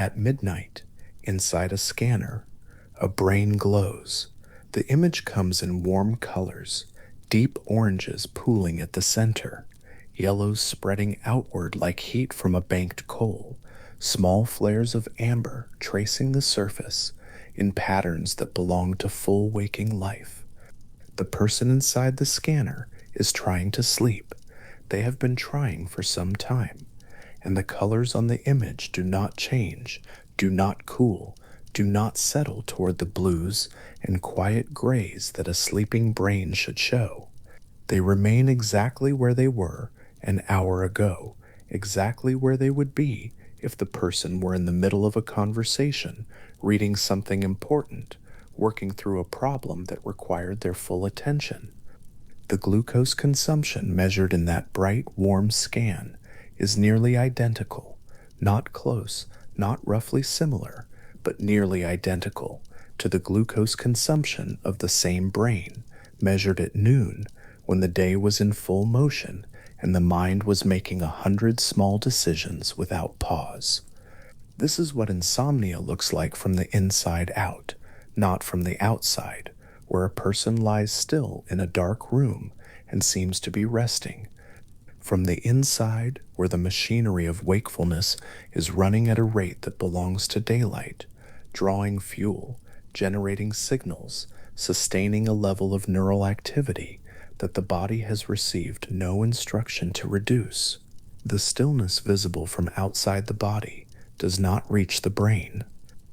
At midnight, inside a scanner, a brain glows. The image comes in warm colors, deep oranges pooling at the center, yellows spreading outward like heat from a banked coal, small flares of amber tracing the surface in patterns that belong to full waking life. The person inside the scanner is trying to sleep. They have been trying for some time, and the colors on the image do not change, do not cool, do not settle toward the blues and quiet grays that a sleeping brain should show. They remain exactly where they were an hour ago, exactly where they would be if the person were in the middle of a conversation, reading something important, working through a problem that required their full attention. The glucose consumption measured in that bright, warm scan is nearly identical, not close, not roughly similar, but nearly identical to the glucose consumption of the same brain measured at noon when the day was in full motion and the mind was making 100 small decisions without pause. This is what insomnia looks like from the inside out, not from the outside, where a person lies still in a dark room and seems to be resting. From the inside, where the machinery of wakefulness is running at a rate that belongs to daylight, drawing fuel, generating signals, sustaining a level of neural activity that the body has received no instruction to reduce. The stillness visible from outside the body does not reach the brain.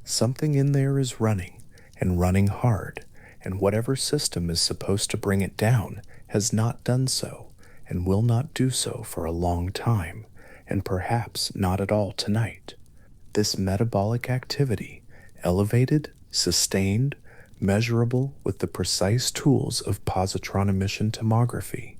Something in there is running, and running hard, and whatever system is supposed to bring it down has not done so, and will not do so for a long time, and perhaps not at all tonight. This metabolic activity, elevated, sustained, measurable with the precise tools of positron emission tomography,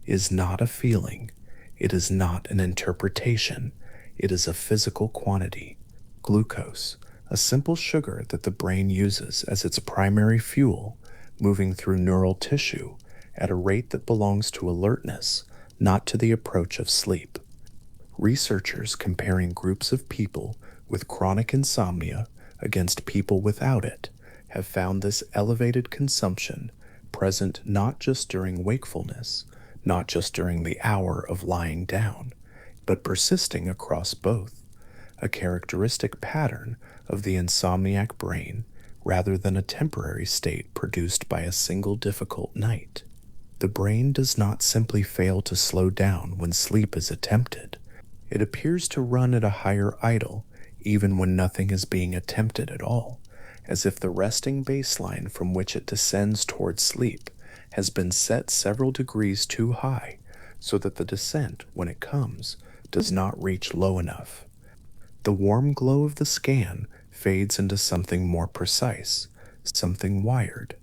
is not a feeling, it is not an interpretation, it is a physical quantity. Glucose, a simple sugar that the brain uses as its primary fuel, moving through neural tissue at a rate that belongs to alertness, not to the approach of sleep. Researchers comparing groups of people with chronic insomnia against people without it have found this elevated consumption present not just during wakefulness, not just during the hour of lying down, but persisting across both, a characteristic pattern of the insomniac brain rather than a temporary state produced by a single difficult night. The brain does not simply fail to slow down when sleep is attempted. It appears to run at a higher idle even when nothing is being attempted at all, as if the resting baseline from which it descends toward sleep has been set several degrees too high so that the descent, when it comes, does not reach low enough. The warm glow of the scan fades into something more precise, something wired.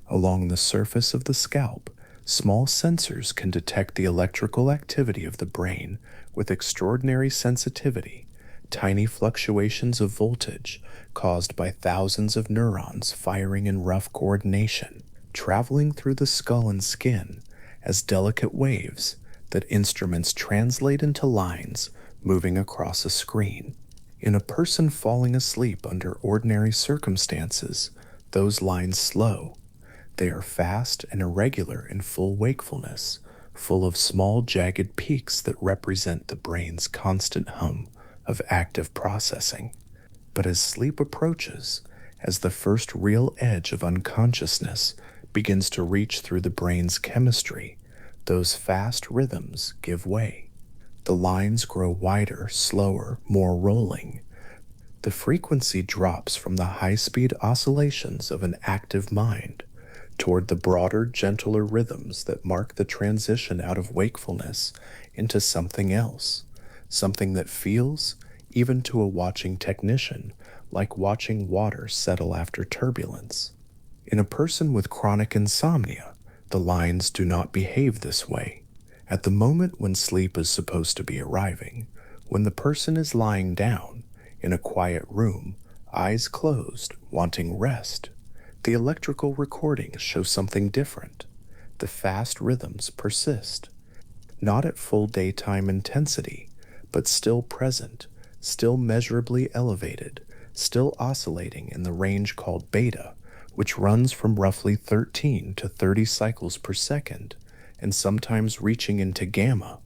Along the surface of the scalp, small sensors can detect the electrical activity of the brain with extraordinary sensitivity, tiny fluctuations of voltage caused by thousands of neurons firing in rough coordination, traveling through the skull and skin as delicate waves that instruments translate into lines moving across a screen. In a person falling asleep under ordinary circumstances, those lines slow. They are fast and irregular in full wakefulness, full of small jagged peaks that represent the brain's constant hum of active processing. But as sleep approaches, as the first real edge of unconsciousness begins to reach through the brain's chemistry, those fast rhythms give way. The lines grow wider, slower, more rolling. The frequency drops from the high-speed oscillations of an active mind toward the broader, gentler rhythms that mark the transition out of wakefulness into something else, something that feels, even to a watching technician, like watching water settle after turbulence. In a person with chronic insomnia, the lines do not behave this way. At the moment when sleep is supposed to be arriving, when the person is lying down, in a quiet room, eyes closed, wanting rest, the electrical recordings show something different. The fast rhythms persist, not at full daytime intensity, but still present, still measurably elevated, still oscillating in the range called beta, which runs from roughly 13 to 30 cycles per second, and sometimes reaching into gamma,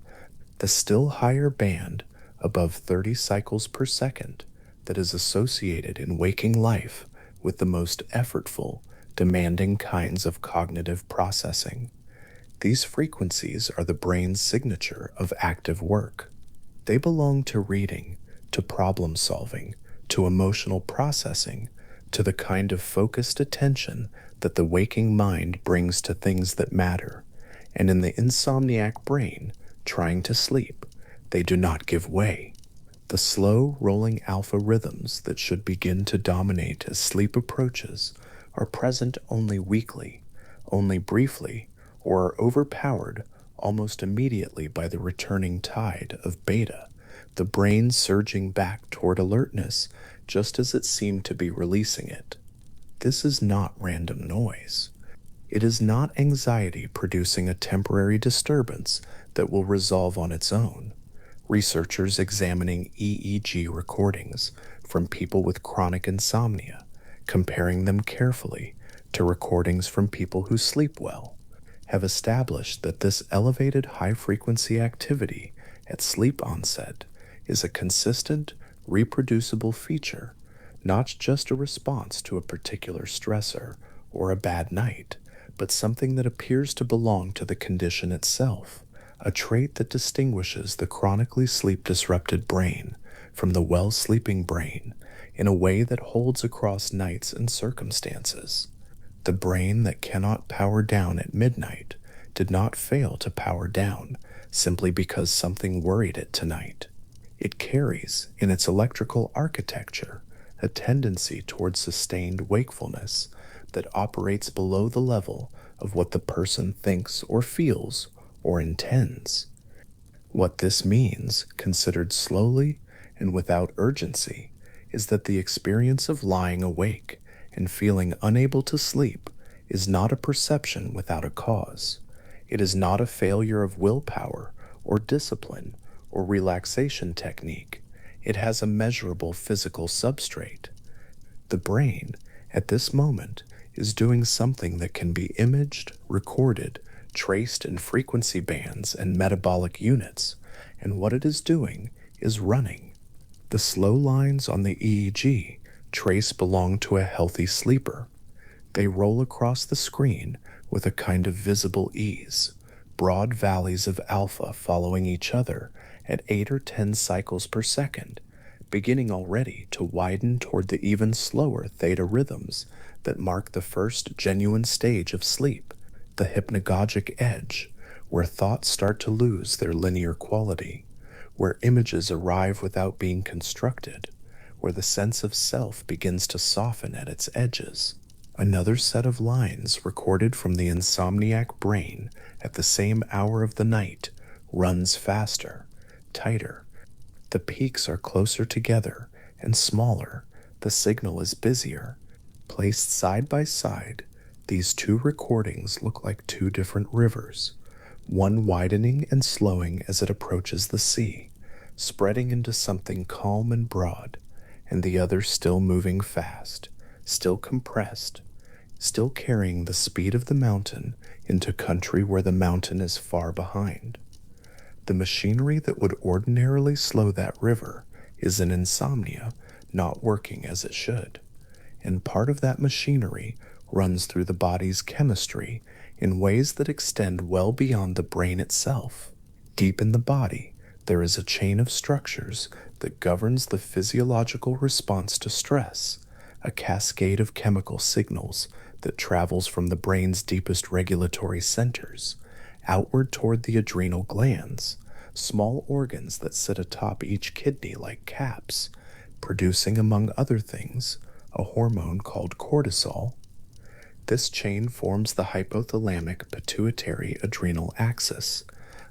the still higher band above 30 cycles per second that is associated in waking life with the most effortful, demanding kinds of cognitive processing. These frequencies are the brain's signature of active work. They belong to reading, to problem solving, to emotional processing, to the kind of focused attention that the waking mind brings to things that matter. And in the insomniac brain, trying to sleep, they do not give way. The slow, rolling alpha rhythms that should begin to dominate as sleep approaches are present only weakly, only briefly, or are overpowered almost immediately by the returning tide of beta, the brain surging back toward alertness just as it seemed to be releasing it. This is not random noise. It is not anxiety producing a temporary disturbance that will resolve on its own. Researchers examining EEG recordings from people with chronic insomnia, comparing them carefully to recordings from people who sleep well, have established that this elevated high-frequency activity at sleep onset is a consistent, reproducible feature, not just a response to a particular stressor or a bad night, but something that appears to belong to the condition itself, a trait that distinguishes the chronically sleep-disrupted brain from the well-sleeping brain in a way that holds across nights and circumstances. The brain that cannot power down at midnight did not fail to power down simply because something worried it tonight. It carries, in its electrical architecture, a tendency toward sustained wakefulness that operates below the level of what the person thinks or feels or intends. What this means, considered slowly and without urgency, is that the experience of lying awake and feeling unable to sleep is not a perception without a cause. It is not a failure of willpower or discipline or relaxation technique. It has a measurable physical substrate. The brain, at this moment, is doing something that can be imaged, recorded, traced in frequency bands and metabolic units, and what it is doing is running. The slow lines on the EEG trace belong to a healthy sleeper. They roll across the screen with a kind of visible ease, broad valleys of alpha following each other at 8 or 10 cycles per second, beginning already to widen toward the even slower theta rhythms that mark the first genuine stage of sleep, the hypnagogic edge, where thoughts start to lose their linear quality, where images arrive without being constructed, where the sense of self begins to soften at its edges. Another set of lines recorded from the insomniac brain at the same hour of the night runs faster, tighter. The peaks are closer together and smaller. The signal is busier. Placed side by side, these two recordings look like two different rivers, one widening and slowing as it approaches the sea, spreading into something calm and broad, and the other still moving fast, still compressed, still carrying the speed of the mountain into country where the mountain is far behind. The machinery that would ordinarily slow that river is in insomnia not working as it should, and part of that machinery runs through the body's chemistry in ways that extend well beyond the brain itself. Deep in the body, there is a chain of structures that governs the physiological response to stress, a cascade of chemical signals that travels from the brain's deepest regulatory centers outward toward the adrenal glands, small organs that sit atop each kidney like caps, producing, among other things, a hormone called cortisol. This chain forms the hypothalamic pituitary adrenal axis,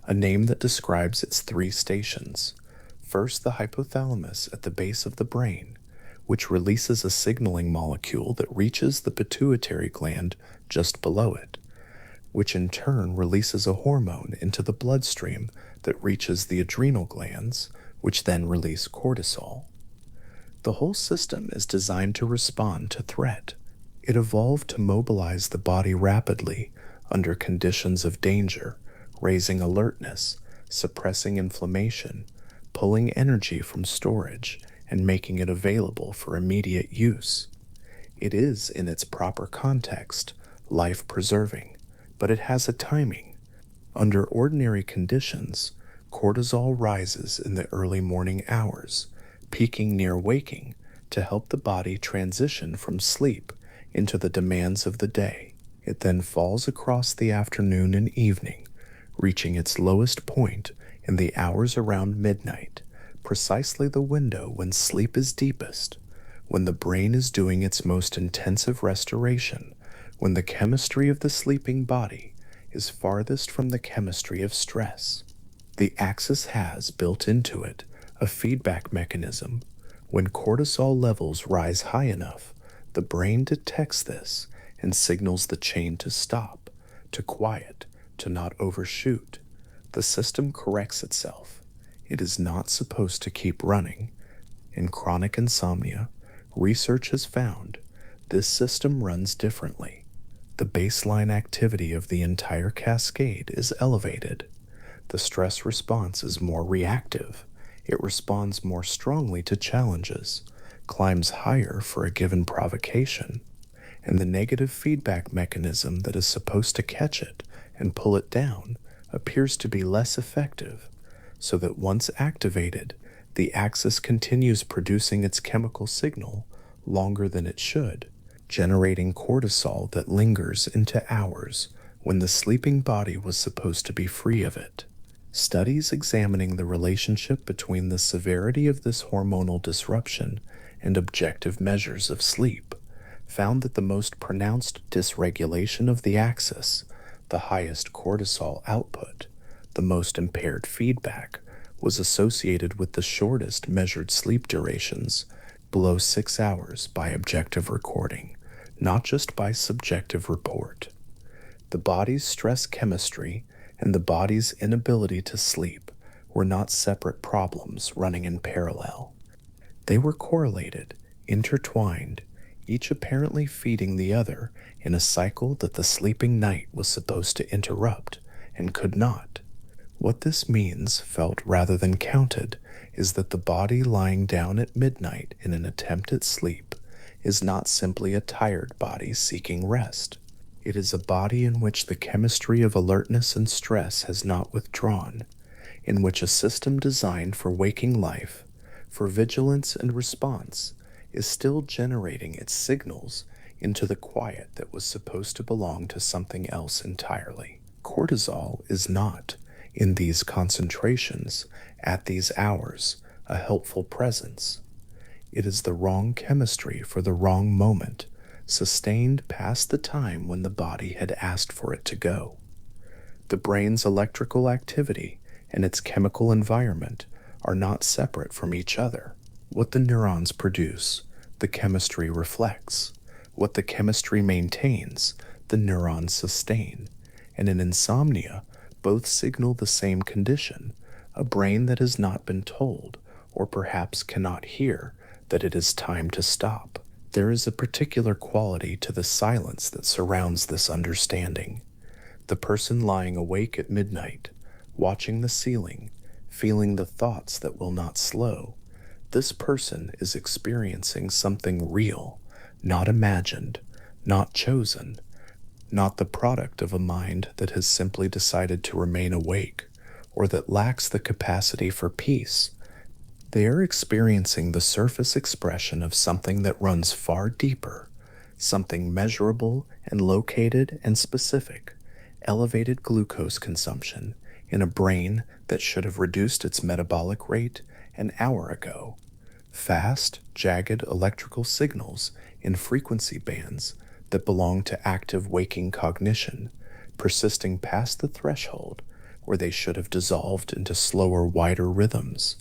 a name that describes its three stations. First, the hypothalamus at the base of the brain, which releases a signaling molecule that reaches the pituitary gland just below it, which in turn releases a hormone into the bloodstream that reaches the adrenal glands, which then release cortisol. The whole system is designed to respond to threat. It evolved to mobilize the body rapidly under conditions of danger, raising alertness, suppressing inflammation, pulling energy from storage, and making it available for immediate use. It is, in its proper context, life-preserving, but it has a timing. Under ordinary conditions, cortisol rises in the early morning hours, peaking near waking to help the body transition from sleep into the demands of the day. It then falls across the afternoon and evening, reaching its lowest point in the hours around midnight, precisely the window when sleep is deepest, when the brain is doing its most intensive restoration, when the chemistry of the sleeping body is farthest from the chemistry of stress. The axis has, built into it, a feedback mechanism. When cortisol levels rise high enough, the brain detects this and signals the chain to stop, to quiet, to not overshoot. The system corrects itself. It is not supposed to keep running. In chronic insomnia, research has found this system runs differently. The baseline activity of the entire cascade is elevated. The stress response is more reactive. It responds more strongly to challenges, climbs higher for a given provocation, and the negative feedback mechanism that is supposed to catch it and pull it down appears to be less effective, so that once activated, the axis continues producing its chemical signal longer than it should, generating cortisol that lingers into hours when the sleeping body was supposed to be free of it. Studies examining the relationship between the severity of this hormonal disruption and objective measures of sleep found that the most pronounced dysregulation of the axis, the highest cortisol output, the most impaired feedback, was associated with the shortest measured sleep durations, below 6 hours by objective recording, not just by subjective report. The body's stress chemistry and the body's inability to sleep were not separate problems running in parallel. They were correlated, intertwined, each apparently feeding the other in a cycle that the sleeping night was supposed to interrupt and could not. What this means, felt rather than counted, is that the body lying down at midnight in an attempt at sleep is not simply a tired body seeking rest. It is a body in which the chemistry of alertness and stress has not withdrawn, in which a system designed for waking life, for vigilance and response, is still generating its signals into the quiet that was supposed to belong to something else entirely. Cortisol is not, in these concentrations, at these hours, a helpful presence. It is the wrong chemistry for the wrong moment, sustained past the time when the body had asked for it to go. The brain's electrical activity and its chemical environment are not separate from each other. What the neurons produce, the chemistry reflects. What the chemistry maintains, the neurons sustain. And in insomnia, both signal the same condition, a brain that has not been told, or perhaps cannot hear, that it is time to stop. There is a particular quality to the silence that surrounds this understanding. The person lying awake at midnight, watching the ceiling, feeling the thoughts that will not slow, this person is experiencing something real, not imagined, not chosen, not the product of a mind that has simply decided to remain awake, or that lacks the capacity for peace. They are experiencing the surface expression of something that runs far deeper, something measurable and located and specific, elevated glucose consumption in a brain that should have reduced its metabolic rate an hour ago. Fast, jagged electrical signals in frequency bands that belong to active waking cognition, persisting past the threshold where they should have dissolved into slower, wider rhythms.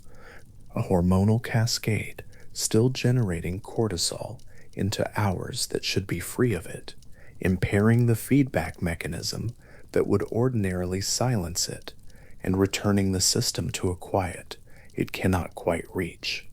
A hormonal cascade still generating cortisol into hours that should be free of it, impairing the feedback mechanism that would ordinarily silence it, and returning the system to a quiet it cannot quite reach.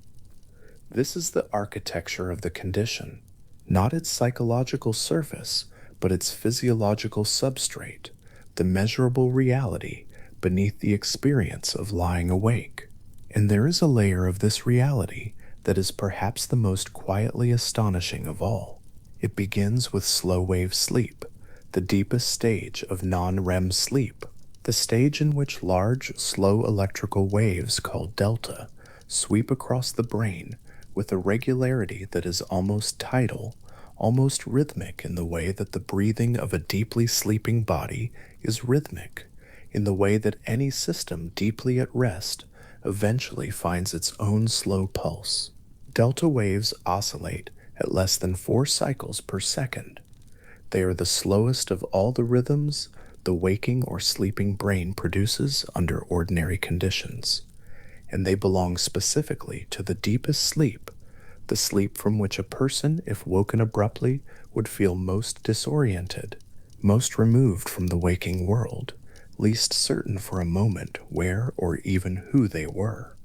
This is the architecture of the condition, not its psychological surface, but its physiological substrate, the measurable reality beneath the experience of lying awake. And there is a layer of this reality that is perhaps the most quietly astonishing of all. It begins with slow-wave sleep, the deepest stage of non-REM sleep, the stage in which large, slow electrical waves called delta sweep across the brain with a regularity that is almost tidal, almost rhythmic in the way that the breathing of a deeply sleeping body is rhythmic, in the way that any system deeply at rest eventually finds its own slow pulse. Delta waves oscillate at less than 4 cycles per second. They are the slowest of all the rhythms the waking or sleeping brain produces under ordinary conditions, and they belong specifically to the deepest sleep, the sleep from which a person, if woken abruptly, would feel most disoriented, most removed from the waking world, least certain for a moment where or even who they were.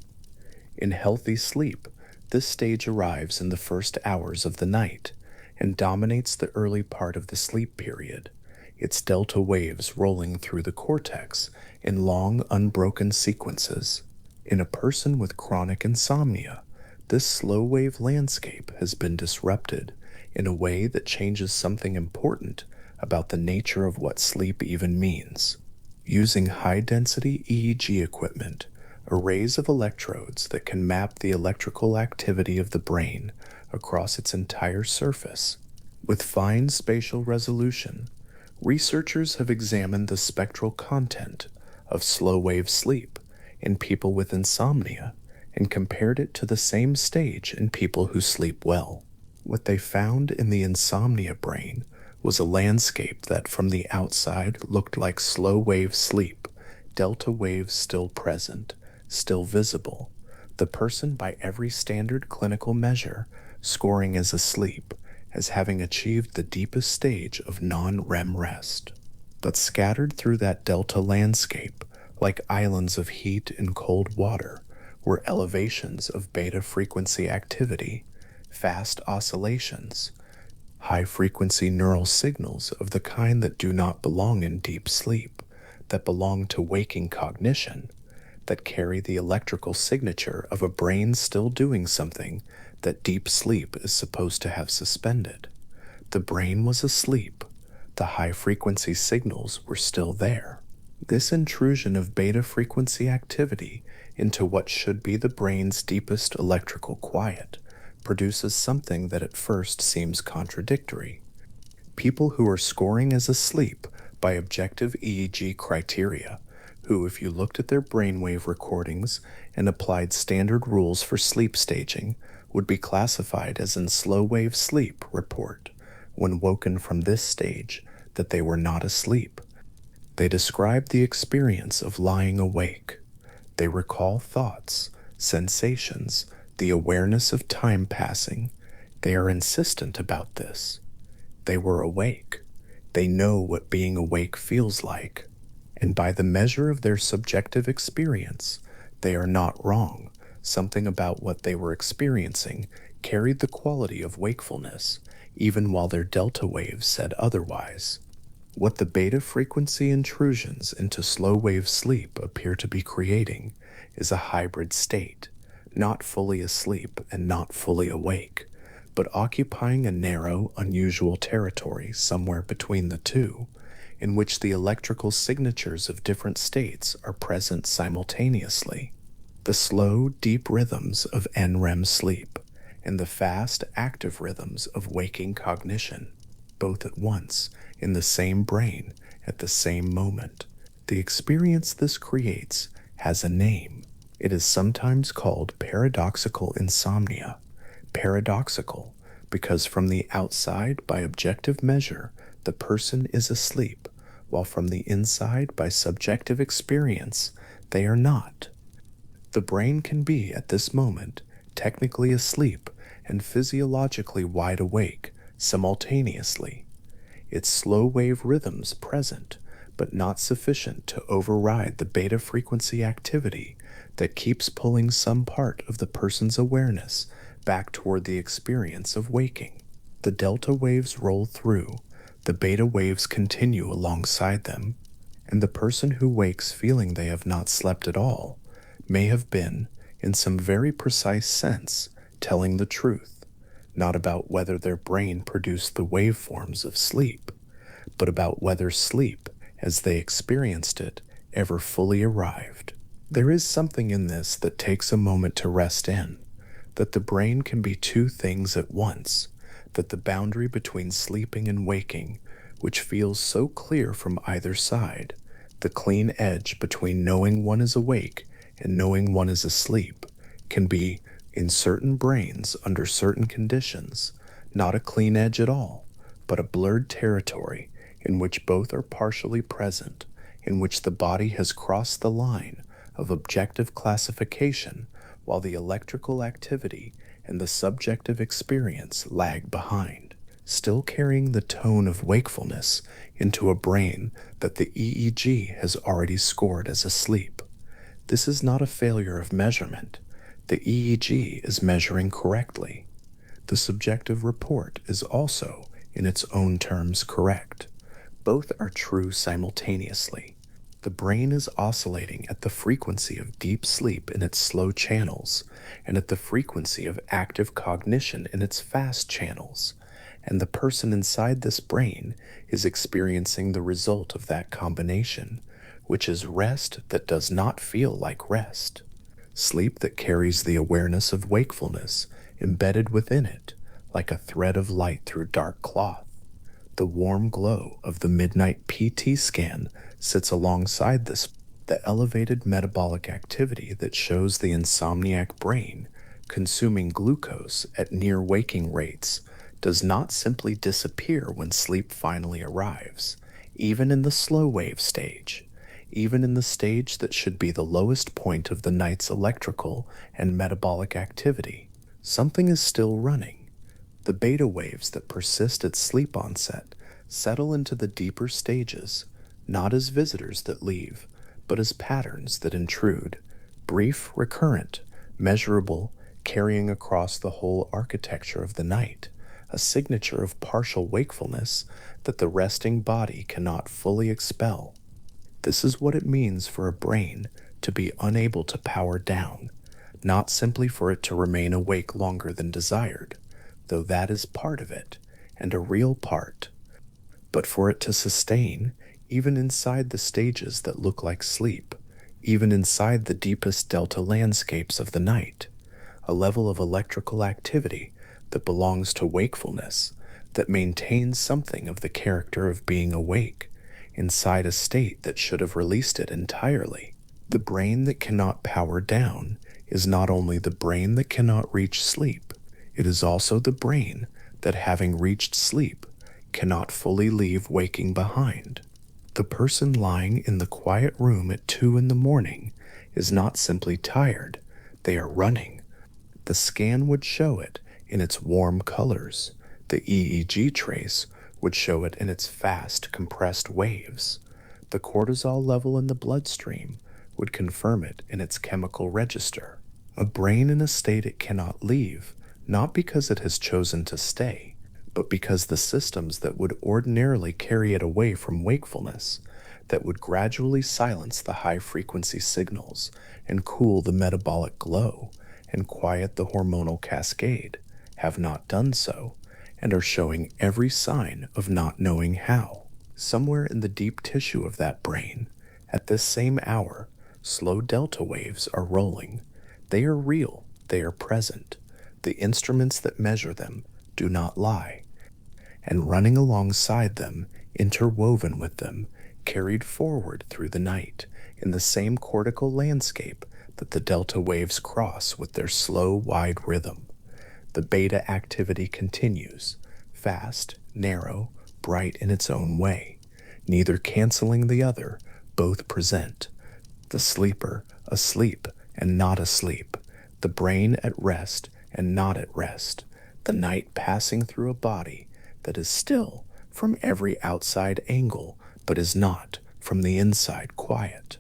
In healthy sleep, this stage arrives in the first hours of the night and dominates the early part of the sleep period, its delta waves rolling through the cortex in long, unbroken sequences. In a person with chronic insomnia, this slow-wave landscape has been disrupted in a way that changes something important about the nature of what sleep even means. Using high-density EEG equipment, arrays of electrodes that can map the electrical activity of the brain across its entire surface, with fine spatial resolution, researchers have examined the spectral content of slow-wave sleep in people with insomnia and compared it to the same stage in people who sleep well. What they found in the insomnia brain was a landscape that from the outside looked like slow-wave sleep, delta waves still present, still visible, the person by every standard clinical measure scoring as asleep, as having achieved the deepest stage of non-REM rest. But scattered through that delta landscape, like islands of heat and cold water, were elevations of beta frequency activity, fast oscillations, high-frequency neural signals of the kind that do not belong in deep sleep, that belong to waking cognition, that carry the electrical signature of a brain still doing something that deep sleep is supposed to have suspended. The brain was asleep. The high-frequency signals were still there. This intrusion of beta-frequency activity into what should be the brain's deepest electrical quiet produces something that at first seems contradictory. People who are scoring as asleep by objective EEG criteria, who, if you looked at their brainwave recordings and applied standard rules for sleep staging, would be classified as in slow-wave sleep, report, when woken from this stage, that they were not asleep. They describe the experience of lying awake. They recall thoughts, sensations, the awareness of time passing. They are insistent about this. They were awake. They know what being awake feels like. And by the measure of their subjective experience, they are not wrong. Something about what they were experiencing carried the quality of wakefulness, even while their delta waves said otherwise. What the beta frequency intrusions into slow-wave sleep appear to be creating is a hybrid state, not fully asleep and not fully awake, but occupying a narrow, unusual territory somewhere between the two, in which the electrical signatures of different states are present simultaneously. The slow, deep rhythms of NREM sleep and the fast, active rhythms of waking cognition, both at once, in the same brain, at the same moment. The experience this creates has a name. It is sometimes called paradoxical insomnia. Paradoxical, because from the outside, by objective measure, the person is asleep, while from the inside, by subjective experience, they are not. The brain can be, at this moment, technically asleep and physiologically wide awake simultaneously. Its slow-wave rhythms present, but not sufficient to override the beta frequency activity that keeps pulling some part of the person's awareness back toward the experience of waking. The delta waves roll through, the beta waves continue alongside them, and the person who wakes feeling they have not slept at all may have been, in some very precise sense, telling the truth, not about whether their brain produced the waveforms of sleep, but about whether sleep, as they experienced it, ever fully arrived. There is something in this that takes a moment to rest in, that the brain can be two things at once, that the boundary between sleeping and waking, which feels so clear from either side, the clean edge between knowing one is awake and knowing one is asleep, can be, in certain brains under certain conditions, not a clean edge at all, but a blurred territory in which both are partially present, in which the body has crossed the line of objective classification while the electrical activity and the subjective experience lag behind, still carrying the tone of wakefulness into a brain that the EEG has already scored as asleep. This is not a failure of measurement. The EEG is measuring correctly. The subjective report is also, in its own terms, correct. Both are true simultaneously. The brain is oscillating at the frequency of deep sleep in its slow channels, and at the frequency of active cognition in its fast channels, and the person inside this brain is experiencing the result of that combination, which is rest that does not feel like rest, sleep that carries the awareness of wakefulness embedded within it, like a thread of light through dark cloth. The warm glow of the midnight PT scan sits alongside this, the elevated metabolic activity that shows the insomniac brain consuming glucose at near waking rates does not simply disappear when sleep finally arrives, even in the slow wave stage, even in the stage that should be the lowest point of the night's electrical and metabolic activity. Something is still running. The beta waves that persist at sleep onset settle into the deeper stages, not as visitors that leave, but as patterns that intrude, brief, recurrent, measurable, carrying across the whole architecture of the night, a signature of partial wakefulness that the resting body cannot fully expel. This is what it means for a brain to be unable to power down, not simply for it to remain awake longer than desired, though that is part of it, and a real part, but for it to sustain, even inside the stages that look like sleep, even inside the deepest delta landscapes of the night, a level of electrical activity that belongs to wakefulness, that maintains something of the character of being awake, inside a state that should have released it entirely. The brain that cannot power down is not only the brain that cannot reach sleep, it is also the brain that, having reached sleep, cannot fully leave waking behind. The person lying in the quiet room at 2 in the morning is not simply tired, they are running. The scan would show it in its warm colors. The EEG trace would show it in its fast, compressed waves. The cortisol level in the bloodstream would confirm it in its chemical register. A brain in a state it cannot leave, not because it has chosen to stay, but because the systems that would ordinarily carry it away from wakefulness, that would gradually silence the high-frequency signals and cool the metabolic glow and quiet the hormonal cascade, have not done so, and are showing every sign of not knowing how. Somewhere in the deep tissue of that brain, at this same hour, slow delta waves are rolling. They are real, they are present. The instruments that measure them do not lie. And running alongside them, interwoven with them, carried forward through the night, in the same cortical landscape that the delta waves cross with their slow, wide rhythm. The beta activity continues, fast, narrow, bright in its own way, neither canceling the other, both present. The sleeper asleep and not asleep, the brain at rest and not at rest, the night passing through a body that is still from every outside angle, but is not from the inside quiet.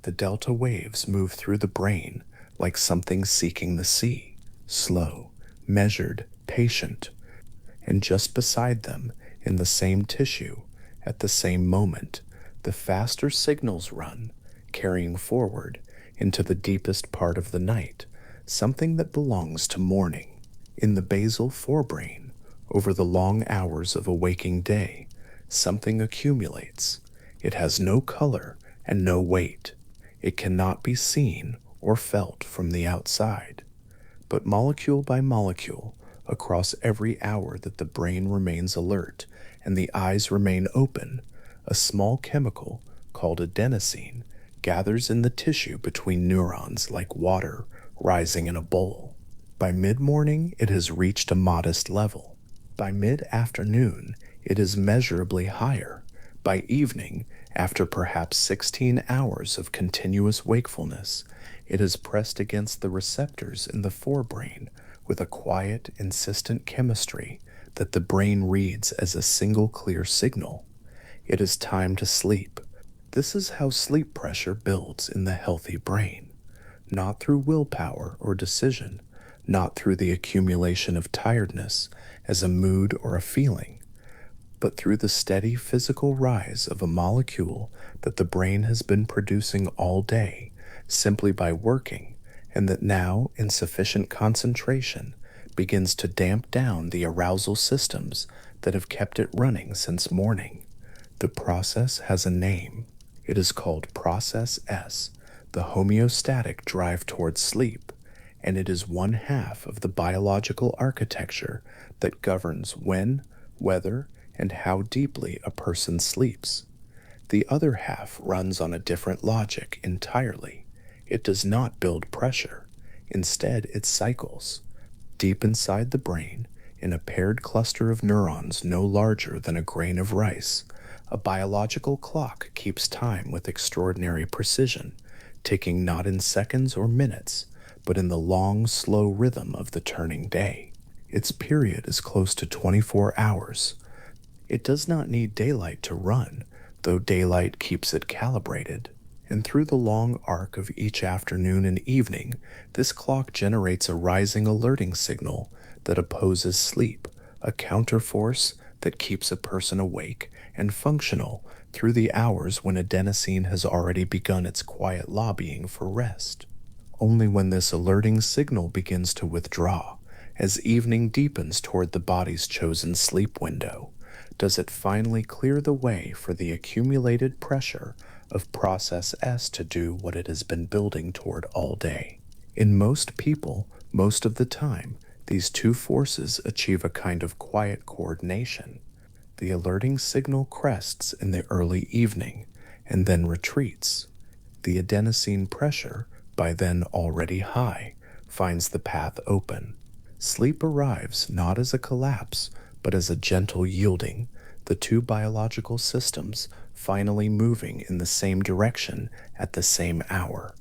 The delta waves move through the brain like something seeking the sea, slow, measured, patient, and just beside them, in the same tissue, at the same moment, the faster signals run, carrying forward into the deepest part of the night, something that belongs to morning. In the basal forebrain, over the long hours of a waking day, something accumulates. It has no color and no weight. It cannot be seen or felt from the outside. But molecule by molecule, across every hour that the brain remains alert and the eyes remain open, a small chemical called adenosine gathers in the tissue between neurons like water rising in a bowl. By mid-morning, it has reached a modest level. By mid-afternoon, it is measurably higher. By evening, after perhaps 16 hours of continuous wakefulness, it is pressed against the receptors in the forebrain with a quiet, insistent chemistry that the brain reads as a single clear signal. It is time to sleep. This is how sleep pressure builds in the healthy brain, not through willpower or decision, not through the accumulation of tiredness as a mood or a feeling, but through the steady physical rise of a molecule that the brain has been producing all day simply by working, and that now, in sufficient concentration, begins to damp down the arousal systems that have kept it running since morning. The process has a name. It is called Process S, the homeostatic drive towards sleep, and it is one half of the biological architecture that governs when, whether, and how deeply a person sleeps. The other half runs on a different logic entirely. It does not build pressure. Instead, it cycles. Deep inside the brain, in a paired cluster of neurons no larger than a grain of rice, a biological clock keeps time with extraordinary precision, ticking not in seconds or minutes, but in the long, slow rhythm of the turning day. Its period is close to 24 hours. It does not need daylight to run, though daylight keeps it calibrated. And through the long arc of each afternoon and evening, this clock generates a rising alerting signal that opposes sleep, a counterforce that keeps a person awake and functional through the hours when adenosine has already begun its quiet lobbying for rest. Only when this alerting signal begins to withdraw, as evening deepens toward the body's chosen sleep window, does it finally clear the way for the accumulated pressure of Process S to do what it has been building toward all day. In most people, most of the time, these two forces achieve a kind of quiet coordination. The alerting signal crests in the early evening and then retreats. The adenosine pressure, by then already high, finds the path open. Sleep arrives not as a collapse, but as a gentle yielding, the two biological systems finally moving in the same direction at the same hour.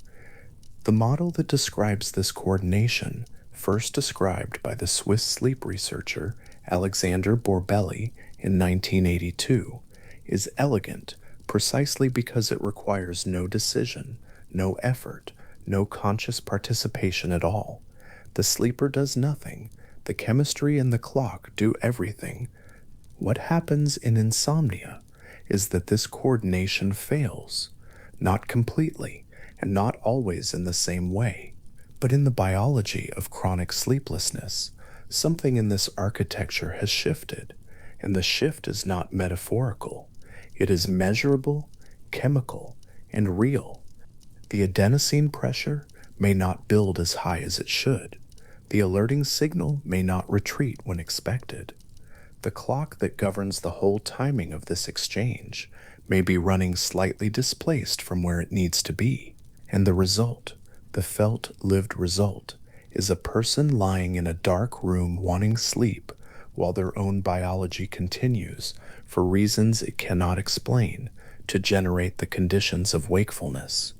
The model that describes this coordination, first described by the Swiss sleep researcher Alexander Borbély in 1982, is elegant precisely because it requires no decision, no effort, no conscious participation at all. The sleeper does nothing. The chemistry and the clock do everything. What happens in insomnia is that this coordination fails, not completely and not always in the same way, but in the biology of chronic sleeplessness, something in this architecture has shifted, and the shift is not metaphorical. It is measurable, chemical, and real. The adenosine pressure may not build as high as it should. The alerting signal may not retreat when expected. The clock that governs the whole timing of this exchange may be running slightly displaced from where it needs to be, and the result, the felt lived result, is a person lying in a dark room wanting sleep while their own biology continues, for reasons it cannot explain, to generate the conditions of wakefulness.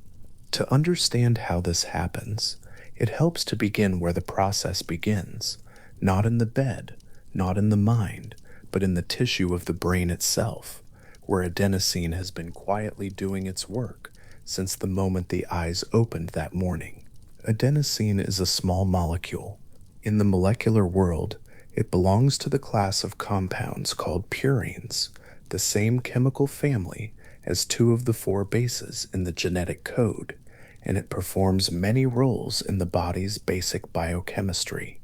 To understand how this happens, it helps to begin where the process begins, not in the bed, not in the mind, but in the tissue of the brain itself, where adenosine has been quietly doing its work since the moment the eyes opened that morning. Adenosine is a small molecule. In the molecular world, it belongs to the class of compounds called purines, the same chemical family as two of the four bases in the genetic code, and it performs many roles in the body's basic biochemistry.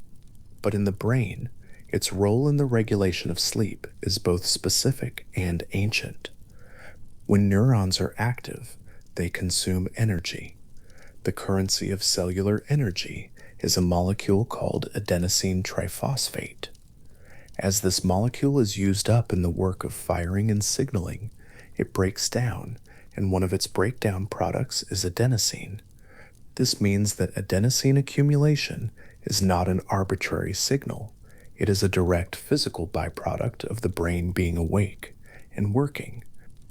But in the brain, its role in the regulation of sleep is both specific and ancient. When neurons are active, they consume energy. The currency of cellular energy is a molecule called adenosine triphosphate. As this molecule is used up in the work of firing and signaling, it breaks down, and one of its breakdown products is adenosine. This means that adenosine accumulation is not an arbitrary signal. It is a direct physical byproduct of the brain being awake and working.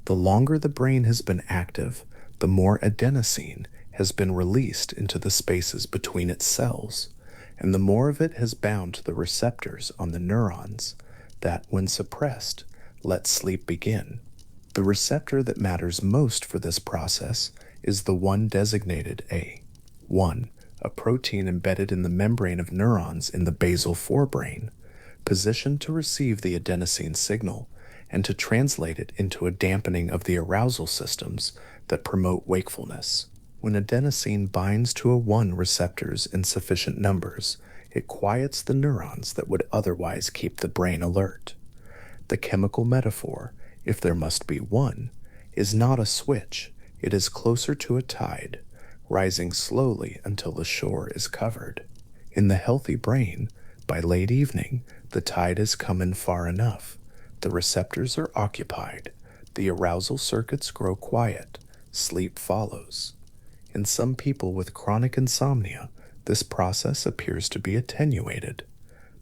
The longer the brain has been active, the more adenosine has been released into the spaces between its cells, and the more of it has bound to the receptors on the neurons that, when suppressed, let sleep begin. The receptor that matters most for this process is the one designated A1, a protein embedded in the membrane of neurons in the basal forebrain, positioned to receive the adenosine signal and to translate it into a dampening of the arousal systems that promote wakefulness. When adenosine binds to A1 receptors in sufficient numbers, it quiets the neurons that would otherwise keep the brain alert. The chemical metaphor, if there must be one, is not a switch, it is closer to a tide, rising slowly until the shore is covered. In the healthy brain, by late evening, the tide has come in far enough. The receptors are occupied, the arousal circuits grow quiet, sleep follows. In some people with chronic insomnia, this process appears to be attenuated.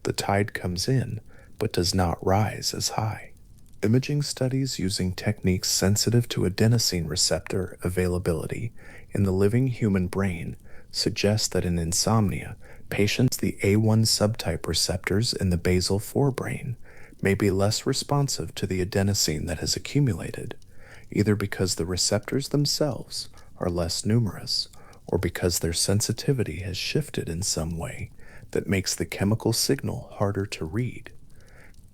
The tide comes in, but does not rise as high. Imaging studies using techniques sensitive to adenosine receptor availability in the living human brain suggest that in insomnia, patients the A1 subtype receptors in the basal forebrain may be less responsive to the adenosine that has accumulated, either because the receptors themselves are less numerous or because their sensitivity has shifted in some way that makes the chemical signal harder to read.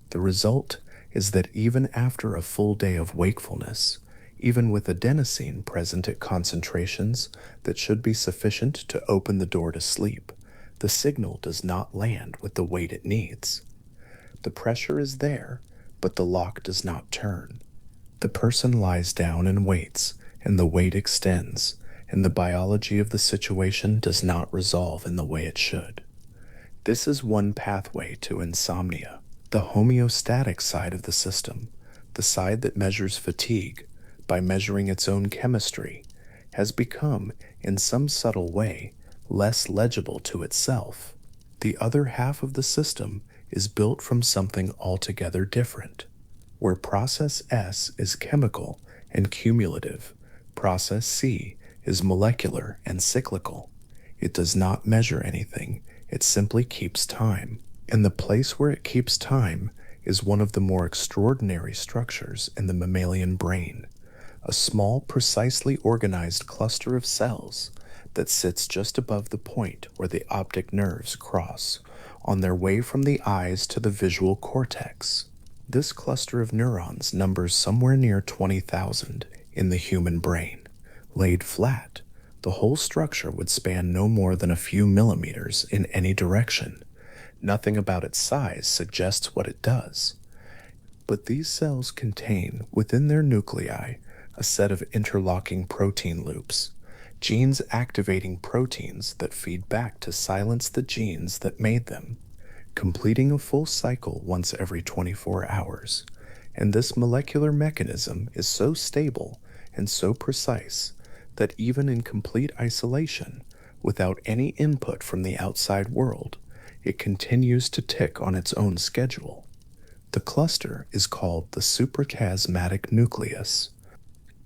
The result is that even after a full day of wakefulness, even with adenosine present at concentrations that should be sufficient to open the door to sleep, the signal does not land with the weight it needs. The pressure is there, but the lock does not turn. The person lies down and waits, and the wait extends, and the biology of the situation does not resolve in the way it should. This is one pathway to insomnia, the homeostatic side of the system, the side that measures fatigue by measuring its own chemistry, has become, in some subtle way, less legible to itself. The other half of the system is built from something altogether different. Where process S is chemical and cumulative, process C is molecular and cyclical. It does not measure anything, it simply keeps time. And the place where it keeps time is one of the more extraordinary structures in the mammalian brain, a small, precisely organized cluster of cells that sits just above the point where the optic nerves cross, on their way from the eyes to the visual cortex. This cluster of neurons numbers somewhere near 20,000 in the human brain. Laid flat, the whole structure would span no more than a few millimeters in any direction. Nothing about its size suggests what it does. But these cells contain, within their nuclei, a set of interlocking protein loops, genes activating proteins that feed back to silence the genes that made them, completing a full cycle once every 24 hours. And this molecular mechanism is so stable and so precise that even in complete isolation, without any input from the outside world, it continues to tick on its own schedule. The cluster is called the suprachiasmatic nucleus.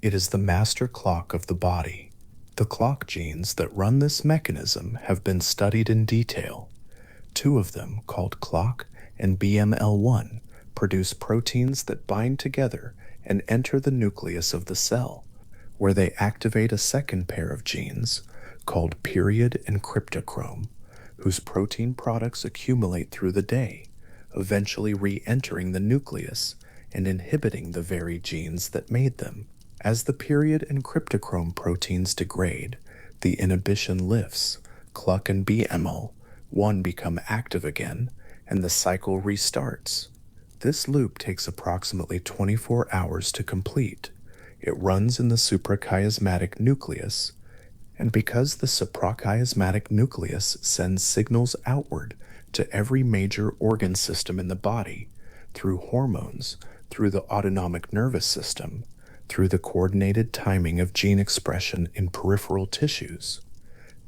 It is the master clock of the body. The clock genes that run this mechanism have been studied in detail. Two of them, called clock and BML1, produce proteins that bind together and enter the nucleus of the cell, where they activate a second pair of genes called period and cryptochrome, whose protein products accumulate through the day, eventually re-entering the nucleus and inhibiting the very genes that made them. As the period and cryptochrome proteins degrade, the inhibition lifts, Cluck and BML1 become active again, and the cycle restarts. This loop takes approximately 24 hours to complete. It runs in the suprachiasmatic nucleus, and because the suprachiasmatic nucleus sends signals outward to every major organ system in the body, through hormones, through the autonomic nervous system, through the coordinated timing of gene expression in peripheral tissues,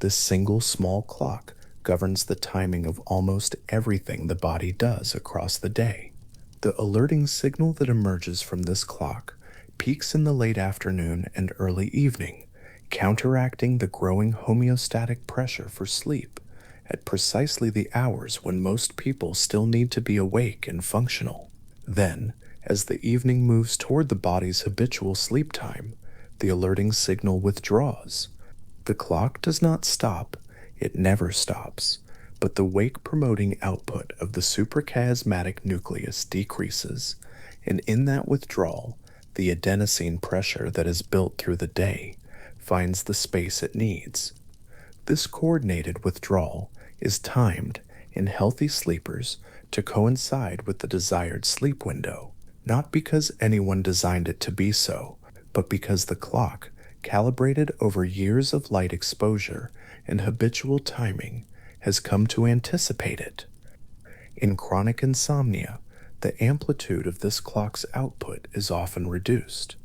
this single small clock governs the timing of almost everything the body does across the day. The alerting signal that emerges from this clock peaks in the late afternoon and early evening, counteracting the growing homeostatic pressure for sleep at precisely the hours when most people still need to be awake and functional. Then, as the evening moves toward the body's habitual sleep time, the alerting signal withdraws. The clock does not stop, it never stops, but the wake-promoting output of the suprachiasmatic nucleus decreases, and in that withdrawal, the adenosine pressure that is built through the day finds the space it needs. This coordinated withdrawal is timed in healthy sleepers to coincide with the desired sleep window, not because anyone designed it to be so, but because the clock, calibrated over years of light exposure and habitual timing, has come to anticipate it. In chronic insomnia, the amplitude of this clock's output is often reduced.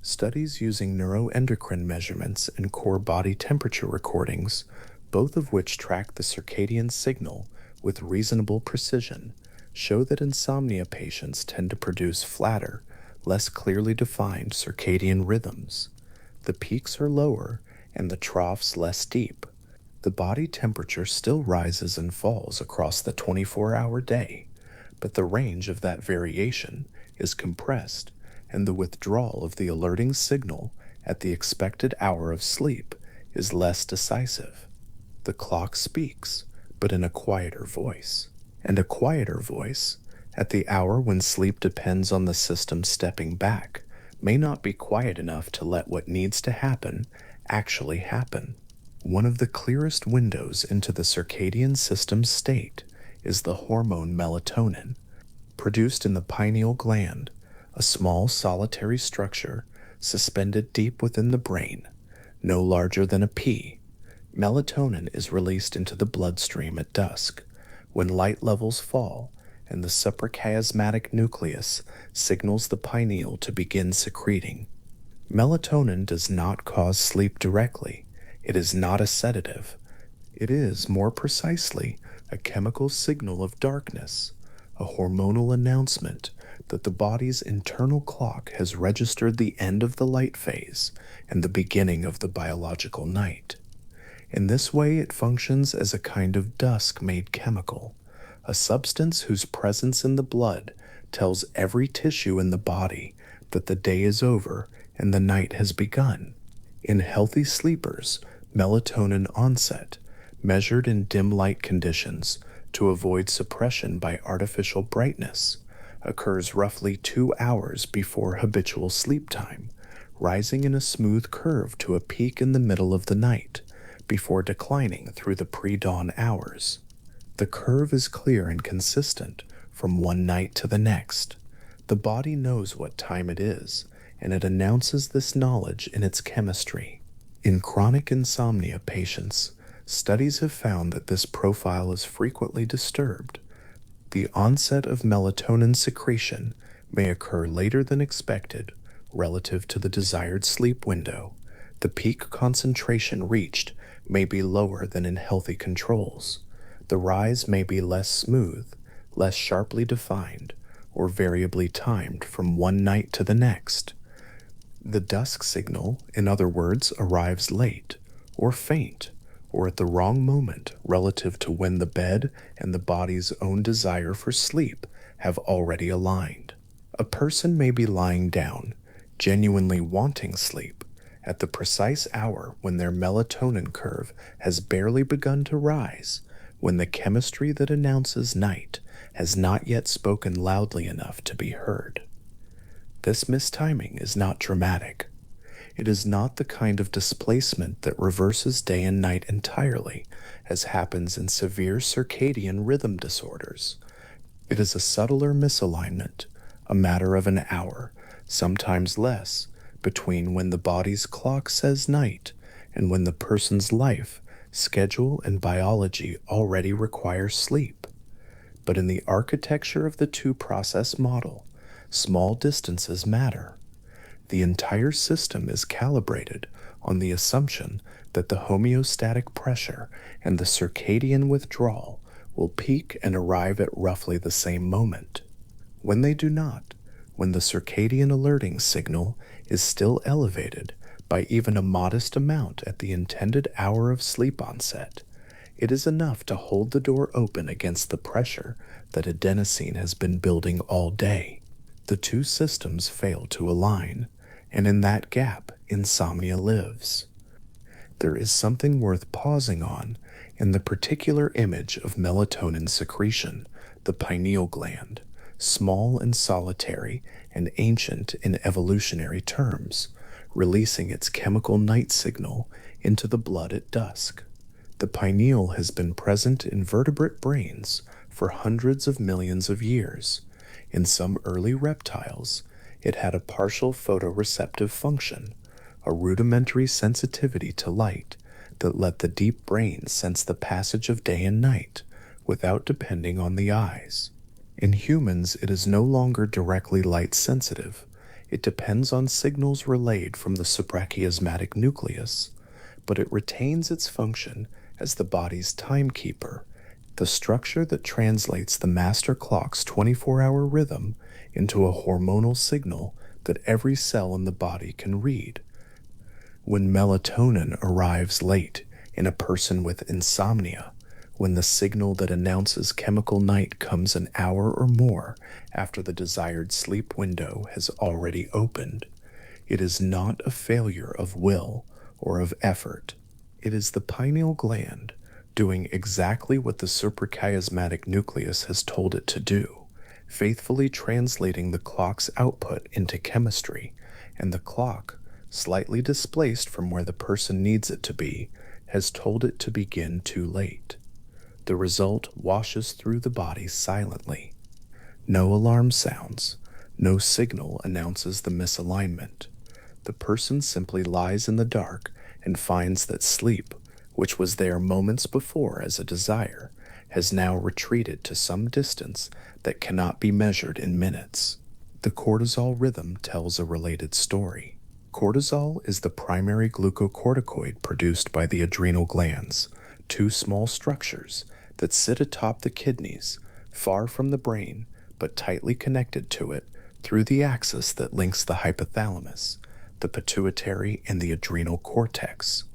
Studies using neuroendocrine measurements and core body temperature recordings, both of which track the circadian signal with reasonable precision, show that insomnia patients tend to produce flatter, less clearly defined circadian rhythms. The peaks are lower and the troughs less deep. The body temperature still rises and falls across the 24-hour day, but the range of that variation is compressed, and the withdrawal of the alerting signal at the expected hour of sleep is less decisive. The clock speaks, but in a quieter voice, and a quieter voice, at the hour when sleep depends on the system stepping back, may not be quiet enough to let what needs to happen actually happen. One of the clearest windows into the circadian system's state is the hormone melatonin, produced in the pineal gland, a small solitary structure suspended deep within the brain, no larger than a pea. Melatonin is released into the bloodstream at dusk, when light levels fall and the suprachiasmatic nucleus signals the pineal to begin secreting. Melatonin does not cause sleep directly. It is not a sedative. It is, more precisely, a chemical signal of darkness, a hormonal announcement that the body's internal clock has registered the end of the light phase and the beginning of the biological night. In this way, it functions as a kind of dusk-made chemical, a substance whose presence in the blood tells every tissue in the body that the day is over and the night has begun. In healthy sleepers, melatonin onset, measured in dim light conditions to avoid suppression by artificial brightness, occurs roughly 2 hours before habitual sleep time, rising in a smooth curve to a peak in the middle of the night, before declining through the pre-dawn hours. The curve is clear and consistent from one night to the next. The body knows what time it is, and it announces this knowledge in its chemistry. In chronic insomnia patients, studies have found that this profile is frequently disturbed. The onset of melatonin secretion may occur later than expected relative to the desired sleep window. The peak concentration reached may be lower than in healthy controls. The rise may be less smooth, less sharply defined, or variably timed from one night to the next. The dusk signal, in other words, arrives late, or faint, or at the wrong moment relative to when the bed and the body's own desire for sleep have already aligned. A person may be lying down, genuinely wanting sleep at the precise hour when their melatonin curve has barely begun to rise, when the chemistry that announces night has not yet spoken loudly enough to be heard. This mistiming is not dramatic. It is not the kind of displacement that reverses day and night entirely, as happens in severe circadian rhythm disorders. It is a subtler misalignment, a matter of an hour, sometimes less, between when the body's clock says night and when the person's life, schedule, and biology already require sleep. But in the architecture of the two-process model, small distances matter. The entire system is calibrated on the assumption that the homeostatic pressure and the circadian withdrawal will peak and arrive at roughly the same moment. When they do not, when the circadian alerting signal is still elevated by even a modest amount at the intended hour of sleep onset, it is enough to hold the door open against the pressure that adenosine has been building all day. The two systems fail to align, and in that gap, insomnia lives. There is something worth pausing on in the particular image of melatonin secretion, the pineal gland, small and solitary and ancient in evolutionary terms, releasing its chemical night signal into the blood at dusk. The pineal has been present in vertebrate brains for hundreds of millions of years. In some early reptiles, it had a partial photoreceptive function, a rudimentary sensitivity to light that let the deep brain sense the passage of day and night without depending on the eyes. In humans, it is no longer directly light sensitive. It depends on signals relayed from the suprachiasmatic nucleus, but it retains its function as the body's timekeeper, the structure that translates the master clock's 24-hour rhythm into a hormonal signal that every cell in the body can read. When melatonin arrives late in a person with insomnia, when the signal that announces chemical night comes an hour or more after the desired sleep window has already opened, it is not a failure of will or of effort. It is the pineal gland doing exactly what the suprachiasmatic nucleus has told it to do, faithfully translating the clock's output into chemistry, and the clock, slightly displaced from where the person needs it to be, has told it to begin too late. The result washes through the body silently. No alarm sounds, no signal announces the misalignment. The person simply lies in the dark and finds that sleep, which was there moments before as a desire, has now retreated to some distance that cannot be measured in minutes. The cortisol rhythm tells a related story. Cortisol is the primary glucocorticoid produced by the adrenal glands, two small structures that sit atop the kidneys, far from the brain but tightly connected to it through the axis that links the hypothalamus, the pituitary, and the adrenal cortex.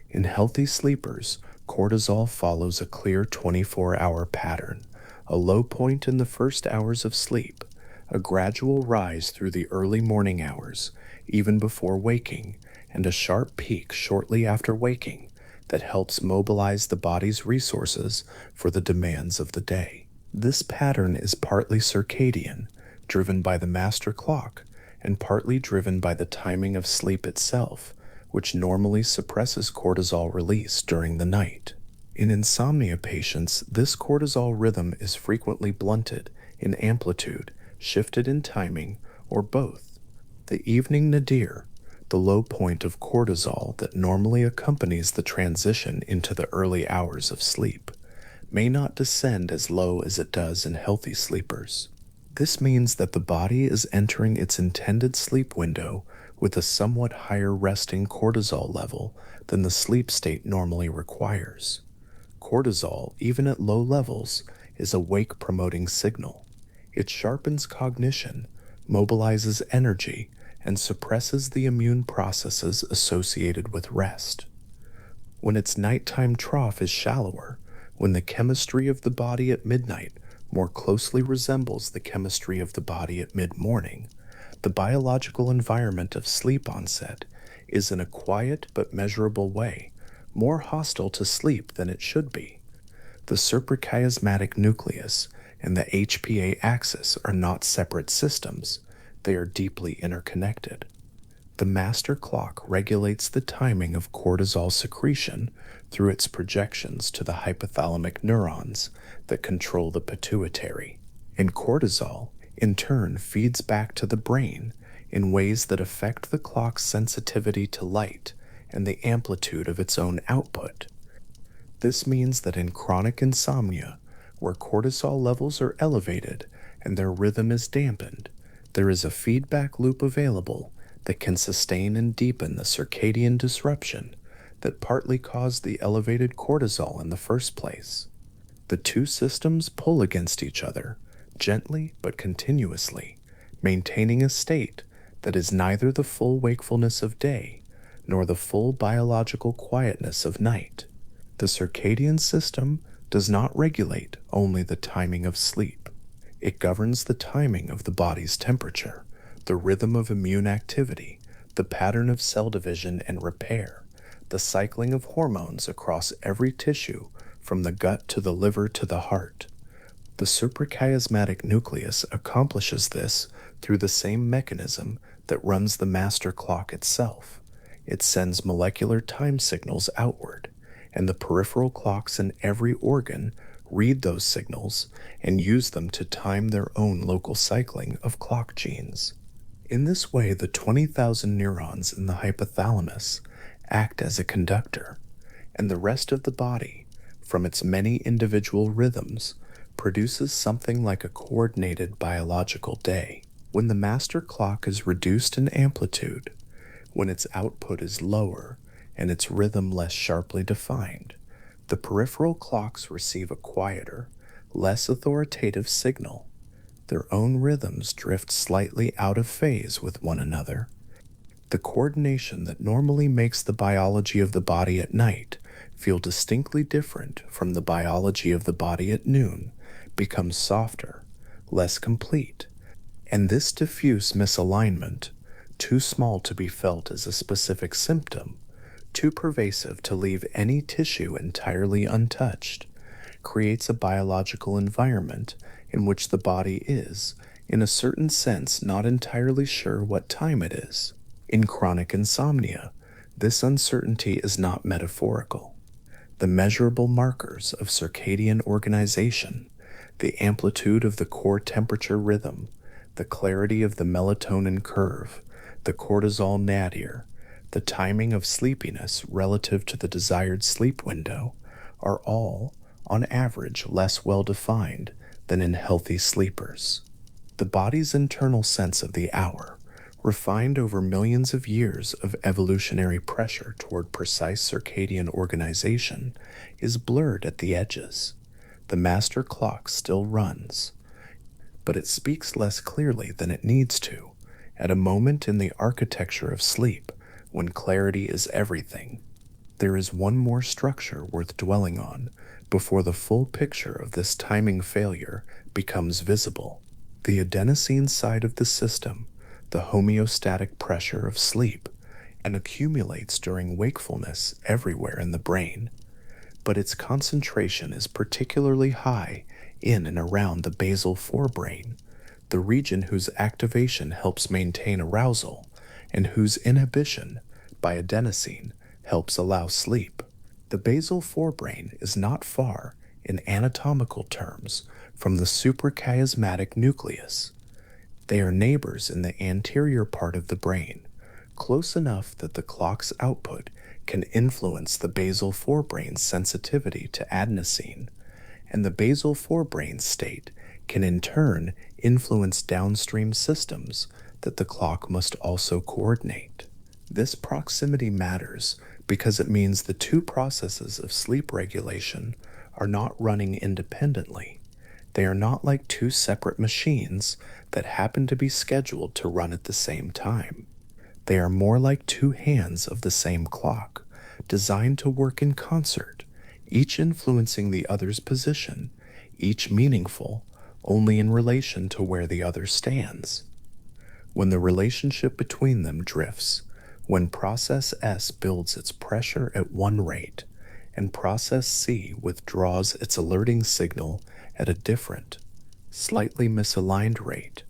In healthy sleepers, cortisol follows a clear 24-hour pattern, a low point in the first hours of sleep, a gradual rise through the early morning hours, even before waking, and a sharp peak shortly after waking that helps mobilize the body's resources for the demands of the day. This pattern is partly circadian, driven by the master clock, and partly driven by the timing of sleep itself, which normally suppresses cortisol release during the night. In insomnia patients, this cortisol rhythm is frequently blunted in amplitude, shifted in timing, or both. The evening nadir, the low point of cortisol that normally accompanies the transition into the early hours of sleep, may not descend as low as it does in healthy sleepers. This means that the body is entering its intended sleep window with a somewhat higher resting cortisol level than the sleep state normally requires. Cortisol, even at low levels, is a wake-promoting signal. It sharpens cognition, mobilizes energy, and suppresses the immune processes associated with rest. When its nighttime trough is shallower, when the chemistry of the body at midnight more closely resembles the chemistry of the body at mid-morning, The biological environment of sleep onset is in a quiet but measurable way more hostile to sleep than it should be. The suprachiasmatic nucleus and the HPA axis are not separate systems, they are deeply interconnected. The master clock regulates the timing of cortisol secretion through its projections to the hypothalamic neurons that control the pituitary. And cortisol, in turn, feeds back to the brain in ways that affect the clock's sensitivity to light and the amplitude of its own output. This means that in chronic insomnia, where cortisol levels are elevated and their rhythm is dampened, there is a feedback loop available that can sustain and deepen the circadian disruption that partly caused the elevated cortisol in the first place. The two systems pull against each other, gently but continuously, maintaining a state that is neither the full wakefulness of day nor the full biological quietness of night. The circadian system does not regulate only the timing of sleep. It governs the timing of the body's temperature, the rhythm of immune activity, the pattern of cell division and repair, the cycling of hormones across every tissue from the gut to the liver to the heart. The suprachiasmatic nucleus accomplishes this through the same mechanism that runs the master clock itself. It sends molecular time signals outward, and the peripheral clocks in every organ read those signals and use them to time their own local cycling of clock genes. In this way, the 20,000 neurons in the hypothalamus act as a conductor, and the rest of the body, from its many individual rhythms, produces something like a coordinated biological day. When the master clock is reduced in amplitude, when its output is lower and its rhythm less sharply defined, the peripheral clocks receive a quieter, less authoritative signal. Their own rhythms drift slightly out of phase with one another. The coordination that normally makes the biology of the body at night feel distinctly different from the biology of the body at noon becomes softer, less complete, and this diffuse misalignment, too small to be felt as a specific symptom, too pervasive to leave any tissue entirely untouched, creates a biological environment in which the body is, in a certain sense, not entirely sure what time it is. In chronic insomnia, this uncertainty is not metaphorical. The measurable markers of circadian organization, the amplitude of the core temperature rhythm, the clarity of the melatonin curve, the cortisol nadir, the timing of sleepiness relative to the desired sleep window, are all, on average, less well defined than in healthy sleepers. The body's internal sense of the hour, refined over millions of years of evolutionary pressure toward precise circadian organization, is blurred at the edges. The master clock still runs, but it speaks less clearly than it needs to, at a moment in the architecture of sleep when clarity is everything. There is one more structure worth dwelling on before the full picture of this timing failure becomes visible. The adenosine side of the system, the homeostatic pressure of sleep, and accumulates during wakefulness everywhere in the brain, but its concentration is particularly high in and around the basal forebrain, the region whose activation helps maintain arousal and whose inhibition by adenosine helps allow sleep. The basal forebrain is not far, in anatomical terms, from the suprachiasmatic nucleus. They are neighbors in the anterior part of the brain, close enough that the clock's output can influence the basal forebrain's sensitivity to adenosine, and the basal forebrain state can in turn influence downstream systems that the clock must also coordinate. This proximity matters because it means the two processes of sleep regulation are not running independently. They are not like two separate machines that happen to be scheduled to run at the same time. They are more like two hands of the same clock, designed to work in concert, each influencing the other's position, each meaningful only in relation to where the other stands. when the relationship between them drifts, when process S builds its pressure at one rate and process C withdraws its alerting signal at a different, slightly misaligned rate,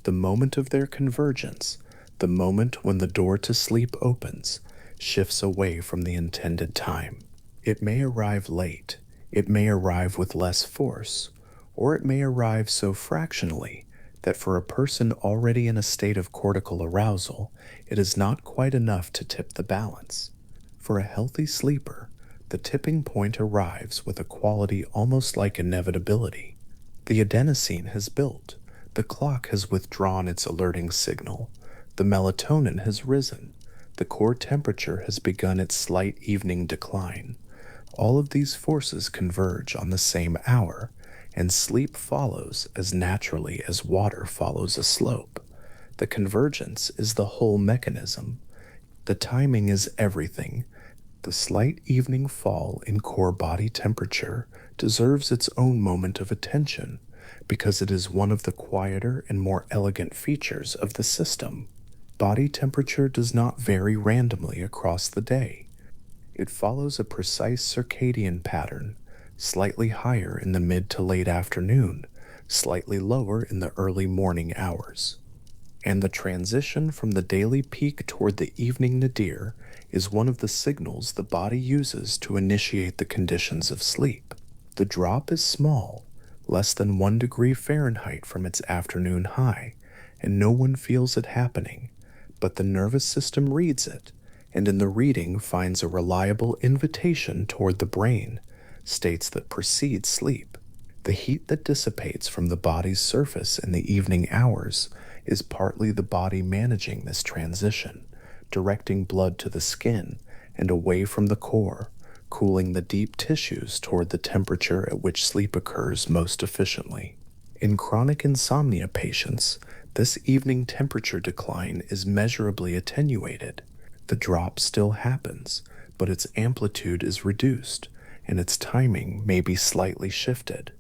the moment of their convergence, the moment when the door to sleep opens, shifts away from the intended time. It may arrive late, it may arrive with less force, or it may arrive so fractionally that for a person already in a state of cortical arousal, it is not quite enough to tip the balance. For a healthy sleeper, the tipping point arrives with a quality almost like inevitability. The adenosine has built, the clock has withdrawn its alerting signal, the melatonin has risen, the core temperature has begun its slight evening decline. All of these forces converge on the same hour, and sleep follows as naturally as water follows a slope. The convergence is the whole mechanism. The timing is everything. The slight evening fall in core body temperature deserves its own moment of attention because it is one of the quieter and more elegant features of the system. Body temperature does not vary randomly across the day. It follows a precise circadian pattern, slightly higher in the mid to late afternoon, slightly lower in the early morning hours. And the transition from the daily peak toward the evening nadir is one of the signals the body uses to initiate the conditions of sleep. The drop is small, less than 1 degree Fahrenheit from its afternoon high, and no one feels it happening, but the nervous system reads it, and in the reading finds a reliable invitation toward the brain, states that precedes sleep. The heat that dissipates from the body's surface in the evening hours is partly the body managing this transition, directing blood to the skin and away from the core, cooling the deep tissues toward the temperature at which sleep occurs most efficiently. In chronic insomnia patients, this evening temperature decline is measurably attenuated. The drop still happens, but its amplitude is reduced, and its timing may be slightly shifted.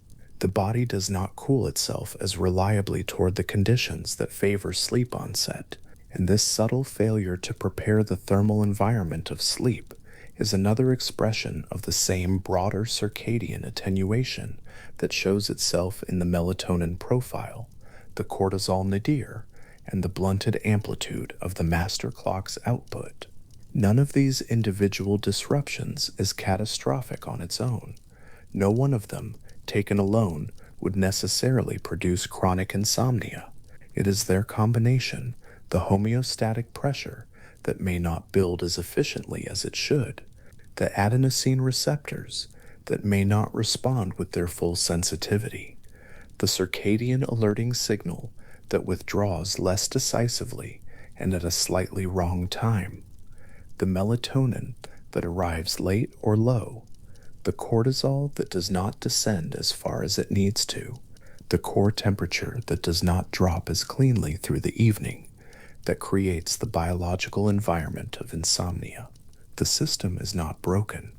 The body does not cool itself as reliably toward the conditions that favor sleep onset, and this subtle failure to prepare the thermal environment of sleep is another expression of the same broader circadian attenuation that shows itself in the melatonin profile, the cortisol nadir, and the blunted amplitude of the master clock's output. None of these individual disruptions is catastrophic on its own. No one of them, taken alone, would necessarily produce chronic insomnia. It is their combination, the homeostatic pressure, that may not build as efficiently as it should, the adenosine receptors that may not respond with their full sensitivity, the circadian alerting signal that withdraws less decisively and at a slightly wrong time, the melatonin that arrives late or low, the cortisol that does not descend as far as it needs to, the core temperature that does not drop as cleanly through the evening, that creates the biological environment of insomnia. The system is not broken.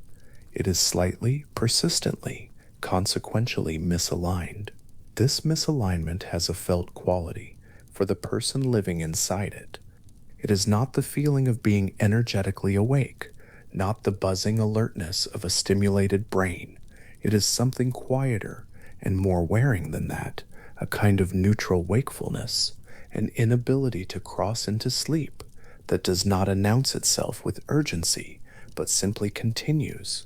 It is slightly, persistently, consequentially misaligned. This misalignment has a felt quality for the person living inside it. It is not the feeling of being energetically awake, not the buzzing alertness of a stimulated brain. It is something quieter and more wearing than that, a kind of neutral wakefulness, an inability to cross into sleep that does not announce itself with urgency, but simply continues,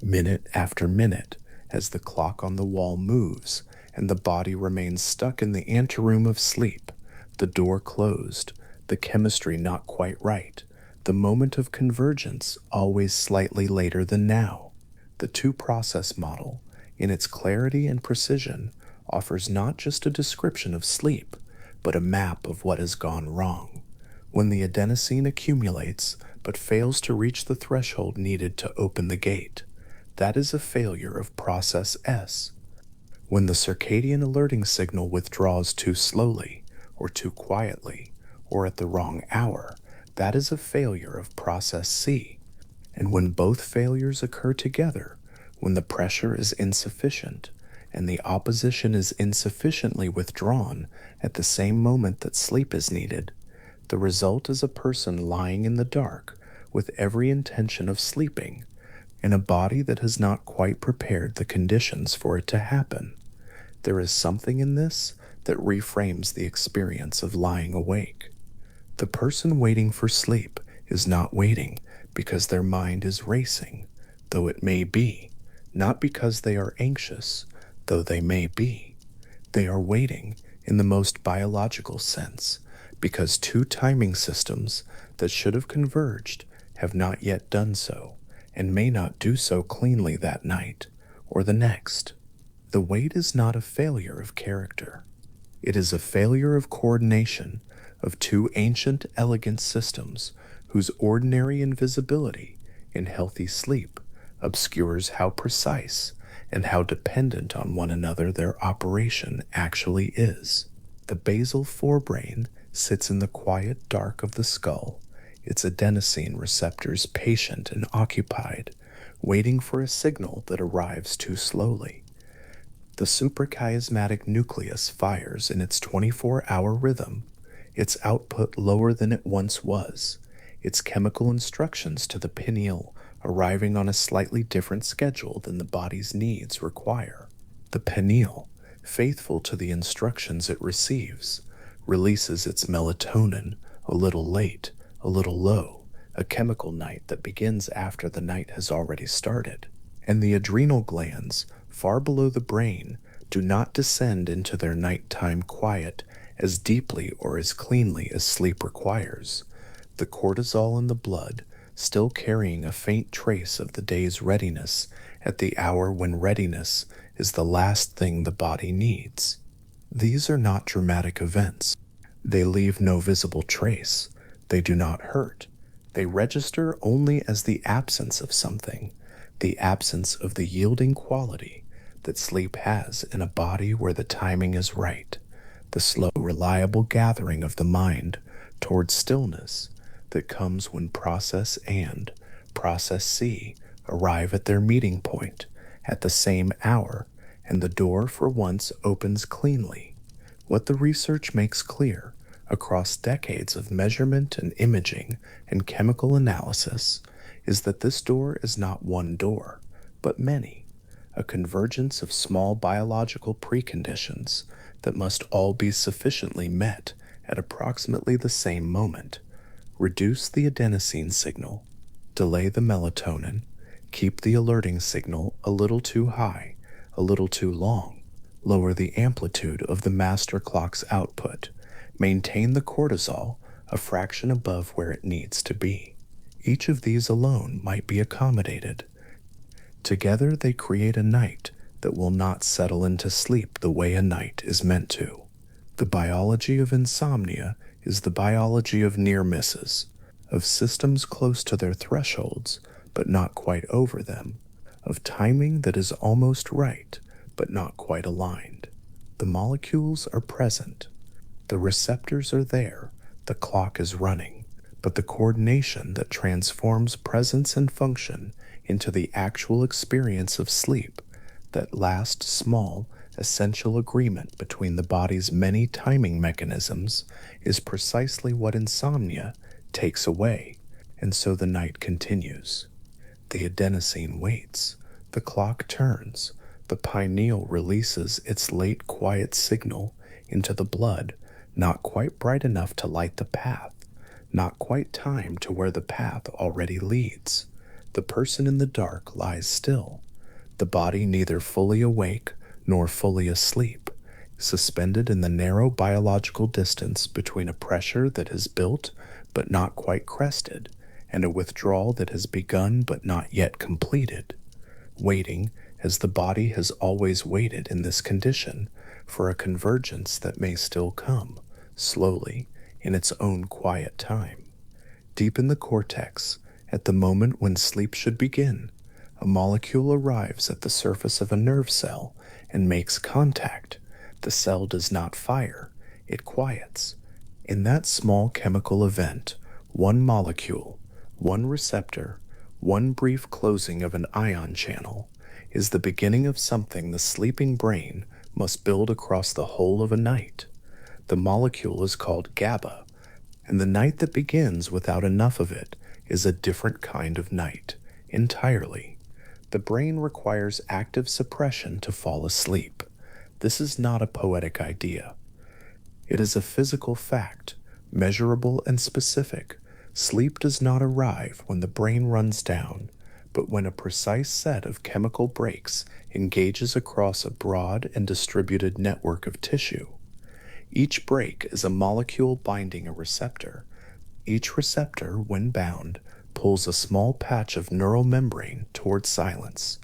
minute after minute, as the clock on the wall moves and the body remains stuck in the anteroom of sleep, the door closed, the chemistry not quite right, the moment of convergence always slightly later than now. The two-process model, in its clarity and precision, offers not just a description of sleep, but a map of what has gone wrong. When the adenosine accumulates but fails to reach the threshold needed to open the gate, that is a failure of process S. When the circadian alerting signal withdraws too slowly, or too quietly, or at the wrong hour, that is a failure of process C. And when both failures occur together, when the pressure is insufficient, and the opposition is insufficiently withdrawn at the same moment that sleep is needed, The result is a person lying in the dark with every intention of sleeping, in a body that has not quite prepared the conditions for it to happen. There is something in this that reframes the experience of lying awake. The person waiting for sleep is not waiting because their mind is racing, though it may be, not because they are anxious, though they may be. They are waiting in the most biological sense because two timing systems that should have converged have not yet done so and may not do so cleanly that night or the next. The wait is not a failure of character. It is a failure of coordination of two ancient, elegant systems whose ordinary invisibility in healthy sleep obscures how precise and how dependent on one another their operation actually is. The basal forebrain sits in the quiet dark of the skull, its adenosine receptors patient and occupied, waiting for a signal that arrives too slowly. The suprachiasmatic nucleus fires in its 24-hour rhythm, its output lower than it once was, its chemical instructions to the pineal arriving on a slightly different schedule than the body's needs require. The pineal, faithful to the instructions it receives, releases its melatonin a little late, a little low, a chemical night that begins after the night has already started. And the adrenal glands, far below the brain, do not descend into their nighttime quiet as deeply or as cleanly as sleep requires. The cortisol in the blood, still carrying a faint trace of the day's readiness at the hour when readiness is the last thing the body needs. These are not dramatic events. They leave no visible trace. They do not hurt. They register only as the absence of something, the absence of the yielding quality that sleep has in a body where the timing is right, the slow, reliable gathering of the mind towards stillness that comes when process A and process C arrive at their meeting point at the same hour, and the door for once opens cleanly. What the research makes clear across decades of measurement and imaging and chemical analysis is that this door is not one door, but many, a convergence of small biological preconditions that must all be sufficiently met at approximately the same moment. Reduce the adenosine signal, delay the melatonin, keep the alerting signal a little too high, a little too long, lower the amplitude of the master clock's output, maintain the cortisol a fraction above where it needs to be. Each of these alone might be accommodated. Together they create a night that will not settle into sleep the way a night is meant to. The biology of insomnia is the biology of near misses, of systems close to their thresholds but not quite over them, of timing that is almost right but not quite aligned. The molecules are present. The receptors are there. The clock is running. But the coordination that transforms presence and function into the actual experience of sleep, that last small, essential agreement between the body's many timing mechanisms, is precisely what insomnia takes away, and so the night continues. The adenosine waits. The clock turns. The pineal releases its late quiet signal into the blood, not quite bright enough to light the path, not quite timed to where the path already leads. The person in the dark lies still, the body neither fully awake nor fully asleep, suspended in the narrow biological distance between a pressure that has built but not quite crested, and a withdrawal that has begun but not yet completed, waiting, as the body has always waited in this condition, for a convergence that may still come, slowly, in its own quiet time. Deep in the cortex, at the moment when sleep should begin, a molecule arrives at the surface of a nerve cell and makes contact. The cell does not fire, it quiets. In that small chemical event, one molecule, one receptor, one brief closing of an ion channel, is the beginning of something the sleeping brain must build across the whole of a night. The molecule is called GABA, And the night that begins without enough of it is a different kind of night, entirely. The brain requires active suppression to fall asleep. This is not a poetic idea. It is a physical fact, measurable and specific. Sleep does not arrive when the brain runs down, but when a precise set of chemical breaks engages across a broad and distributed network of tissue. Each break is a molecule binding a receptor. Each receptor, when bound, pulls a small patch of neural membrane toward silence,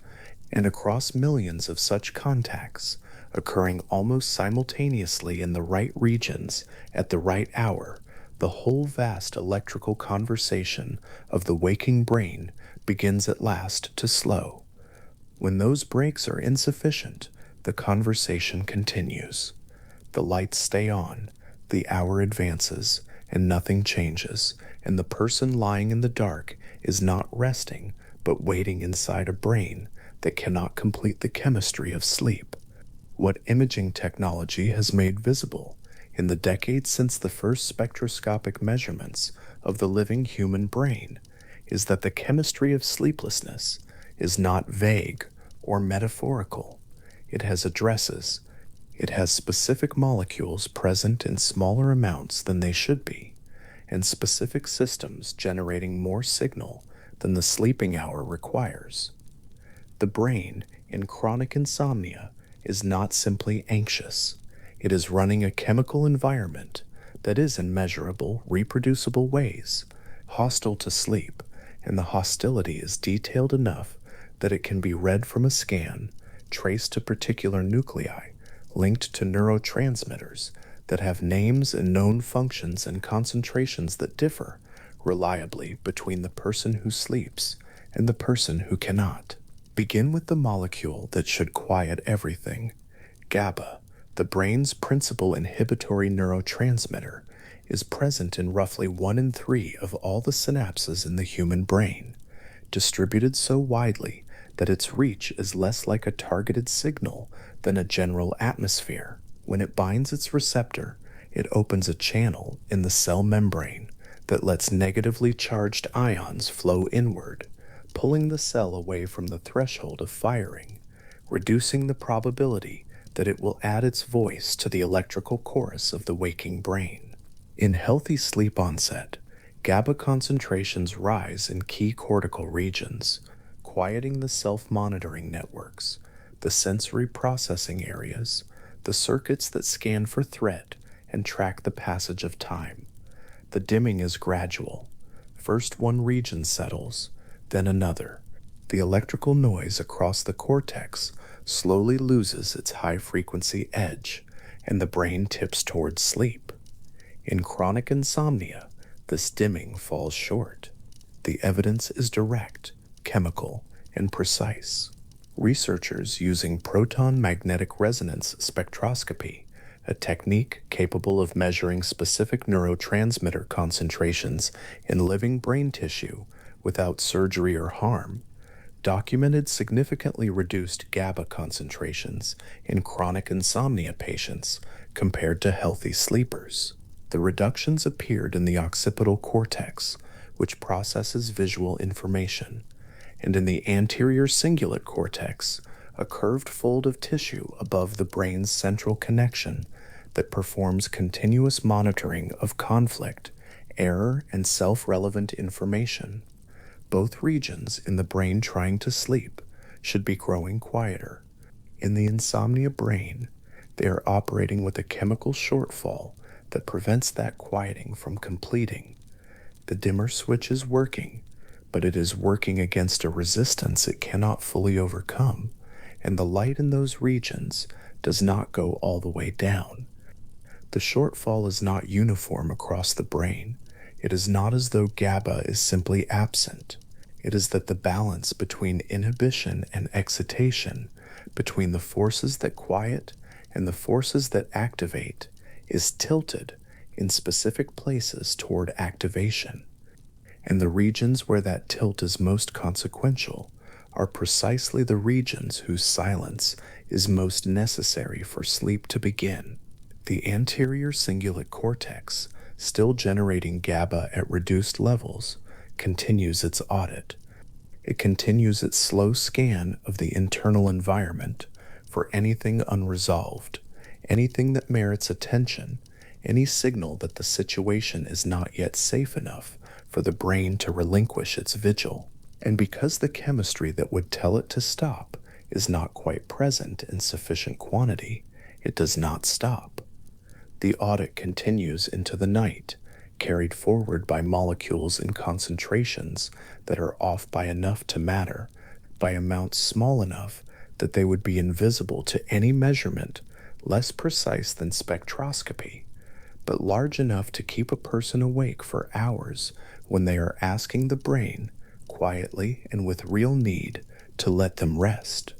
and across millions of such contacts, occurring almost simultaneously in the right regions at the right hour, the whole vast electrical conversation of the waking brain begins at last to slow. When those breaks are insufficient, the conversation continues. The lights stay on, the hour advances, and nothing changes, and the person lying in the dark is not resting, but waiting inside a brain that cannot complete the chemistry of sleep. What imaging technology has made visible in the decades since the first spectroscopic measurements of the living human brain is that the chemistry of sleeplessness is not vague or metaphorical. It has addresses. It has specific molecules present in smaller amounts than they should be, and specific systems generating more signal than the sleeping hour requires. The brain, in chronic insomnia, is not simply anxious. It is running a chemical environment that is in measurable, reproducible ways hostile to sleep, and the hostility is detailed enough that it can be read from a scan, traced to particular nuclei, linked to neurotransmitters that have names and known functions and concentrations that differ reliably between the person who sleeps and the person who cannot. Begin with the molecule that should quiet everything. GABA, the brain's principal inhibitory neurotransmitter, is present in roughly 1 in 3 of all the synapses in the human brain, distributed so widely that its reach is less like a targeted signal than a general atmosphere. When it binds its receptor, it opens a channel in the cell membrane that lets negatively charged ions flow inward, pulling the cell away from the threshold of firing, reducing the probability that it will add its voice to the electrical chorus of the waking brain. In healthy sleep onset, GABA concentrations rise in key cortical regions, quieting the self-monitoring networks, the sensory processing areas, the circuits that scan for threat and track the passage of time. The dimming is gradual. First one region settles, then another. The electrical noise across the cortex slowly loses its high-frequency edge, and the brain tips towards sleep. In chronic insomnia, this dimming falls short. The evidence is direct, chemical, and precise. Researchers using proton magnetic resonance spectroscopy, a technique capable of measuring specific neurotransmitter concentrations in living brain tissue without surgery or harm, documented significantly reduced GABA concentrations in chronic insomnia patients compared to healthy sleepers. The reductions appeared in the occipital cortex, which processes visual information, and in the anterior cingulate cortex, a curved fold of tissue above the brain's central connection that performs continuous monitoring of conflict, error, and self-relevant information. Both regions in the brain trying to sleep should be growing quieter. In the insomnia brain, they are operating with a chemical shortfall that prevents that quieting from completing. The dimmer switch is working, but it is working against a resistance it cannot fully overcome, and the light in those regions does not go all the way down. The shortfall is not uniform across the brain. It is not as though GABA is simply absent. It is that the balance between inhibition and excitation, between the forces that quiet and the forces that activate, is tilted in specific places toward activation. And the regions where that tilt is most consequential are precisely the regions whose silence is most necessary for sleep to begin. The anterior cingulate cortex still generating GABA at reduced levels, continues its audit. It continues its slow scan of the internal environment for anything unresolved, anything that merits attention, any signal that the situation is not yet safe enough for the brain to relinquish its vigil. And because the chemistry that would tell it to stop is not quite present in sufficient quantity, it does not stop. The audit continues into the night, carried forward by molecules in concentrations that are off by enough to matter, by amounts small enough that they would be invisible to any measurement less precise than spectroscopy, but large enough to keep a person awake for hours when they are asking the brain, quietly and with real need, to let them rest.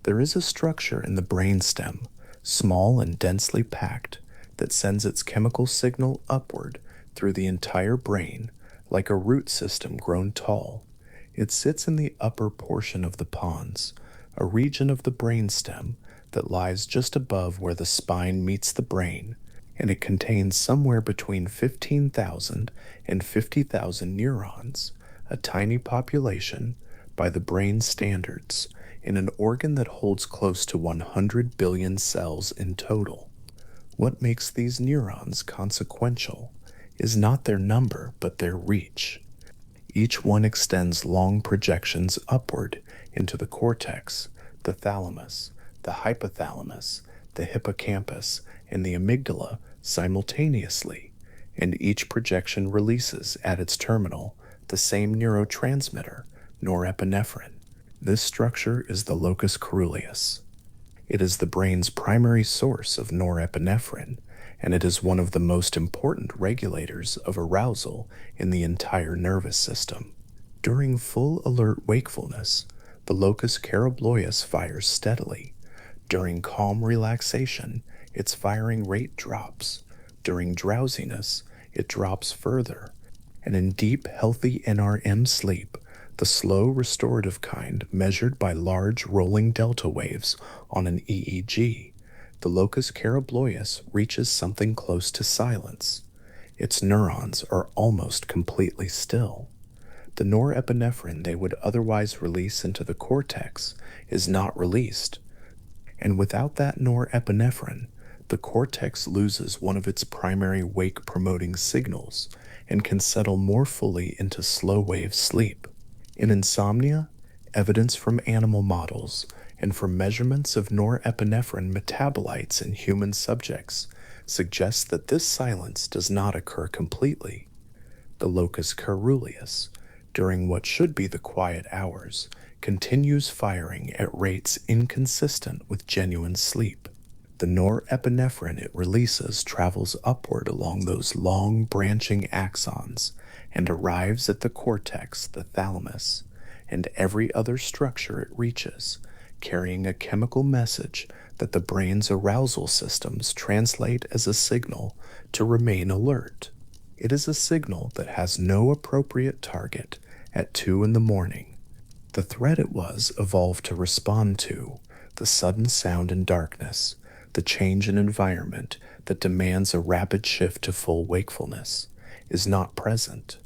There is a structure in the brainstem, small and densely packed, that sends its chemical signal upward through the entire brain like a root system grown tall. It sits in the upper portion of the pons, a region of the brainstem that lies just above where the spine meets the brain, and it contains somewhere between 15,000 and 50,000 neurons, a tiny population by the brain standards, in an organ that holds close to 100 billion cells in total. What makes these neurons consequential is not their number but their reach. Each one extends long projections upward into the cortex, the thalamus, the hypothalamus, the hippocampus, and the amygdala simultaneously, and each projection releases at its terminal the same neurotransmitter, norepinephrine. This structure is the locus coeruleus. It is the brain's primary source of norepinephrine, and it is one of the most important regulators of arousal in the entire nervous system. During full alert wakefulness, the locus coeruleus fires steadily. During calm relaxation, its firing rate drops. During drowsiness, it drops further. And in deep, healthy NRM sleep, the slow restorative kind measured by large rolling delta waves on an EEG, the locus coeruleus reaches something close to silence. Its neurons are almost completely still. The norepinephrine they would otherwise release into the cortex is not released, and without that norepinephrine, the cortex loses one of its primary wake-promoting signals and can settle more fully into slow-wave sleep. In insomnia, evidence from animal models and from measurements of norepinephrine metabolites in human subjects suggests that this silence does not occur completely. The locus coeruleus, during what should be the quiet hours, continues firing at rates inconsistent with genuine sleep. The norepinephrine it releases travels upward along those long branching axons and arrives at the cortex, the thalamus, and every other structure it reaches, carrying a chemical message that the brain's arousal systems translate as a signal to remain alert. It is a signal that has no appropriate target at 2 in the morning. The threat it was evolved to respond to, the sudden sound in darkness, the change in environment that demands a rapid shift to full wakefulness, is not present.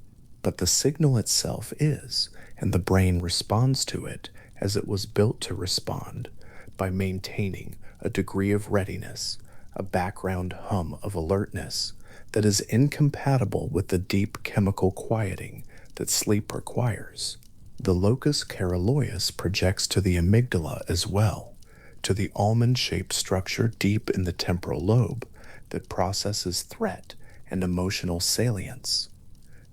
But the signal itself is, and the brain responds to it as it was built to respond, by maintaining a degree of readiness, a background hum of alertness that is incompatible with the deep chemical quieting that sleep requires. The locus coeruleus projects to the amygdala as well, to the almond-shaped structure deep in the temporal lobe that processes threat and emotional salience.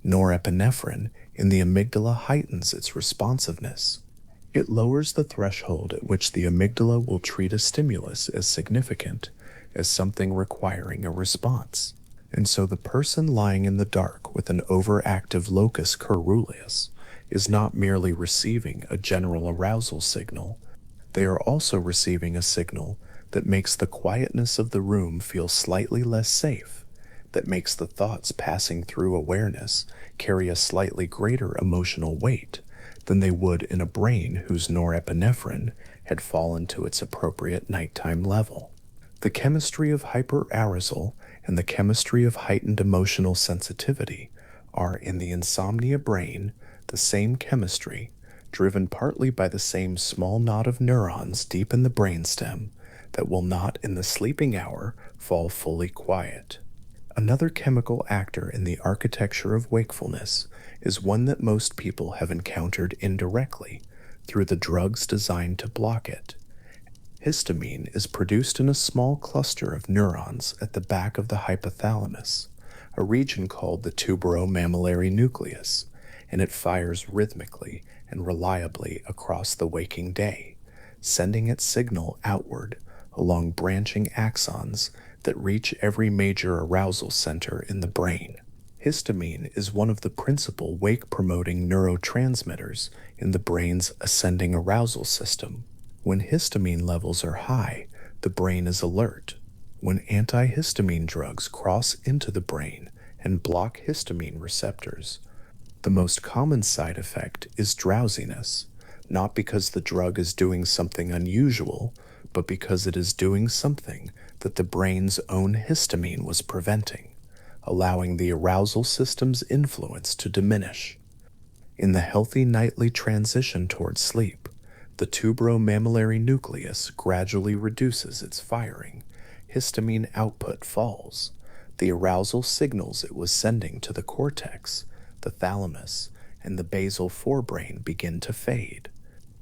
Norepinephrine in the amygdala heightens its responsiveness. It lowers the threshold at which the amygdala will treat a stimulus as significant, as something requiring a response. And so the person lying in the dark with an overactive locus coeruleus is not merely receiving a general arousal signal, they are also receiving a signal that makes the quietness of the room feel slightly less safe, that makes the thoughts passing through awareness carry a slightly greater emotional weight than they would in a brain whose norepinephrine had fallen to its appropriate nighttime level. The chemistry of hyperarousal and the chemistry of heightened emotional sensitivity are in the insomnia brain the same chemistry, driven partly by the same small knot of neurons deep in the brainstem that will not in the sleeping hour fall fully quiet. Another chemical actor in the architecture of wakefulness is one that most people have encountered indirectly through the drugs designed to block it. Histamine is produced in a small cluster of neurons at the back of the hypothalamus, a region called the tuberomammillary nucleus, and it fires rhythmically and reliably across the waking day, sending its signal outward along branching axons that reach every major arousal center in the brain. Histamine is one of the principal wake-promoting neurotransmitters in the brain's ascending arousal system. When histamine levels are high, the brain is alert. When antihistamine drugs cross into the brain and block histamine receptors, the most common side effect is drowsiness, not because the drug is doing something unusual, but because it is doing something that the brain's own histamine was preventing, allowing the arousal system's influence to diminish. In the healthy nightly transition towards sleep, the tuberomammillary nucleus gradually reduces its firing, histamine output falls, the arousal signals it was sending to the cortex, the thalamus, and the basal forebrain begin to fade.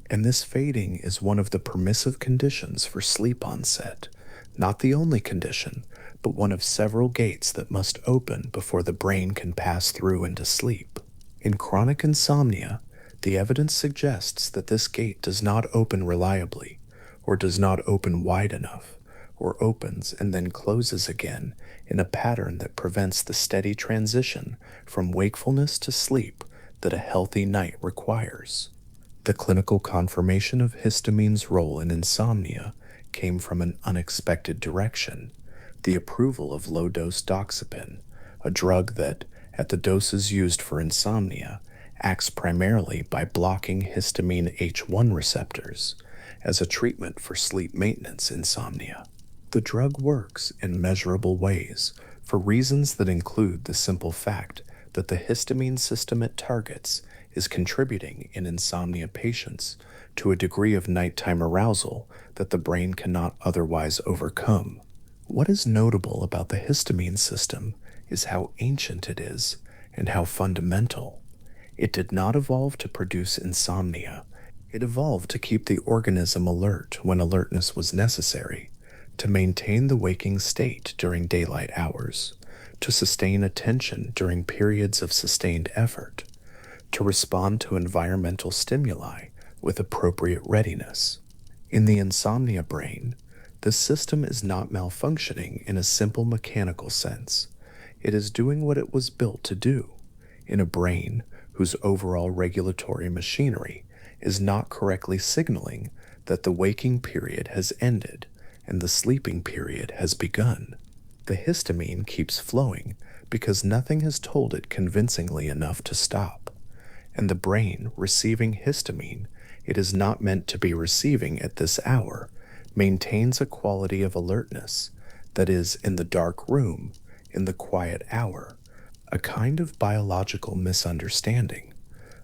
And this fading is one of the permissive conditions for sleep onset, not the only condition, but one of several gates that must open before the brain can pass through into sleep. In chronic insomnia, the evidence suggests that this gate does not open reliably, or does not open wide enough, or opens and then closes again in a pattern that prevents the steady transition from wakefulness to sleep that a healthy night requires. The clinical confirmation of histamine's role in insomnia came from an unexpected direction: the approval of low-dose doxepin, a drug that, at the doses used for insomnia, acts primarily by blocking histamine H1 receptors as a treatment for sleep maintenance insomnia. The drug works in measurable ways for reasons that include the simple fact that the histamine system it targets is contributing in insomnia patients to a degree of nighttime arousal that the brain cannot otherwise overcome. What is notable about the histamine system is how ancient it is and how fundamental. It did not evolve to produce insomnia. It evolved to keep the organism alert when alertness was necessary, to maintain the waking state during daylight hours, to sustain attention during periods of sustained effort, to respond to environmental stimuli with appropriate readiness. In the insomnia brain, the system is not malfunctioning in a simple mechanical sense. It is doing what it was built to do, in a brain whose overall regulatory machinery is not correctly signaling that the waking period has ended and the sleeping period has begun. The histamine keeps flowing because nothing has told it convincingly enough to stop. And the brain receiving histamine it is not meant to be receiving at this hour maintains a quality of alertness that is in the dark room, in the quiet hour, a kind of biological misunderstanding,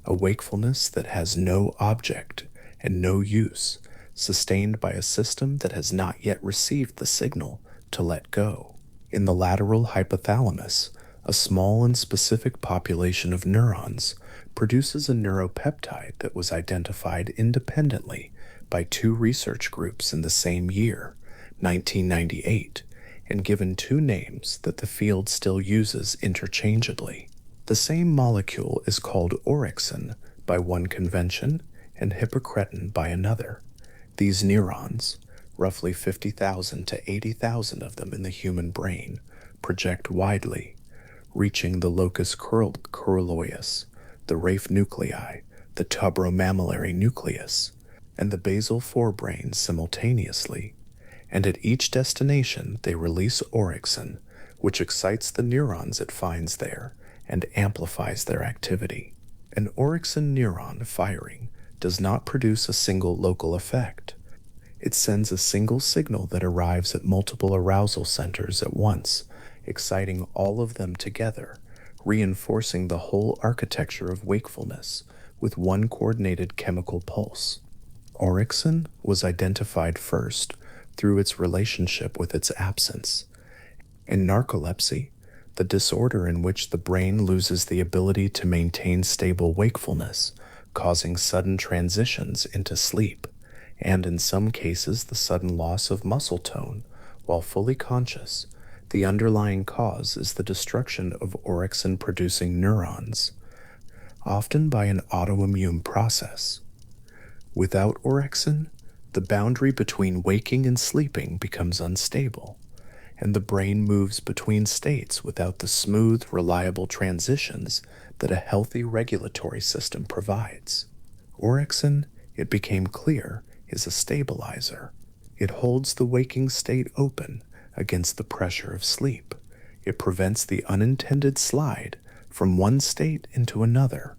a wakefulness that has no object and no use, sustained by a system that has not yet received the signal to let go. In the lateral hypothalamus, a small and specific population of neurons produces a neuropeptide that was identified independently by two research groups in the same year, 1998, and given two names that the field still uses interchangeably. The same molecule is called orexin by one convention and hypocretin by another. These neurons, roughly 50,000 to 80,000 of them in the human brain, project widely, reaching the locus coeruleus, the raphe nuclei, the tuberomammillary nucleus, and the basal forebrain simultaneously, and at each destination they release orexin, which excites the neurons it finds there and amplifies their activity. An orexin neuron firing does not produce a single local effect. It sends a single signal that arrives at multiple arousal centers at once exciting all of them together, reinforcing the whole architecture of wakefulness with one coordinated chemical pulse. Orexin was identified first through its relationship with its absence. In narcolepsy, the disorder in which the brain loses the ability to maintain stable wakefulness, causing sudden transitions into sleep, and in some cases the sudden loss of muscle tone while fully conscious, the underlying cause is the destruction of orexin-producing neurons, often by an autoimmune process. Without orexin, the boundary between waking and sleeping becomes unstable, and the brain moves between states without the smooth, reliable transitions that a healthy regulatory system provides. Orexin, it became clear, is a stabilizer. It holds the waking state open against the pressure of sleep. It prevents the unintended slide from one state into another.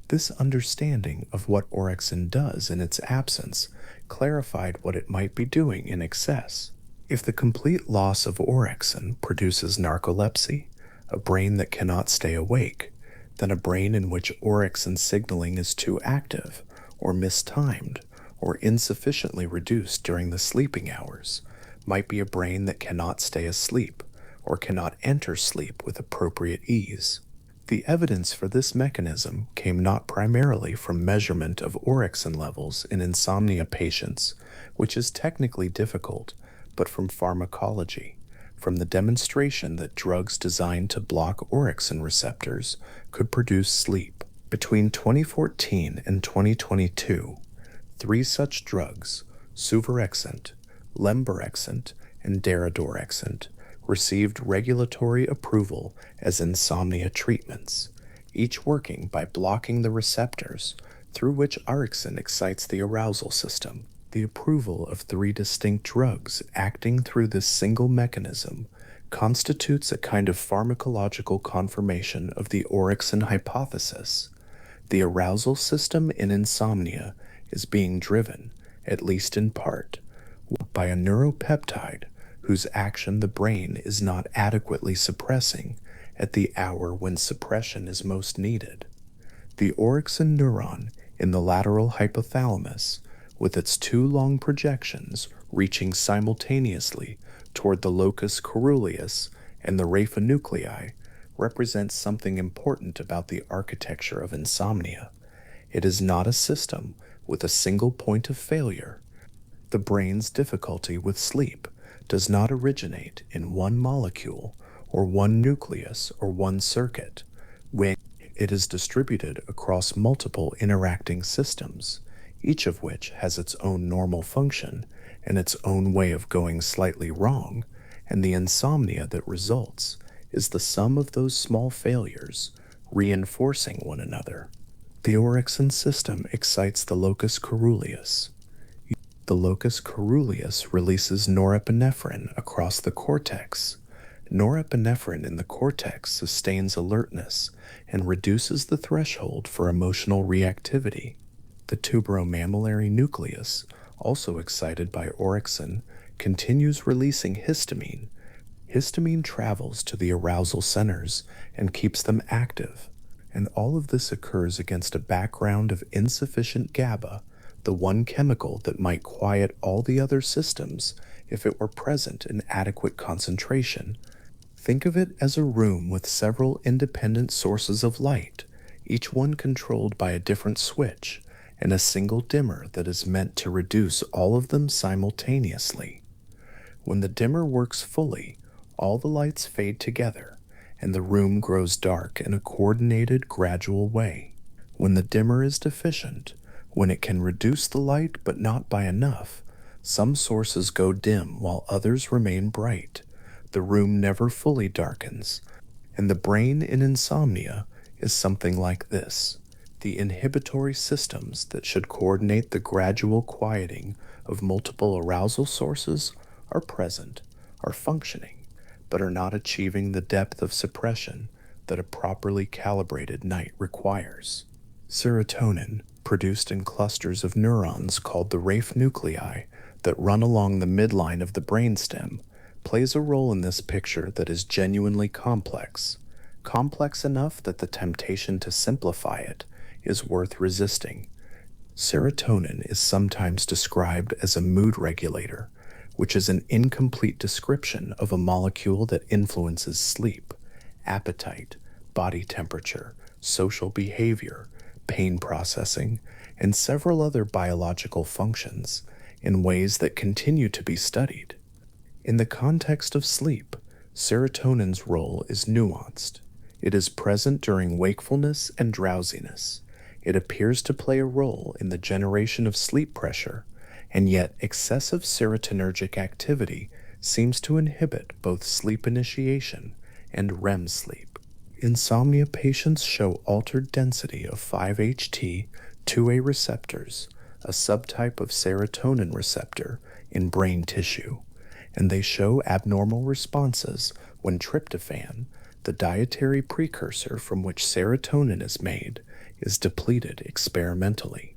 This understanding of what orexin does in its absence clarified what it might be doing in excess. If the complete loss of orexin produces narcolepsy, a brain that cannot stay awake, then a brain in which orexin signaling is too active, or mistimed, or insufficiently reduced during the sleeping hours, might be a brain that cannot stay asleep, or cannot enter sleep with appropriate ease. The evidence for this mechanism came not primarily from measurement of orexin levels in insomnia patients, which is technically difficult, but from pharmacology, from the demonstration that drugs designed to block orexin receptors could produce sleep. Between 2014 and 2022, 3 such drugs, suvorexant, lemborexant, and daridorexant, received regulatory approval as insomnia treatments, each working by blocking the receptors through which orexin excites the arousal system. The approval of 3 distinct drugs acting through this single mechanism constitutes a kind of pharmacological confirmation of the orexin hypothesis. The arousal system in insomnia is being driven, at least in part, by a neuropeptide whose action the brain is not adequately suppressing at the hour when suppression is most needed. The orexin neuron in the lateral hypothalamus, with its 2 long projections reaching simultaneously toward the locus coeruleus and the raphe nuclei, represents something important about the architecture of insomnia. It is not a system with a single point of failure. The brain's difficulty with sleep does not originate in one molecule or one nucleus or one circuit. When it is distributed across multiple interacting systems, each of which has its own normal function and its own way of going slightly wrong, and the insomnia that results is the sum of those small failures, reinforcing one another. The orexin system excites the locus coeruleus. The locus coeruleus releases norepinephrine across the cortex. Norepinephrine in the cortex sustains alertness and reduces the threshold for emotional reactivity. The tuberomammillary nucleus, also excited by orexin, continues releasing histamine. Histamine travels to the arousal centers and keeps them active, and all of this occurs against a background of insufficient GABA, the one chemical that might quiet all the other systems if it were present in adequate concentration. Think of it as a room with several independent sources of light, each one controlled by a different switch, and a single dimmer that is meant to reduce all of them simultaneously. When the dimmer works fully, all the lights fade together, and the room grows dark in a coordinated, gradual way. When the dimmer is deficient, when it can reduce the light but not by enough, some sources go dim while others remain bright. The room never fully darkens, and the brain in insomnia is something like this. The inhibitory systems that should coordinate the gradual quieting of multiple arousal sources are present, are functioning, but are not achieving the depth of suppression that a properly calibrated night requires. Serotonin, produced in clusters of neurons called the raphe nuclei that run along the midline of the brainstem, plays a role in this picture that is genuinely complex, complex enough that the temptation to simplify it is worth resisting. Serotonin is sometimes described as a mood regulator, which is an incomplete description of a molecule that influences sleep, appetite, body temperature, social behavior, pain processing, and several other biological functions in ways that continue to be studied. In the context of sleep, serotonin's role is nuanced. It is present during wakefulness and drowsiness. It appears to play a role in the generation of sleep pressure, and yet excessive serotonergic activity seems to inhibit both sleep initiation and REM sleep. Insomnia patients show altered density of 5-HT2A receptors, a subtype of serotonin receptor in brain tissue, and they show abnormal responses when tryptophan, the dietary precursor from which serotonin is made, is depleted experimentally.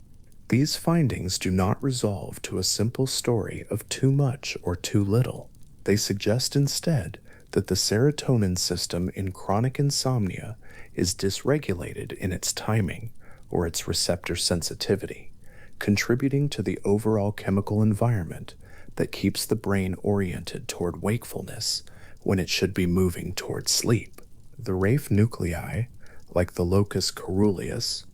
These findings do not resolve to a simple story of too much or too little. They suggest instead that the serotonin system in chronic insomnia is dysregulated in its timing or its receptor sensitivity, contributing to the overall chemical environment that keeps the brain oriented toward wakefulness when it should be moving toward sleep. The Rafe nuclei, like the locus coeruleus,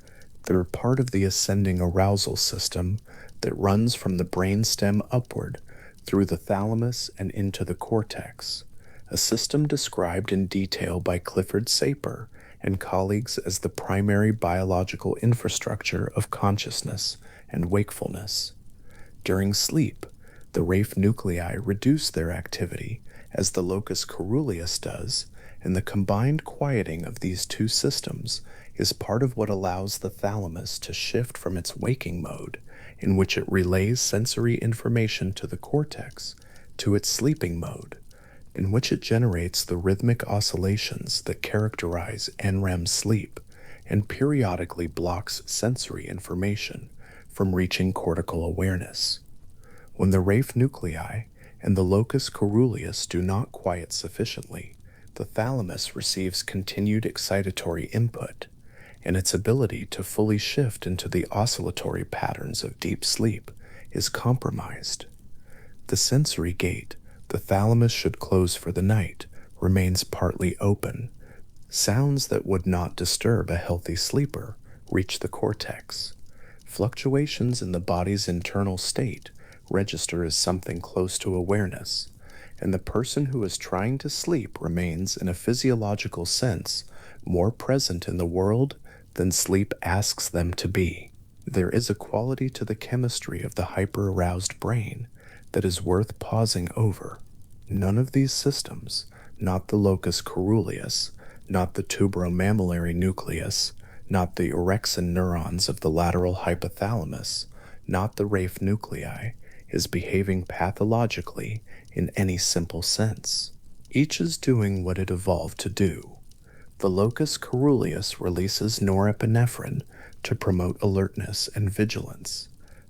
they're part of the ascending arousal system that runs from the brainstem upward through the thalamus and into the cortex, a system described in detail by Clifford Sapir and colleagues as the primary biological infrastructure of consciousness and wakefulness. During sleep, the Rafe nuclei reduce their activity as the locus coeruleus does, and the combined quieting of these two systems is part of what allows the thalamus to shift from its waking mode, in which it relays sensory information to the cortex, to its sleeping mode, in which it generates the rhythmic oscillations that characterize NREM sleep and periodically blocks sensory information from reaching cortical awareness. When the Rafe nuclei and the locus coeruleus do not quiet sufficiently, the thalamus receives continued excitatory input, and its ability to fully shift into the oscillatory patterns of deep sleep is compromised. The sensory gate the thalamus should close for the night remains partly open. Sounds that would not disturb a healthy sleeper reach the cortex. Fluctuations in the body's internal state register as something close to awareness, and the person who is trying to sleep remains, in a physiological sense, more present in the world than sleep asks them to be. There is a quality to the chemistry of the hyperaroused brain that is worth pausing over. None of these systems, not the locus coeruleus, not the tuberomammillary nucleus, not the orexin neurons of the lateral hypothalamus, not the Rafe nuclei, is behaving pathologically in any simple sense. Each is doing what it evolved to do. The locus coeruleus releases norepinephrine to promote alertness and vigilance.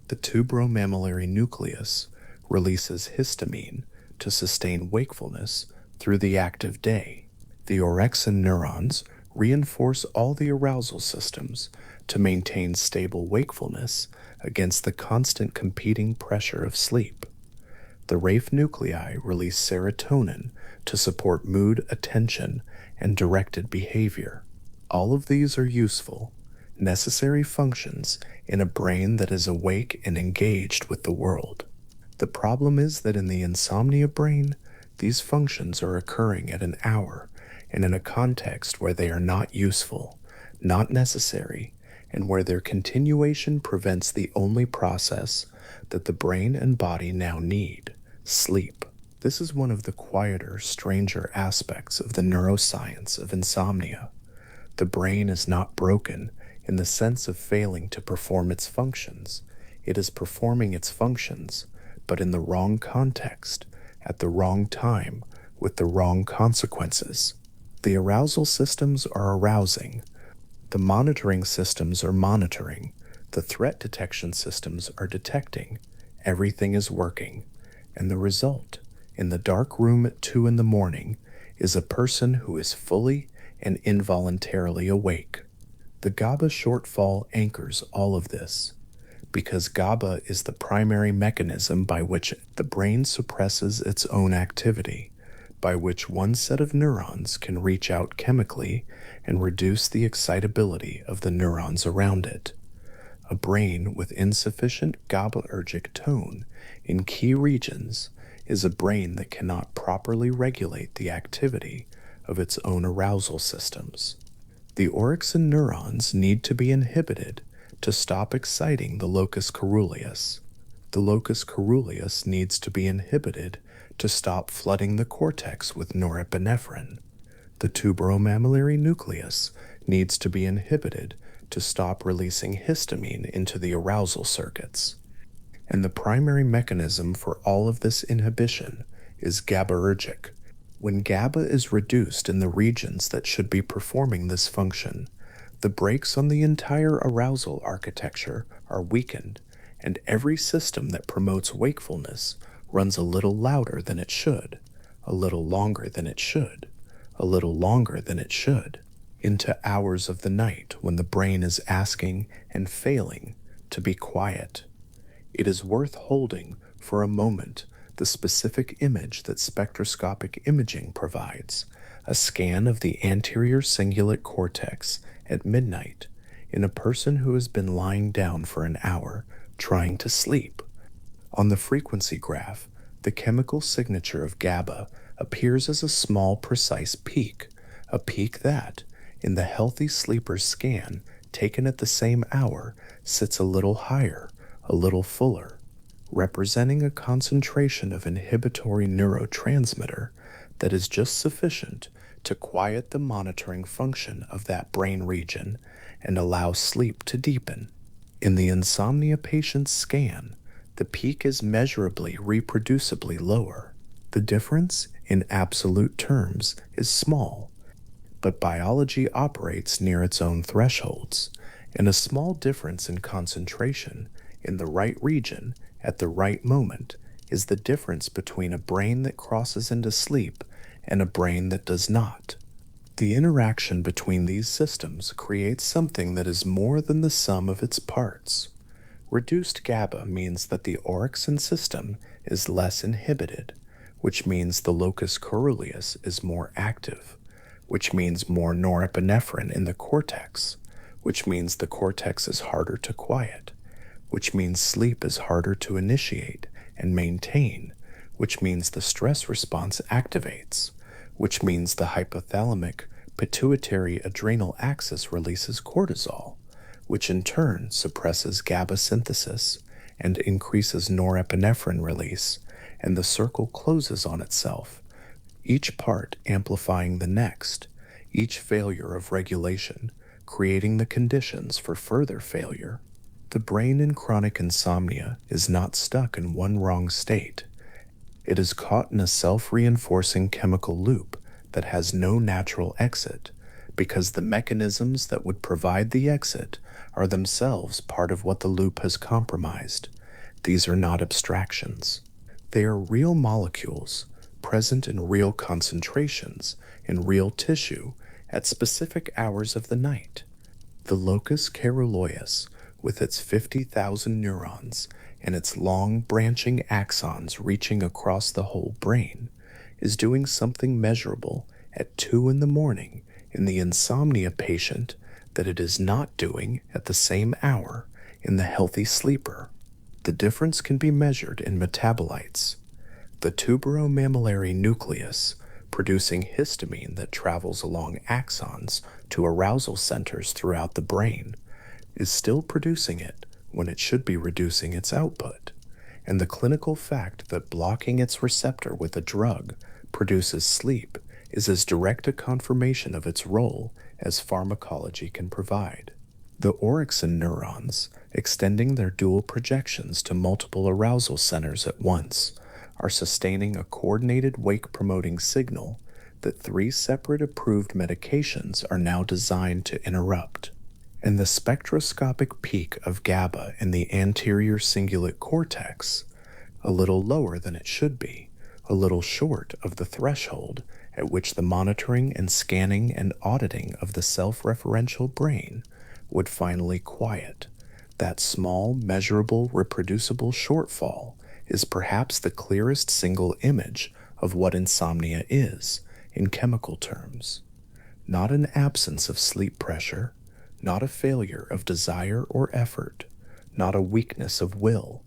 The tuberomammillary nucleus releases histamine to sustain wakefulness through the active day. The orexin neurons reinforce all the arousal systems to maintain stable wakefulness against the constant competing pressure of sleep. The Rafe nuclei release serotonin to support mood, attention, and directed behavior. All of these are useful, necessary functions in a brain that is awake and engaged with the world. The problem is that in the insomnia brain, these functions are occurring at an hour and in a context where they are not useful, not necessary, and where their continuation prevents the only process that the brain and body now need: sleep. This is one of the quieter, stranger aspects of the neuroscience of insomnia. The brain is not broken in the sense of failing to perform its functions. It is performing its functions, but in the wrong context, at the wrong time, with the wrong consequences. The arousal systems are arousing. The monitoring systems are monitoring. The threat detection systems are detecting. Everything is working. And the result, in the dark room at 2 in the morning is a person who is fully and involuntarily awake. The GABA shortfall anchors all of this, because GABA is the primary mechanism by which the brain suppresses its own activity, by which one set of neurons can reach out chemically and reduce the excitability of the neurons around it. A brain with insufficient GABAergic tone in key regions is a brain that cannot properly regulate the activity of its own arousal systems. The orexin neurons need to be inhibited to stop exciting the locus coeruleus. The locus coeruleus needs to be inhibited to stop flooding the cortex with norepinephrine. The tuberomammillary nucleus needs to be inhibited to stop releasing histamine into the arousal circuits. And the primary mechanism for all of this inhibition is GABAergic. When GABA is reduced in the regions that should be performing this function, the brakes on the entire arousal architecture are weakened, and every system that promotes wakefulness runs a little louder than it should, a little longer than it should, a little longer than it should, into hours of the night when the brain is asking and failing to be quiet. It is worth holding for a moment the specific image that spectroscopic imaging provides, a scan of the anterior cingulate cortex at midnight in a person who has been lying down for an hour trying to sleep. On the frequency graph, the chemical signature of GABA appears as a small, precise peak, a peak that, in the healthy sleeper's scan taken at the same hour, sits a little higher, a little fuller, representing a concentration of inhibitory neurotransmitter that is just sufficient to quiet the monitoring function of that brain region and allow sleep to deepen. In the insomnia patient's scan, the peak is measurably reproducibly lower. The difference, in absolute terms, is small, but biology operates near its own thresholds, and a small difference in concentration in the right region at the right moment is the difference between a brain that crosses into sleep and a brain that does not. The interaction between these systems creates something that is more than the sum of its parts. Reduced GABA means that the orexin system is less inhibited, which means the locus coeruleus is more active, which means more norepinephrine in the cortex, which means the cortex is harder to quiet, which means sleep is harder to initiate and maintain, which means the stress response activates, which means the hypothalamic pituitary adrenal axis releases cortisol, which in turn suppresses GABA synthesis and increases norepinephrine release, and the circle closes on itself, each part amplifying the next, each failure of regulation creating the conditions for further failure. The brain in chronic insomnia is not stuck in one wrong state. It is caught in a self-reinforcing chemical loop that has no natural exit, because the mechanisms that would provide the exit are themselves part of what the loop has compromised. These are not abstractions. They are real molecules, present in real concentrations, in real tissue, at specific hours of the night. The locus coeruleus, with its 50,000 neurons and its long branching axons reaching across the whole brain, is doing something measurable at 2 in the morning in the insomnia patient that it is not doing at the same hour in the healthy sleeper. The difference can be measured in metabolites. The tuberomammillary nucleus, producing histamine that travels along axons to arousal centers throughout the brain, is still producing it when it should be reducing its output, and the clinical fact that blocking its receptor with a drug produces sleep is as direct a confirmation of its role as pharmacology can provide. The orexin neurons, extending their dual projections to multiple arousal centers at once, are sustaining a coordinated wake-promoting signal that 3 separate approved medications are now designed to interrupt. And the spectroscopic peak of GABA in the anterior cingulate cortex, a little lower than it should be, a little short of the threshold at which the monitoring and scanning and auditing of the self-referential brain would finally quiet. That small, measurable, reproducible shortfall is perhaps the clearest single image of what insomnia is in chemical terms. Not an absence of sleep pressure, not a failure of desire or effort, not a weakness of will,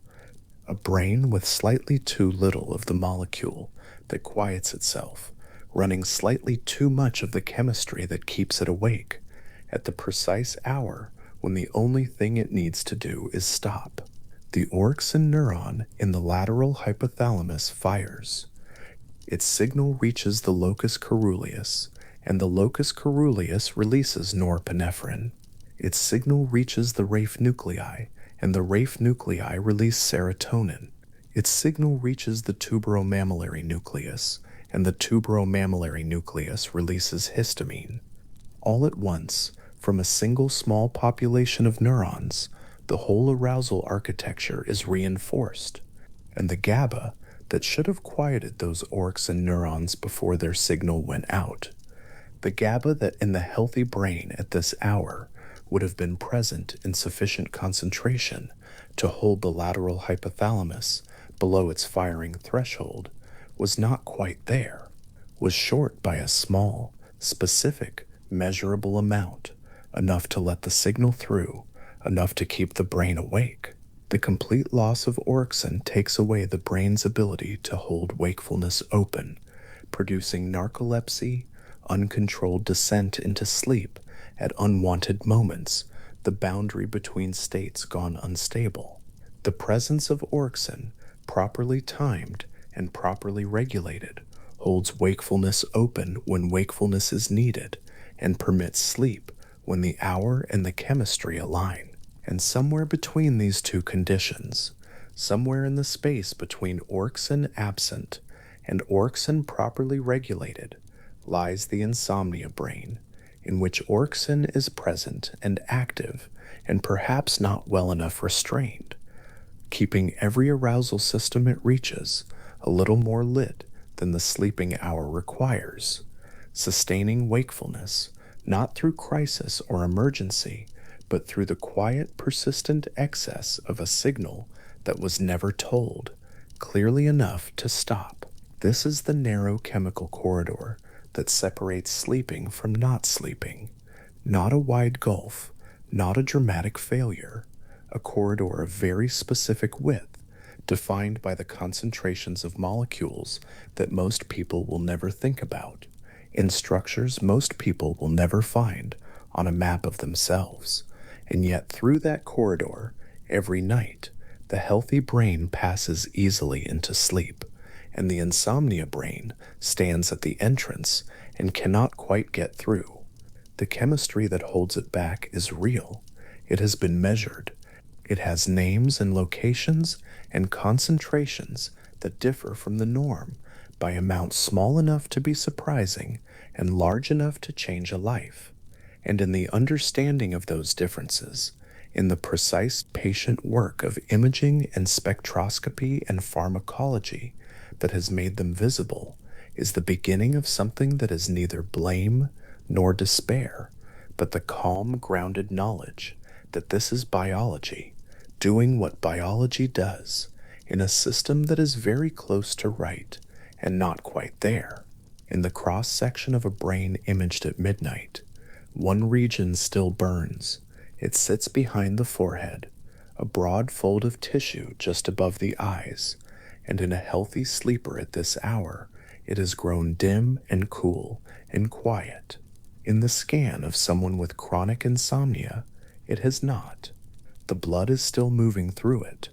a brain with slightly too little of the molecule that quiets itself, running slightly too much of the chemistry that keeps it awake, at the precise hour when the only thing it needs to do is stop. The orexin neuron in the lateral hypothalamus fires. Its signal reaches the locus coeruleus, and the locus coeruleus releases norepinephrine. Its signal reaches the raphe nuclei, and the raphe nuclei release serotonin. Its signal reaches the tuberomammillary nucleus, and the tuberomammillary nucleus releases histamine. All at once, from a single small population of neurons, the whole arousal architecture is reinforced, and the GABA that should have quieted those orexin neurons before their signal went out, the GABA that in the healthy brain at this hour would have been present in sufficient concentration to hold the lateral hypothalamus below its firing threshold, was not quite there, was short by a small, specific, measurable amount, enough to let the signal through, enough to keep the brain awake. The complete loss of orexin takes away the brain's ability to hold wakefulness open, producing narcolepsy, uncontrolled descent into sleep at unwanted moments, the boundary between states gone unstable. The presence of orexin, properly timed and properly regulated, holds wakefulness open when wakefulness is needed and permits sleep when the hour and the chemistry align. And somewhere between these two conditions, somewhere in the space between orexin absent and orexin properly regulated, lies the insomnia brain, in which orexin is present and active and perhaps not well enough restrained, keeping every arousal system it reaches a little more lit than the sleeping hour requires, sustaining wakefulness not through crisis or emergency, but through the quiet, persistent excess of a signal that was never told clearly enough to stop. This is the narrow chemical corridor that separates sleeping from not sleeping, not a wide gulf, not a dramatic failure, a corridor of very specific width, defined by the concentrations of molecules that most people will never think about, in structures most people will never find on a map of themselves. And yet through that corridor, every night, the healthy brain passes easily into sleep, and the insomnia brain stands at the entrance and cannot quite get through. The chemistry that holds it back is real. It has been measured. It has names and locations and concentrations that differ from the norm by amounts small enough to be surprising and large enough to change a life. And in the understanding of those differences, in the precise patient work of imaging and spectroscopy and pharmacology that has made them visible, is the beginning of something that is neither blame nor despair, but the calm, grounded knowledge that this is biology, doing what biology does, in a system that is very close to right and not quite there. In the cross-section of a brain imaged at midnight, one region still burns. It sits behind the forehead, a broad fold of tissue just above the eyes, and in a healthy sleeper at this hour, it has grown dim and cool and quiet. In the scan of someone with chronic insomnia, it has not. The blood is still moving through it.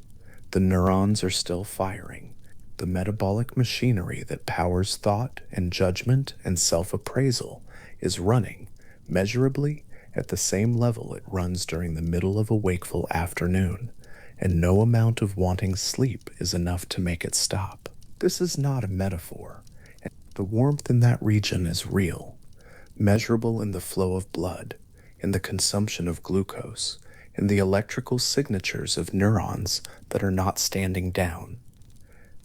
The neurons are still firing. The metabolic machinery that powers thought and judgment and self-appraisal is running, measurably, at the same level it runs during the middle of a wakeful afternoon, and no amount of wanting sleep is enough to make it stop. This is not a metaphor. The warmth in that region is real, measurable in the flow of blood, in the consumption of glucose, in the electrical signatures of neurons that are not standing down.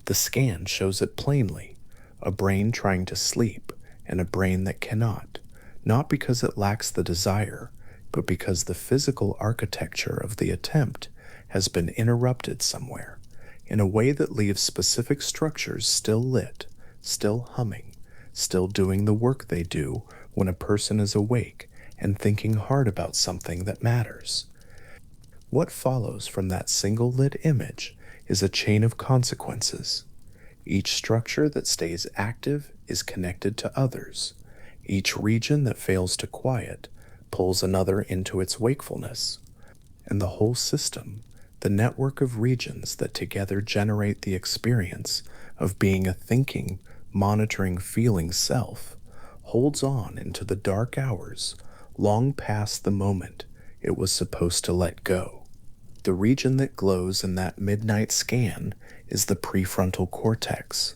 The scan shows it plainly, a brain trying to sleep and a brain that cannot, not because it lacks the desire, but because the physical architecture of the attempt has been interrupted somewhere in a way that leaves specific structures still lit, still humming, still doing the work they do when a person is awake and thinking hard about something that matters. What follows from that single lit image is a chain of consequences. Each structure that stays active is connected to others. Each region that fails to quiet pulls another into its wakefulness. And the whole system, the network of regions that together generate the experience of being a thinking, monitoring, feeling self, holds on into the dark hours, long past the moment it was supposed to let go. The region that glows in that midnight scan is the prefrontal cortex.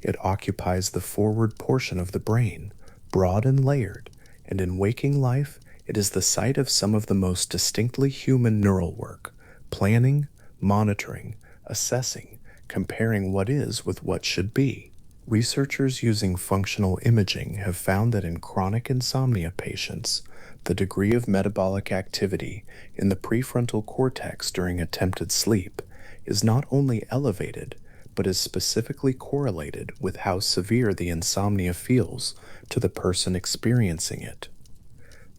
It occupies the forward portion of the brain, broad and layered, and in waking life, it is the site of some of the most distinctly human neural work, planning, monitoring, assessing, comparing what is with what should be. Researchers using functional imaging have found that in chronic insomnia patients, the degree of metabolic activity in the prefrontal cortex during attempted sleep is not only elevated, but is specifically correlated with how severe the insomnia feels to the person experiencing it.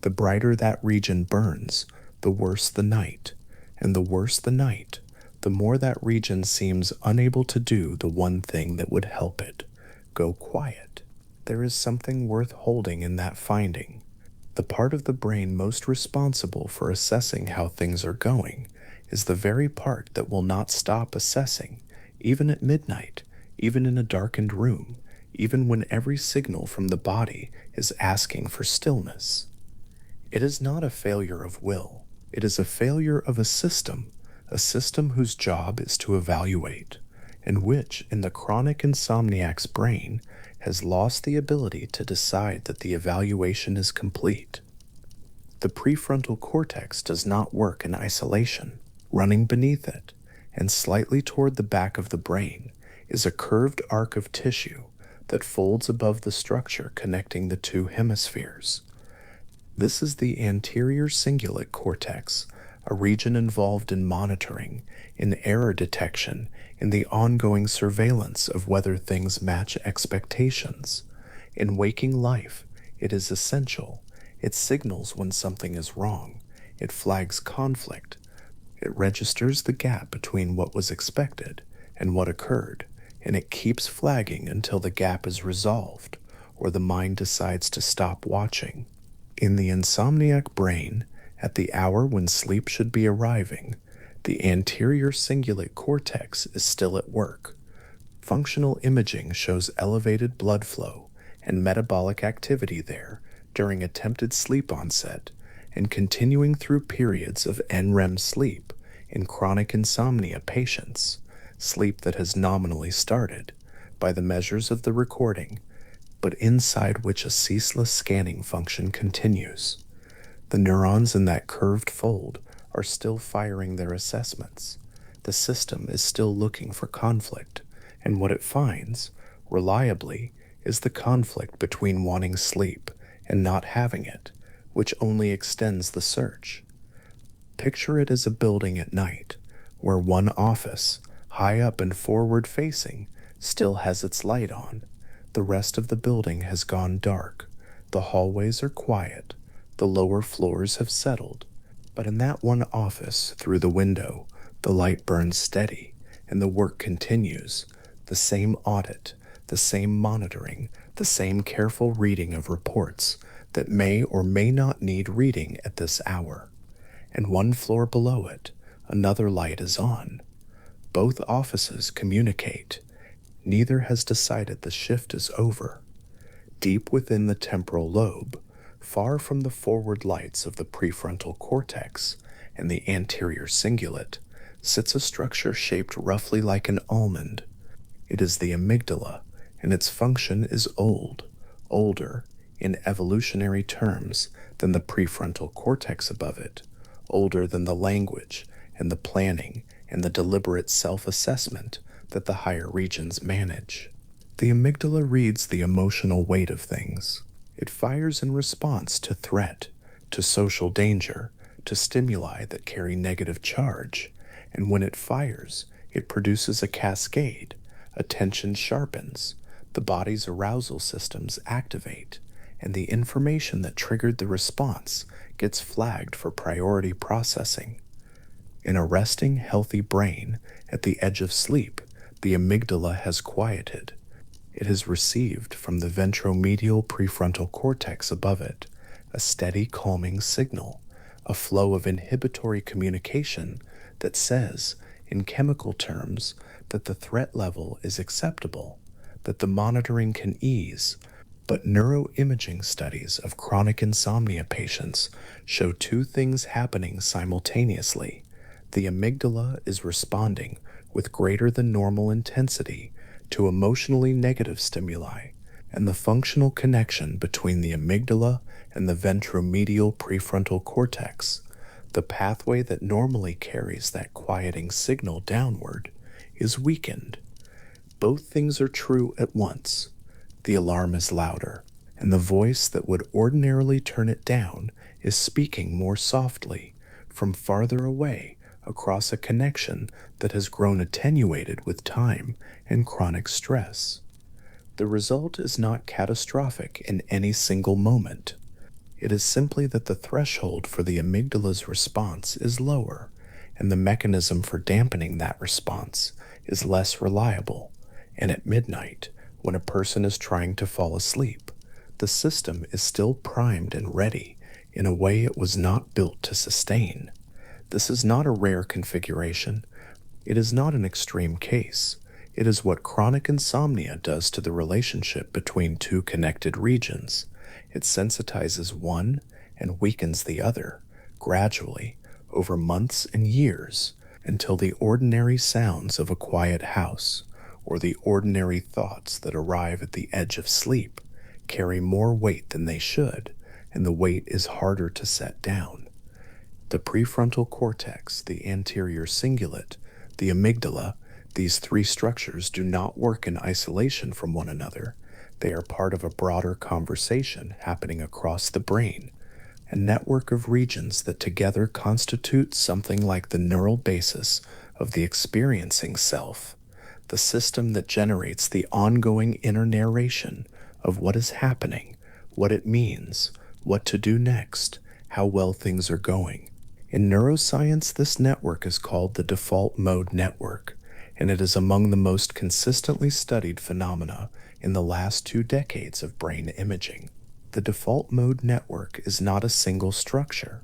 The brighter that region burns, the worse the night, and the worse the night, the more that region seems unable to do the one thing that would help it, go quiet. There is something worth holding in that finding. The part of the brain most responsible for assessing how things are going is the very part that will not stop assessing, even at midnight, even in a darkened room, even when every signal from the body is asking for stillness. It is not a failure of will. It is a failure of a system whose job is to evaluate, and which, in the chronic insomniac's brain, has lost the ability to decide that the evaluation is complete. The prefrontal cortex does not work in isolation. Running beneath it, and slightly toward the back of the brain, is a curved arc of tissue that folds above the structure connecting the two hemispheres. This is the anterior cingulate cortex, a region involved in monitoring, in error detection, in the ongoing surveillance of whether things match expectations. In waking life, it is essential. It signals when something is wrong. It flags conflict. It registers the gap between what was expected and what occurred, and it keeps flagging until the gap is resolved or the mind decides to stop watching. In the insomniac brain, at the hour when sleep should be arriving, the anterior cingulate cortex is still at work. Functional imaging shows elevated blood flow and metabolic activity there during attempted sleep onset and continuing through periods of NREM sleep in chronic insomnia patients, sleep that has nominally started by the measures of the recording, but inside which a ceaseless scanning function continues. The neurons in that curved fold are still firing their assessments. The system is still looking for conflict, and what it finds, reliably, is the conflict between wanting sleep and not having it, which only extends the search. Picture it as a building at night, where one office, high up and forward-facing, still has its light on. The rest of the building has gone dark. The hallways are quiet. The lower floors have settled. But in that one office, through the window, the light burns steady, and the work continues. The same audit, the same monitoring, the same careful reading of reports that may or may not need reading at this hour. And one floor below it, another light is on. Both offices communicate. Neither has decided the shift is over. Deep within the temporal lobe, far from the forward lights of the prefrontal cortex and the anterior cingulate, sits a structure shaped roughly like an almond. It is the amygdala, and its function is older, in evolutionary terms, than the prefrontal cortex above it, older than the language and the planning and the deliberate self-assessment that the higher regions manage. The amygdala reads the emotional weight of things. It fires in response to threat, to social danger, to stimuli that carry negative charge, and when it fires, it produces a cascade. Attention sharpens, the body's arousal systems activate, and the information that triggered the response gets flagged for priority processing. In a resting, healthy brain at the edge of sleep, the amygdala has quieted. It has received from the ventromedial prefrontal cortex above it a steady, calming signal, a flow of inhibitory communication that says, in chemical terms, that the threat level is acceptable, that the monitoring can ease. But neuroimaging studies of chronic insomnia patients show two things happening simultaneously. The amygdala is responding with greater than normal intensity to emotionally negative stimuli, and the functional connection between the amygdala and the ventromedial prefrontal cortex, the pathway that normally carries that quieting signal downward, is weakened. Both things are true at once. The alarm is louder, and the voice that would ordinarily turn it down is speaking more softly, from farther away, across a connection that has grown attenuated with time and chronic stress. The result is not catastrophic in any single moment. It is simply that the threshold for the amygdala's response is lower, and the mechanism for dampening that response is less reliable. And at midnight, when a person is trying to fall asleep, the system is still primed and ready in a way it was not built to sustain. This is not a rare configuration. It is not an extreme case. It is what chronic insomnia does to the relationship between two connected regions. It sensitizes one and weakens the other, gradually, over months and years, until the ordinary sounds of a quiet house, or the ordinary thoughts that arrive at the edge of sleep, carry more weight than they should, and the weight is harder to set down. The prefrontal cortex, the anterior cingulate, the amygdala, these three structures do not work in isolation from one another. They are part of a broader conversation happening across the brain, a network of regions that together constitute something like the neural basis of the experiencing self, the system that generates the ongoing inner narration of what is happening, what it means, what to do next, how well things are going. In neuroscience, this network is called the default mode network, and it is among the most consistently studied phenomena in the last 2 decades of brain imaging. The default mode network is not a single structure.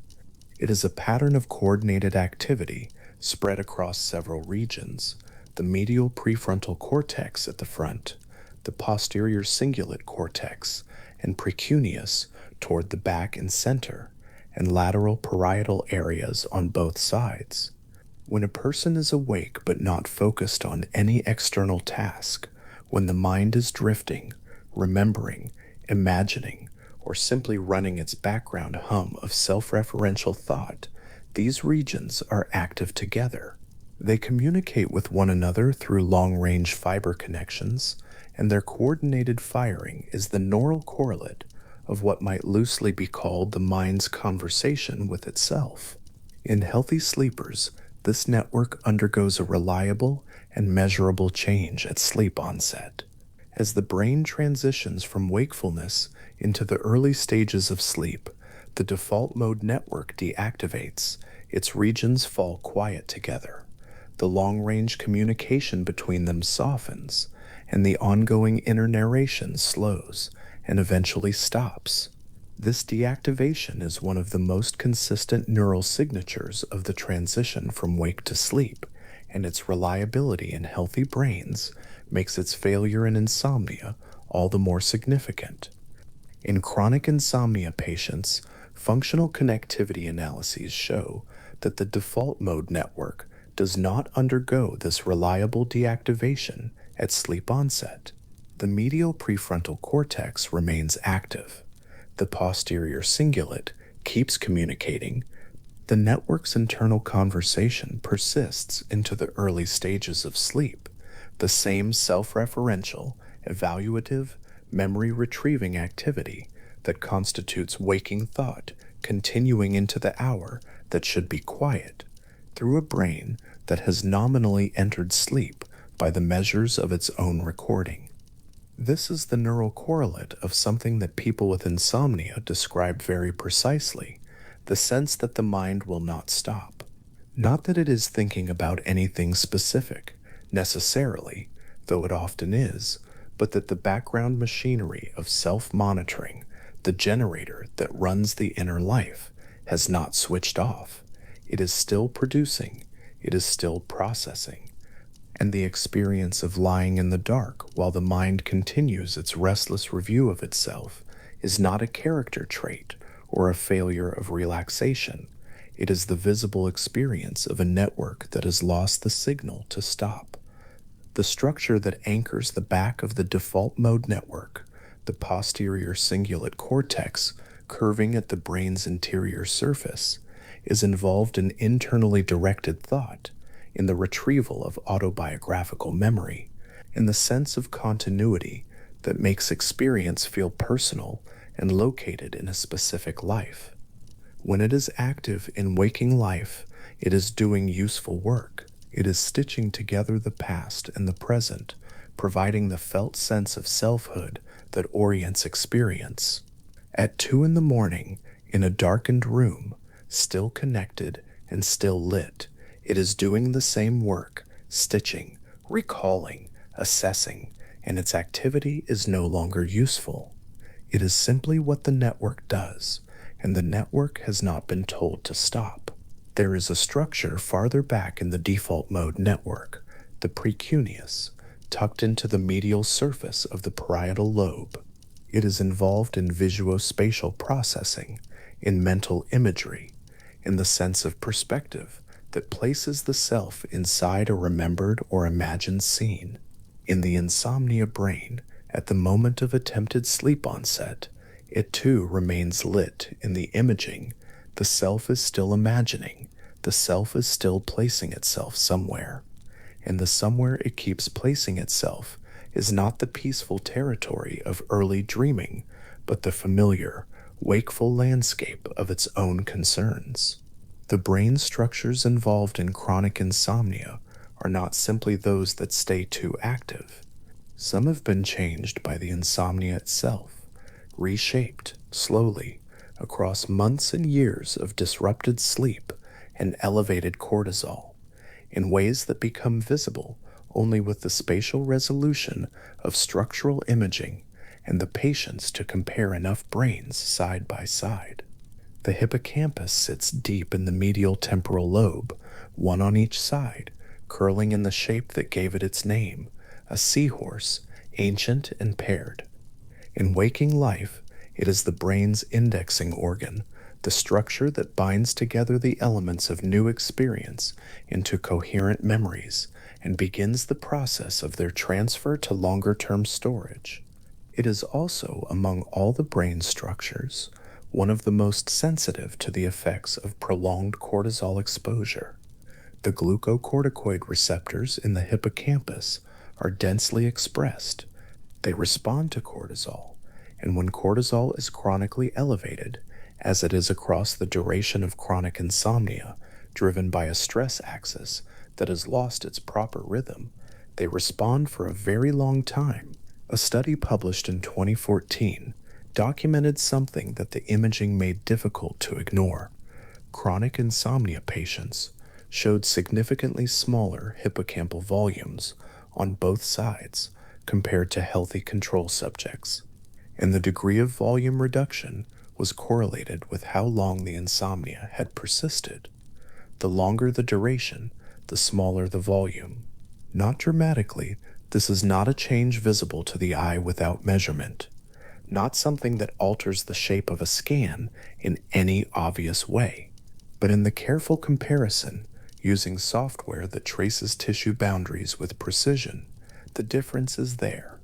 It is a pattern of coordinated activity spread across several regions: the medial prefrontal cortex at the front, the posterior cingulate cortex, and precuneus toward the back and center, and lateral parietal areas on both sides. When a person is awake but not focused on any external task, when the mind is drifting, remembering, imagining, or simply running its background hum of self-referential thought, these regions are active together. They communicate with one another through long-range fiber connections, and their coordinated firing is the neural correlate of what might loosely be called the mind's conversation with itself. In healthy sleepers, this network undergoes a reliable and measurable change at sleep onset. As the brain transitions from wakefulness into the early stages of sleep, the default mode network deactivates, its regions fall quiet together. The long-range communication between them softens, and the ongoing inner narration slows and eventually stops. This deactivation is one of the most consistent neural signatures of the transition from wake to sleep, and its reliability in healthy brains makes its failure in insomnia all the more significant. In chronic insomnia patients, functional connectivity analyses show that the default mode network does not undergo this reliable deactivation at sleep onset. The medial prefrontal cortex remains active. The posterior cingulate keeps communicating. The network's internal conversation persists into the early stages of sleep. The same self-referential evaluative, memory retrieving activity that constitutes waking thought continuing into the hour that should be quiet through a brain that has nominally entered sleep by the measures of its own recording. This is the neural correlate of something that people with insomnia describe very precisely, the sense that the mind will not stop. Not that it is thinking about anything specific, necessarily, though it often is, but that the background machinery of self-monitoring, the generator that runs the inner life, has not switched off. It is still producing, it is still processing, and the experience of lying in the dark while the mind continues its restless review of itself is not a character trait or a failure of relaxation. It is the visible experience of a network that has lost the signal to stop. The structure that anchors the back of the default mode network, the posterior cingulate cortex curving at the brain's interior surface, is involved in internally directed thought, in the retrieval of autobiographical memory, in the sense of continuity that makes experience feel personal and located in a specific life. When it is active in waking life, it is doing useful work. It is stitching together the past and the present, providing the felt sense of selfhood that orients experience. At 2 in the morning, in a darkened room, still connected and still lit, it is doing the same work, stitching, recalling, assessing, and its activity is no longer useful. It is simply what the network does, and the network has not been told to stop. There is a structure farther back in the default mode network, the precuneus, tucked into the medial surface of the parietal lobe. It is involved in visuospatial processing, in mental imagery, in the sense of perspective that places the self inside a remembered or imagined scene. In the insomnia brain, at the moment of attempted sleep onset, it too remains lit in the imaging. The self is still imagining. The self is still placing itself somewhere. And the somewhere it keeps placing itself is not the peaceful territory of early dreaming, but the familiar, wakeful landscape of its own concerns. The brain structures involved in chronic insomnia are not simply those that stay too active. Some have been changed by the insomnia itself, reshaped, slowly, across months and years of disrupted sleep and elevated cortisol, in ways that become visible only with the spatial resolution of structural imaging and the patience to compare enough brains side by side. The hippocampus sits deep in the medial temporal lobe, one on each side, curling in the shape that gave it its name, a seahorse, ancient and paired. In waking life, it is the brain's indexing organ, the structure that binds together the elements of new experience into coherent memories and begins the process of their transfer to longer-term storage. It is also, among all the brain structures, one of the most sensitive to the effects of prolonged cortisol exposure. The glucocorticoid receptors in the hippocampus are densely expressed. They respond to cortisol, and when cortisol is chronically elevated, as it is across the duration of chronic insomnia, driven by a stress axis that has lost its proper rhythm, they respond for a very long time. A study published in 2014 documented something that the imaging made difficult to ignore. Chronic insomnia patients showed significantly smaller hippocampal volumes on both sides compared to healthy control subjects, and the degree of volume reduction was correlated with how long the insomnia had persisted. The longer the duration, the smaller the volume. Not dramatically, this is not a change visible to the eye without measurement, not something that alters the shape of a scan in any obvious way, but in the careful comparison, using software that traces tissue boundaries with precision, the difference is there.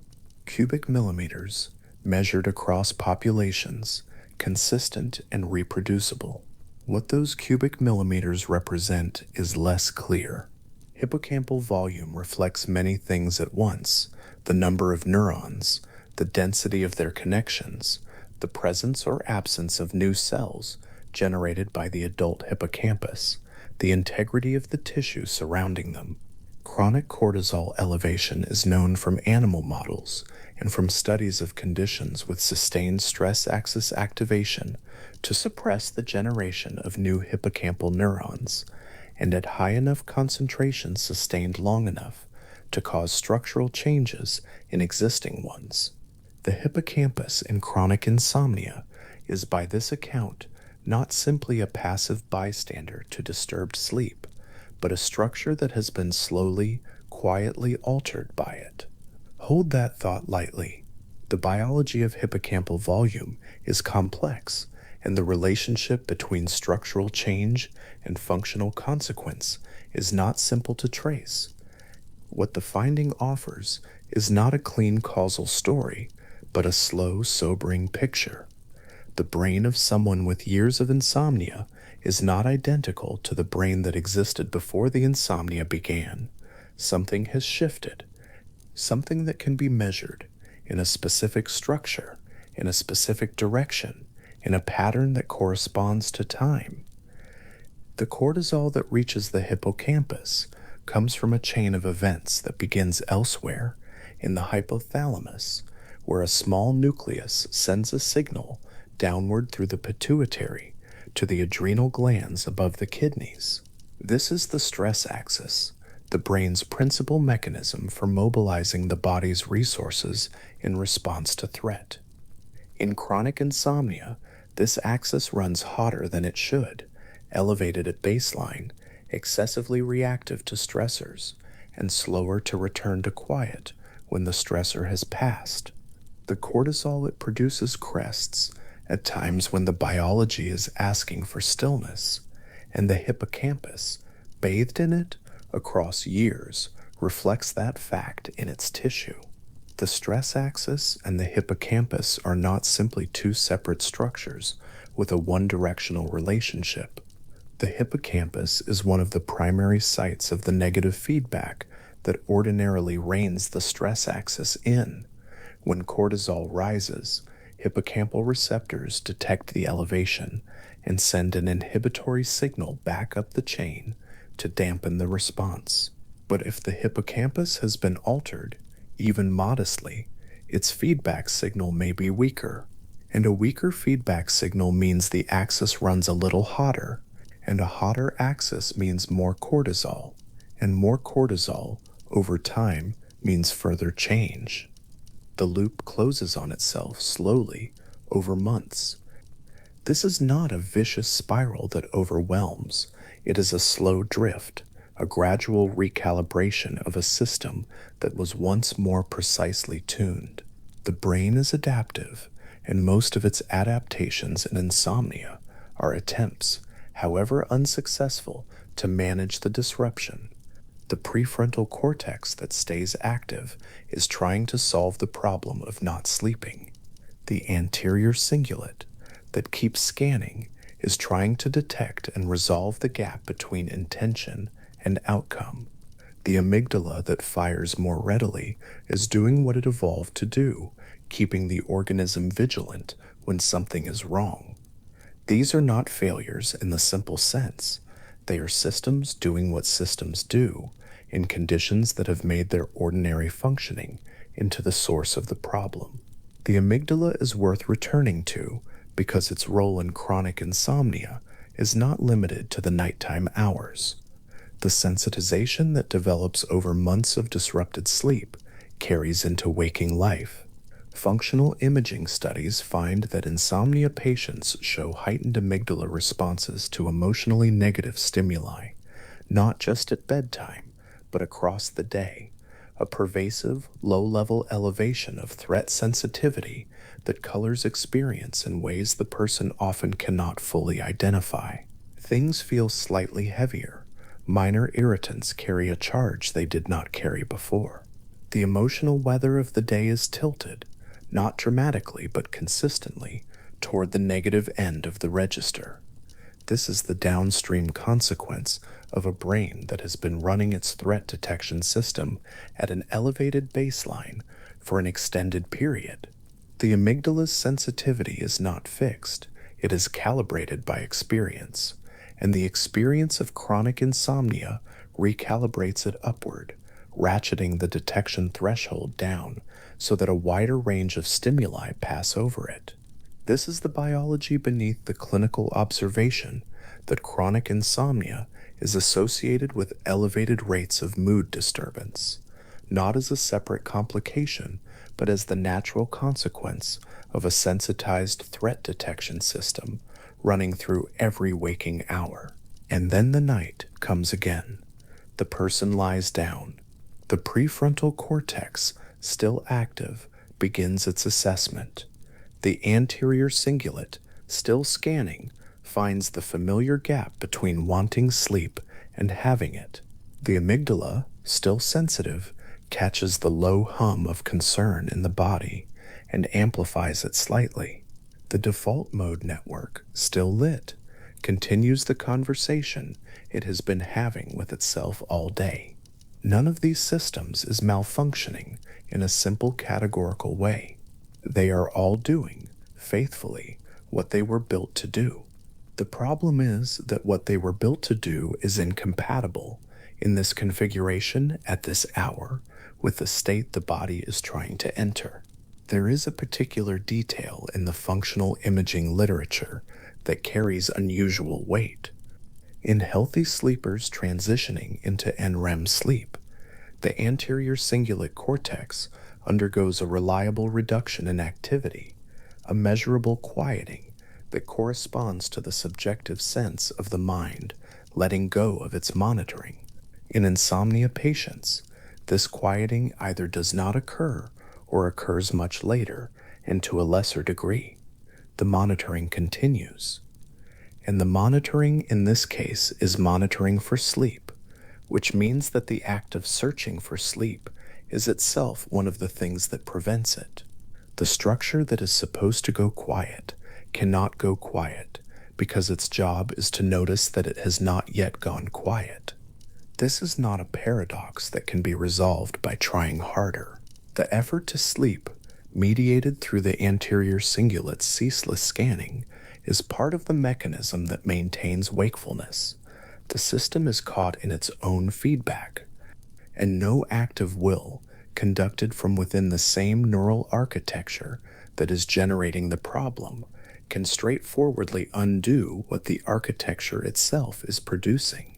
Cubic millimeters, measured across populations, consistent and reproducible. What those cubic millimeters represent is less clear. Hippocampal volume reflects many things at once: the number of neurons, the density of their connections, the presence or absence of new cells generated by the adult hippocampus, the integrity of the tissue surrounding them. Chronic cortisol elevation is known from animal models and from studies of conditions with sustained stress axis activation to suppress the generation of new hippocampal neurons, and at high enough concentrations sustained long enough to cause structural changes in existing ones. The hippocampus in chronic insomnia is by this account not simply a passive bystander to disturbed sleep, but a structure that has been slowly, quietly altered by it. Hold that thought lightly. The biology of hippocampal volume is complex, and the relationship between structural change and functional consequence is not simple to trace. What the finding offers is not a clean causal story, but a slow, sobering picture. The brain of someone with years of insomnia is not identical to the brain that existed before the insomnia began. Something has shifted, something that can be measured in a specific structure, in a specific direction, in a pattern that corresponds to time. The cortisol that reaches the hippocampus comes from a chain of events that begins elsewhere, in the hypothalamus, where a small nucleus sends a signal downward through the pituitary to the adrenal glands above the kidneys. This is the stress axis, the brain's principal mechanism for mobilizing the body's resources in response to threat. In chronic insomnia, this axis runs hotter than it should, elevated at baseline, excessively reactive to stressors, and slower to return to quiet when the stressor has passed. The cortisol it produces crests at times when the biology is asking for stillness, and the hippocampus, bathed in it across years, reflects that fact in its tissue. The stress axis and the hippocampus are not simply two separate structures with a one-directional relationship. The hippocampus is one of the primary sites of the negative feedback that ordinarily reins the stress axis in. When cortisol rises, hippocampal receptors detect the elevation and send an inhibitory signal back up the chain to dampen the response. But if the hippocampus has been altered, even modestly, its feedback signal may be weaker. And a weaker feedback signal means the axis runs a little hotter, and a hotter axis means more cortisol, and more cortisol over time means further change. The loop closes on itself slowly over months. This is not a vicious spiral that overwhelms. It is a slow drift, a gradual recalibration of a system that was once more precisely tuned. The brain is adaptive, and most of its adaptations in insomnia are attempts, however unsuccessful, to manage the disruption. The prefrontal cortex that stays active is trying to solve the problem of not sleeping. The anterior cingulate that keeps scanning is trying to detect and resolve the gap between intention and outcome. The amygdala that fires more readily is doing what it evolved to do, keeping the organism vigilant when something is wrong. These are not failures in the simple sense. They are systems doing what systems do, in conditions that have made their ordinary functioning into the source of the problem. The amygdala is worth returning to because its role in chronic insomnia is not limited to the nighttime hours. The sensitization that develops over months of disrupted sleep carries into waking life. Functional imaging studies find that insomnia patients show heightened amygdala responses to emotionally negative stimuli, not just at bedtime, but across the day, a pervasive, low-level elevation of threat sensitivity that colors experience in ways the person often cannot fully identify. Things feel slightly heavier. Minor irritants carry a charge they did not carry before. The emotional weather of the day is tilted, not dramatically but consistently, toward the negative end of the register. This is the downstream consequence of a brain that has been running its threat detection system at an elevated baseline for an extended period. The amygdala's sensitivity is not fixed, it is calibrated by experience, and the experience of chronic insomnia recalibrates it upward, ratcheting the detection threshold down so that a wider range of stimuli pass over it. This is the biology beneath the clinical observation that chronic insomnia is associated with elevated rates of mood disturbance, not as a separate complication, but as the natural consequence of a sensitized threat detection system running through every waking hour. And then the night comes again. The person lies down. The prefrontal cortex, still active, begins its assessment. The anterior cingulate, still scanning, finds the familiar gap between wanting sleep and having it. The amygdala, still sensitive, catches the low hum of concern in the body and amplifies it slightly. The default mode network, still lit, continues the conversation it has been having with itself all day. None of these systems is malfunctioning in a simple categorical way. They are all doing, faithfully, what they were built to do. The problem is that what they were built to do is incompatible, in this configuration at this hour, with the state the body is trying to enter. There is a particular detail in the functional imaging literature that carries unusual weight. In healthy sleepers transitioning into NREM sleep, the anterior cingulate cortex undergoes a reliable reduction in activity, a measurable quieting that corresponds to the subjective sense of the mind letting go of its monitoring. In insomnia patients, this quieting either does not occur or occurs much later and to a lesser degree. The monitoring continues. And the monitoring in this case is monitoring for sleep, which means that the act of searching for sleep is itself one of the things that prevents it. The structure that is supposed to go quiet cannot go quiet because its job is to notice that it has not yet gone quiet. This is not a paradox that can be resolved by trying harder. The effort to sleep, mediated through the anterior cingulate's ceaseless scanning, is part of the mechanism that maintains wakefulness. The system is caught in its own feedback, and no act of will, conducted from within the same neural architecture that is generating the problem, can straightforwardly undo what the architecture itself is producing.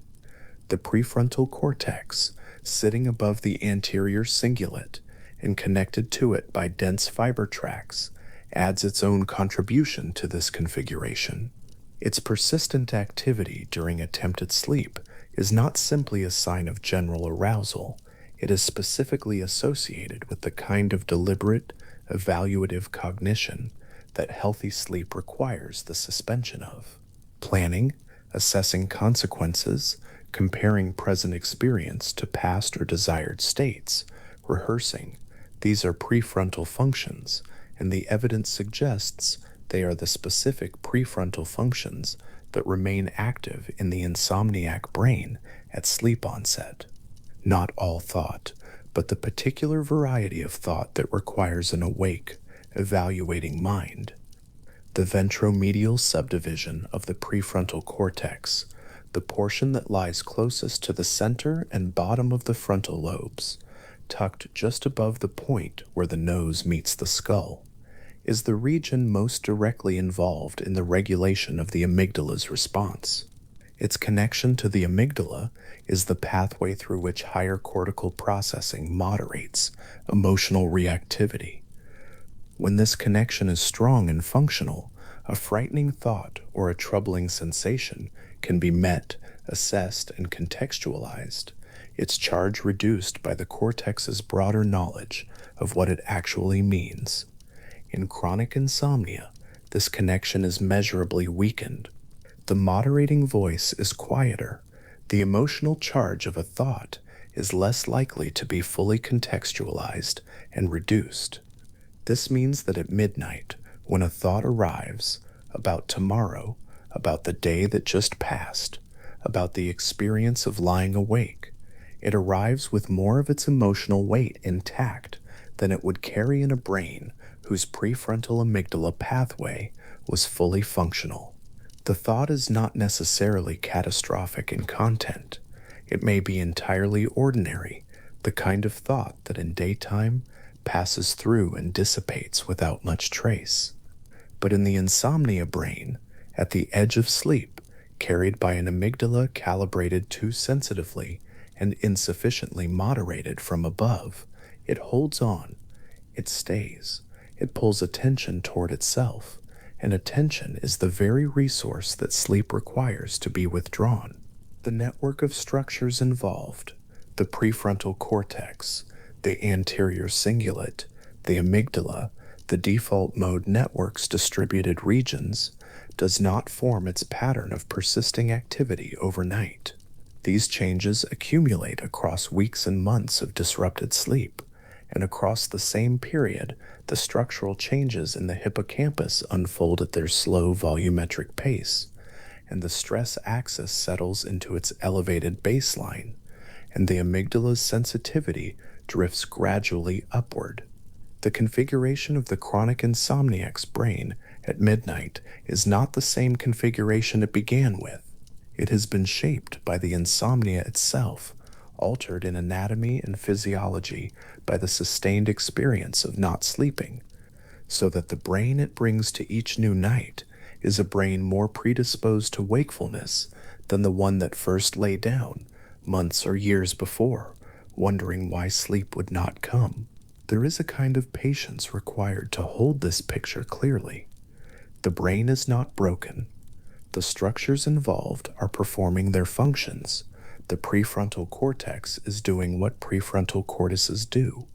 The prefrontal cortex, sitting above the anterior cingulate and connected to it by dense fiber tracts, adds its own contribution to this configuration. Its persistent activity during attempted sleep is not simply a sign of general arousal, it is specifically associated with the kind of deliberate, evaluative cognition that healthy sleep requires the suspension of. Planning, assessing consequences, comparing present experience to past or desired states, rehearsing, these are prefrontal functions, and the evidence suggests they are the specific prefrontal functions that remain active in the insomniac brain at sleep onset. Not all thought, but the particular variety of thought that requires an awake, evaluating mind. The ventromedial subdivision of the prefrontal cortex, the portion that lies closest to the center and bottom of the frontal lobes, tucked just above the point where the nose meets the skull, is the region most directly involved in the regulation of the amygdala's response. Its connection to the amygdala is the pathway through which higher cortical processing moderates emotional reactivity. When this connection is strong and functional, a frightening thought or a troubling sensation can be met, assessed, and contextualized, its charge reduced by the cortex's broader knowledge of what it actually means. In chronic insomnia, this connection is measurably weakened. The moderating voice is quieter. The emotional charge of a thought is less likely to be fully contextualized and reduced. This means that at midnight, when a thought arrives about tomorrow, about the day that just passed, about the experience of lying awake. It arrives with more of its emotional weight intact than it would carry in a brain whose prefrontal amygdala pathway was fully functional. The thought is not necessarily catastrophic in content. It may be entirely ordinary, the kind of thought that in daytime passes through and dissipates without much trace. But in the insomnia brain, at the edge of sleep, carried by an amygdala calibrated too sensitively and insufficiently moderated from above, it holds on, it stays, it pulls attention toward itself, and attention is the very resource that sleep requires to be withdrawn. The network of structures involved, the prefrontal cortex, the anterior cingulate, the amygdala, the default mode network's distributed regions, does not form its pattern of persisting activity overnight. These changes accumulate across weeks and months of disrupted sleep, and across the same period, the structural changes in the hippocampus unfold at their slow volumetric pace, and the stress axis settles into its elevated baseline, and the amygdala's sensitivity drifts gradually upward. The configuration of the chronic insomniac's brain at midnight is not the same configuration it began with. It has been shaped by the insomnia itself, altered in anatomy and physiology by the sustained experience of not sleeping, so that the brain it brings to each new night is a brain more predisposed to wakefulness than the one that first lay down months or years before, wondering why sleep would not come. There is a kind of patience required to hold this picture clearly. The brain is not broken. The structures involved are performing their functions. The prefrontal cortex is doing what prefrontal cortices do.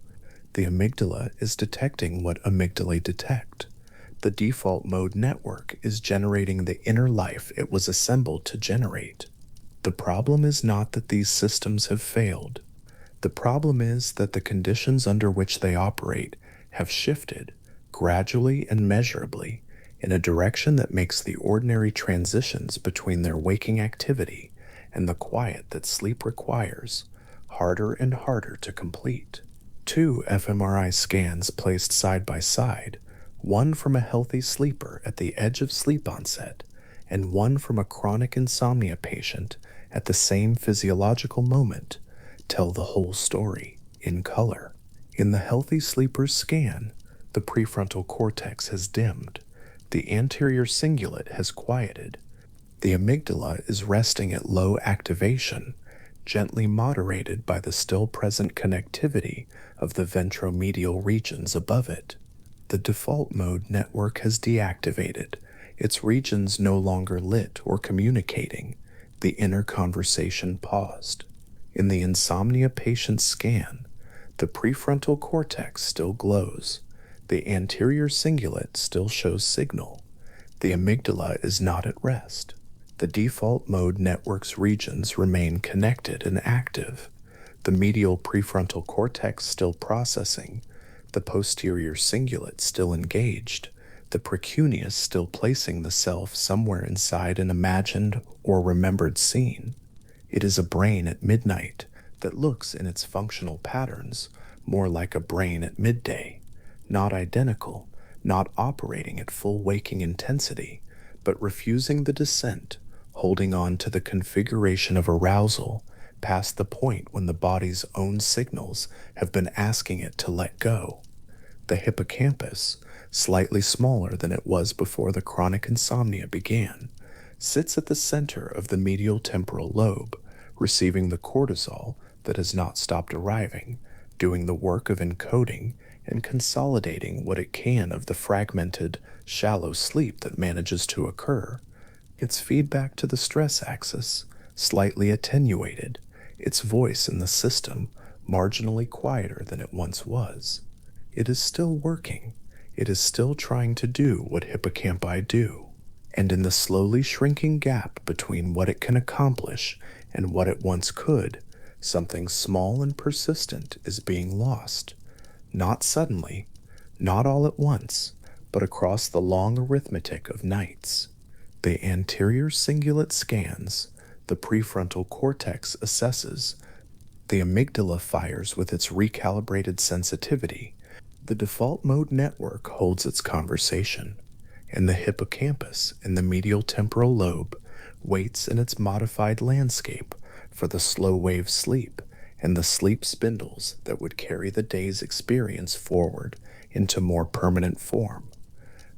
The amygdala is detecting what amygdalae detect. The default mode network is generating the inner life it was assembled to generate. The problem is not that these systems have failed. The problem is that the conditions under which they operate have shifted, gradually and measurably, in a direction that makes the ordinary transitions between their waking activity and the quiet that sleep requires harder and harder to complete. 2 fMRI scans placed side by side, one from a healthy sleeper at the edge of sleep onset, and one from a chronic insomnia patient at the same physiological moment, tell the whole story in color. In the healthy sleeper's scan, the prefrontal cortex has dimmed, the anterior cingulate has quieted, the amygdala is resting at low activation, gently moderated by the still present connectivity of the ventromedial regions above it. The default mode network has deactivated, its regions no longer lit or communicating, the inner conversation paused. In the insomnia patient's scan, the prefrontal cortex still glows, the anterior cingulate still shows signal, the amygdala is not at rest. The default mode network's regions remain connected and active, the medial prefrontal cortex still processing, the posterior cingulate still engaged, the precuneus still placing the self somewhere inside an imagined or remembered scene. It is a brain at midnight that looks in its functional patterns more like a brain at midday, not identical, not operating at full waking intensity, but refusing the descent, holding on to the configuration of arousal past the point when the body's own signals have been asking it to let go. The hippocampus, slightly smaller than it was before the chronic insomnia began, sits at the center of the medial temporal lobe, receiving the cortisol that has not stopped arriving, doing the work of encoding and consolidating what it can of the fragmented, shallow sleep that manages to occur. Its feedback to the stress axis, slightly attenuated, its voice in the system marginally quieter than it once was. It is still working. It is still trying to do what hippocampi do. And in the slowly shrinking gap between what it can accomplish and what it once could, something small and persistent is being lost. Not suddenly, not all at once, but across the long arithmetic of nights. The anterior cingulate scans, the prefrontal cortex assesses, the amygdala fires with its recalibrated sensitivity, the default mode network holds its conversation, and the hippocampus in the medial temporal lobe waits in its modified landscape for the slow wave sleep and the sleep spindles that would carry the day's experience forward into more permanent form.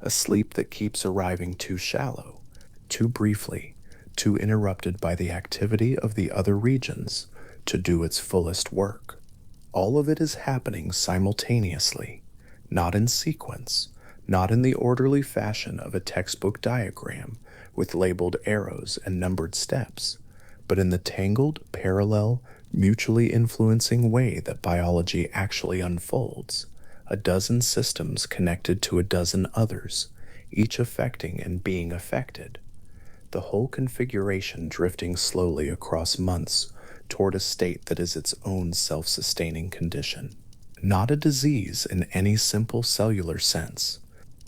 A sleep that keeps arriving too shallow, too briefly, too interrupted by the activity of the other regions to do its fullest work. All of it is happening simultaneously, not in sequence, not in the orderly fashion of a textbook diagram with labeled arrows and numbered steps, but in the tangled, parallel, mutually influencing way that biology actually unfolds, a dozen systems connected to a dozen others, each affecting and being affected. The whole configuration drifting slowly across months toward a state that is its own self-sustaining condition. Not a disease in any simple cellular sense,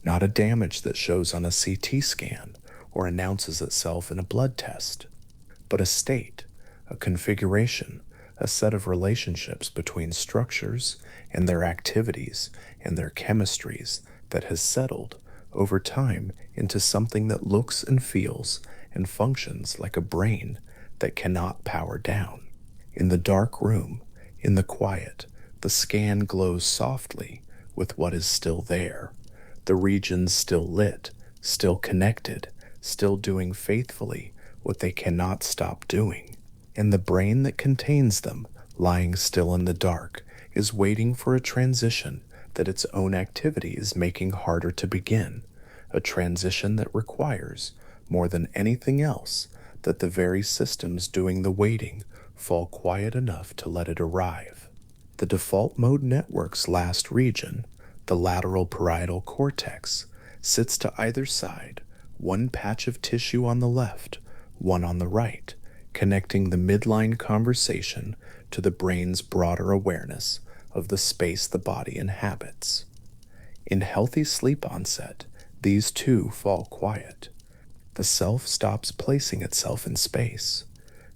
not a damage that shows on a CT scan or announces itself in a blood test, but a state, a configuration, a set of relationships between structures and their activities and their chemistries that has settled over time into something that looks and feels and functions like a brain that cannot power down. In the dark room, in the quiet, the scan glows softly with what is still there, the regions still lit, still connected, still doing faithfully what they cannot stop doing. And the brain that contains them, lying still in the dark, is waiting for a transition that its own activity is making harder to begin, a transition that requires, more than anything else, that the very systems doing the waiting fall quiet enough to let it arrive. The default mode network's last region, the lateral parietal cortex, sits to either side, one patch of tissue on the left, one on the right, connecting the midline conversation to the brain's broader awareness of the space the body inhabits. In healthy sleep onset, these two fall quiet. The self stops placing itself in space.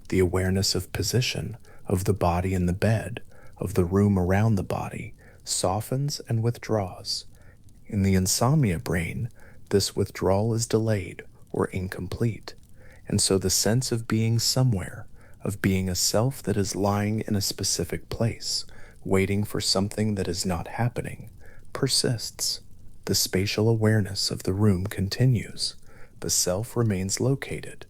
The awareness of position, of the body in the bed, of the room around the body, softens and withdraws. In the insomnia brain, this withdrawal is delayed or incomplete, and so the sense of being somewhere, of being a self that is lying in a specific place, waiting for something that is not happening, persists. The spatial awareness of the room continues. The self remains located,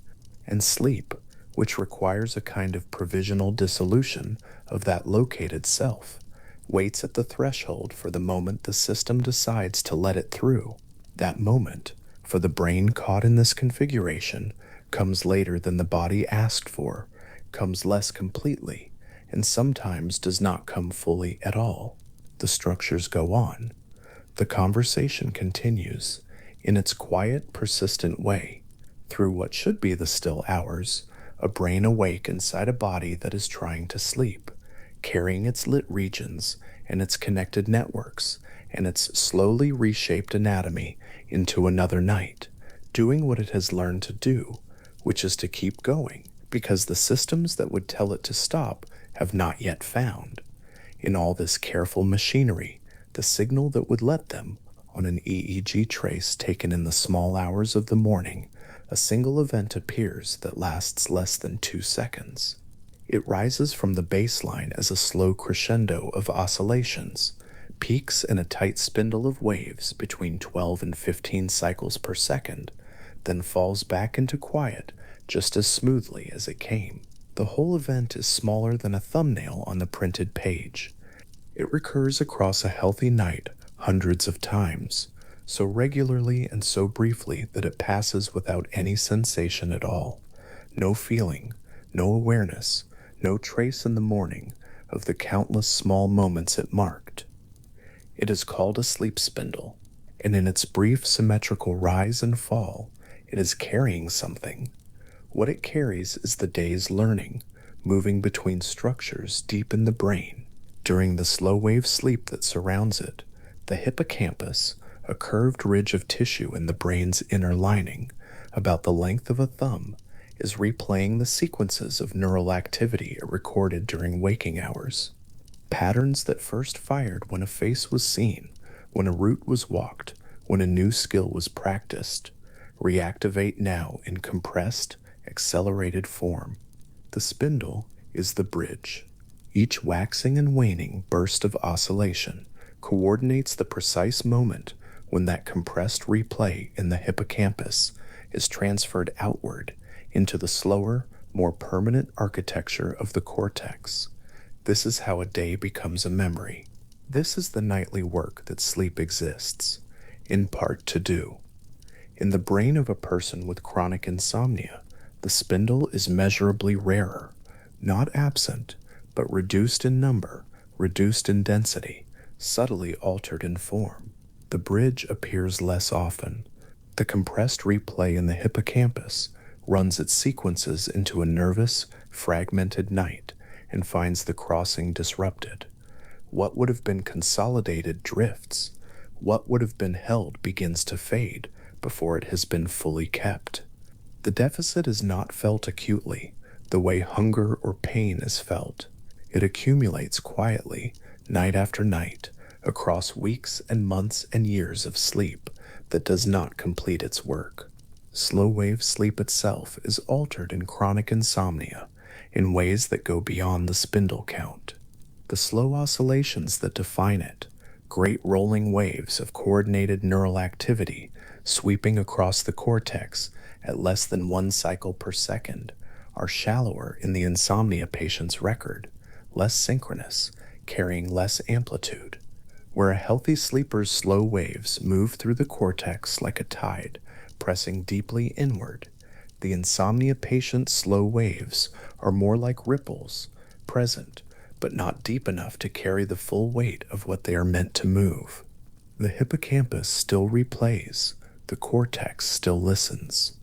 and sleep, which requires a kind of provisional dissolution of that located self, waits at the threshold for the moment the system decides to let it through. That moment, for the brain caught in this configuration, comes later than the body asked for, comes less completely, and sometimes does not come fully at all. The structures go on. The conversation continues, in its quiet, persistent way, through what should be the still hours, a brain awake inside a body that is trying to sleep, carrying its lit regions and its connected networks and its slowly reshaped anatomy into another night, doing what it has learned to do, which is to keep going, because the systems that would tell it to stop have not yet found. In all this careful machinery, the signal that would let them, on an EEG trace taken in the small hours of the morning, a single event appears that lasts less than 2 seconds. It rises from the baseline as a slow crescendo of oscillations, peaks in a tight spindle of waves between 12 and 15 cycles per second, then falls back into quiet just as smoothly as it came. The whole event is smaller than a thumbnail on the printed page. It recurs across a healthy night hundreds of times, so regularly and so briefly that it passes without any sensation at all. No feeling, no awareness, no trace in the morning of the countless small moments it marked. It is called a sleep spindle, and in its brief symmetrical rise and fall, it is carrying something. What it carries is the day's learning, moving between structures deep in the brain. During the slow-wave sleep that surrounds it, the hippocampus, a curved ridge of tissue in the brain's inner lining, about the length of a thumb, is replaying the sequences of neural activity it recorded during waking hours. Patterns that first fired when a face was seen, when a route was walked, when a new skill was practiced, reactivate now in compressed, accelerated form. The spindle is the bridge. Each waxing and waning burst of oscillation coordinates the precise moment when that compressed replay in the hippocampus is transferred outward into the slower, more permanent architecture of the cortex. This is how a day becomes a memory. This is the nightly work that sleep exists, in part to do. In the brain of a person with chronic insomnia, the spindle is measurably rarer, not absent, but reduced in number, reduced in density, subtly altered in form. The bridge appears less often. The compressed replay in the hippocampus runs its sequences into a nervous, fragmented night and finds the crossing disrupted. What would have been consolidated drifts. What would have been held begins to fade before it has been fully kept. The deficit is not felt acutely, the way hunger or pain is felt. It accumulates quietly, night after night, across weeks and months and years of sleep that does not complete its work. Slow-wave sleep itself is altered in chronic insomnia in ways that go beyond the spindle count. The slow oscillations that define it, great rolling waves of coordinated neural activity sweeping across the cortex at less than 1 cycle per second, are shallower in the insomnia patient's record, less synchronous, carrying less amplitude. Where a healthy sleeper's slow waves move through the cortex like a tide, pressing deeply inward, the insomnia patient's slow waves are more like ripples, present, but not deep enough to carry the full weight of what they are meant to move. The hippocampus still replays, the cortex still listens,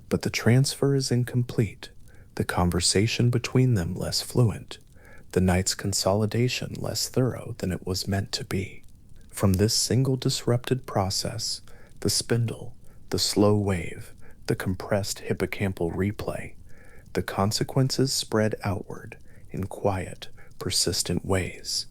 but the transfer is incomplete, the conversation between them less fluent, the night's consolidation less thorough than it was meant to be. From this single disrupted process, the spindle, the slow wave, the compressed hippocampal replay, the consequences spread outward in quiet, persistent ways.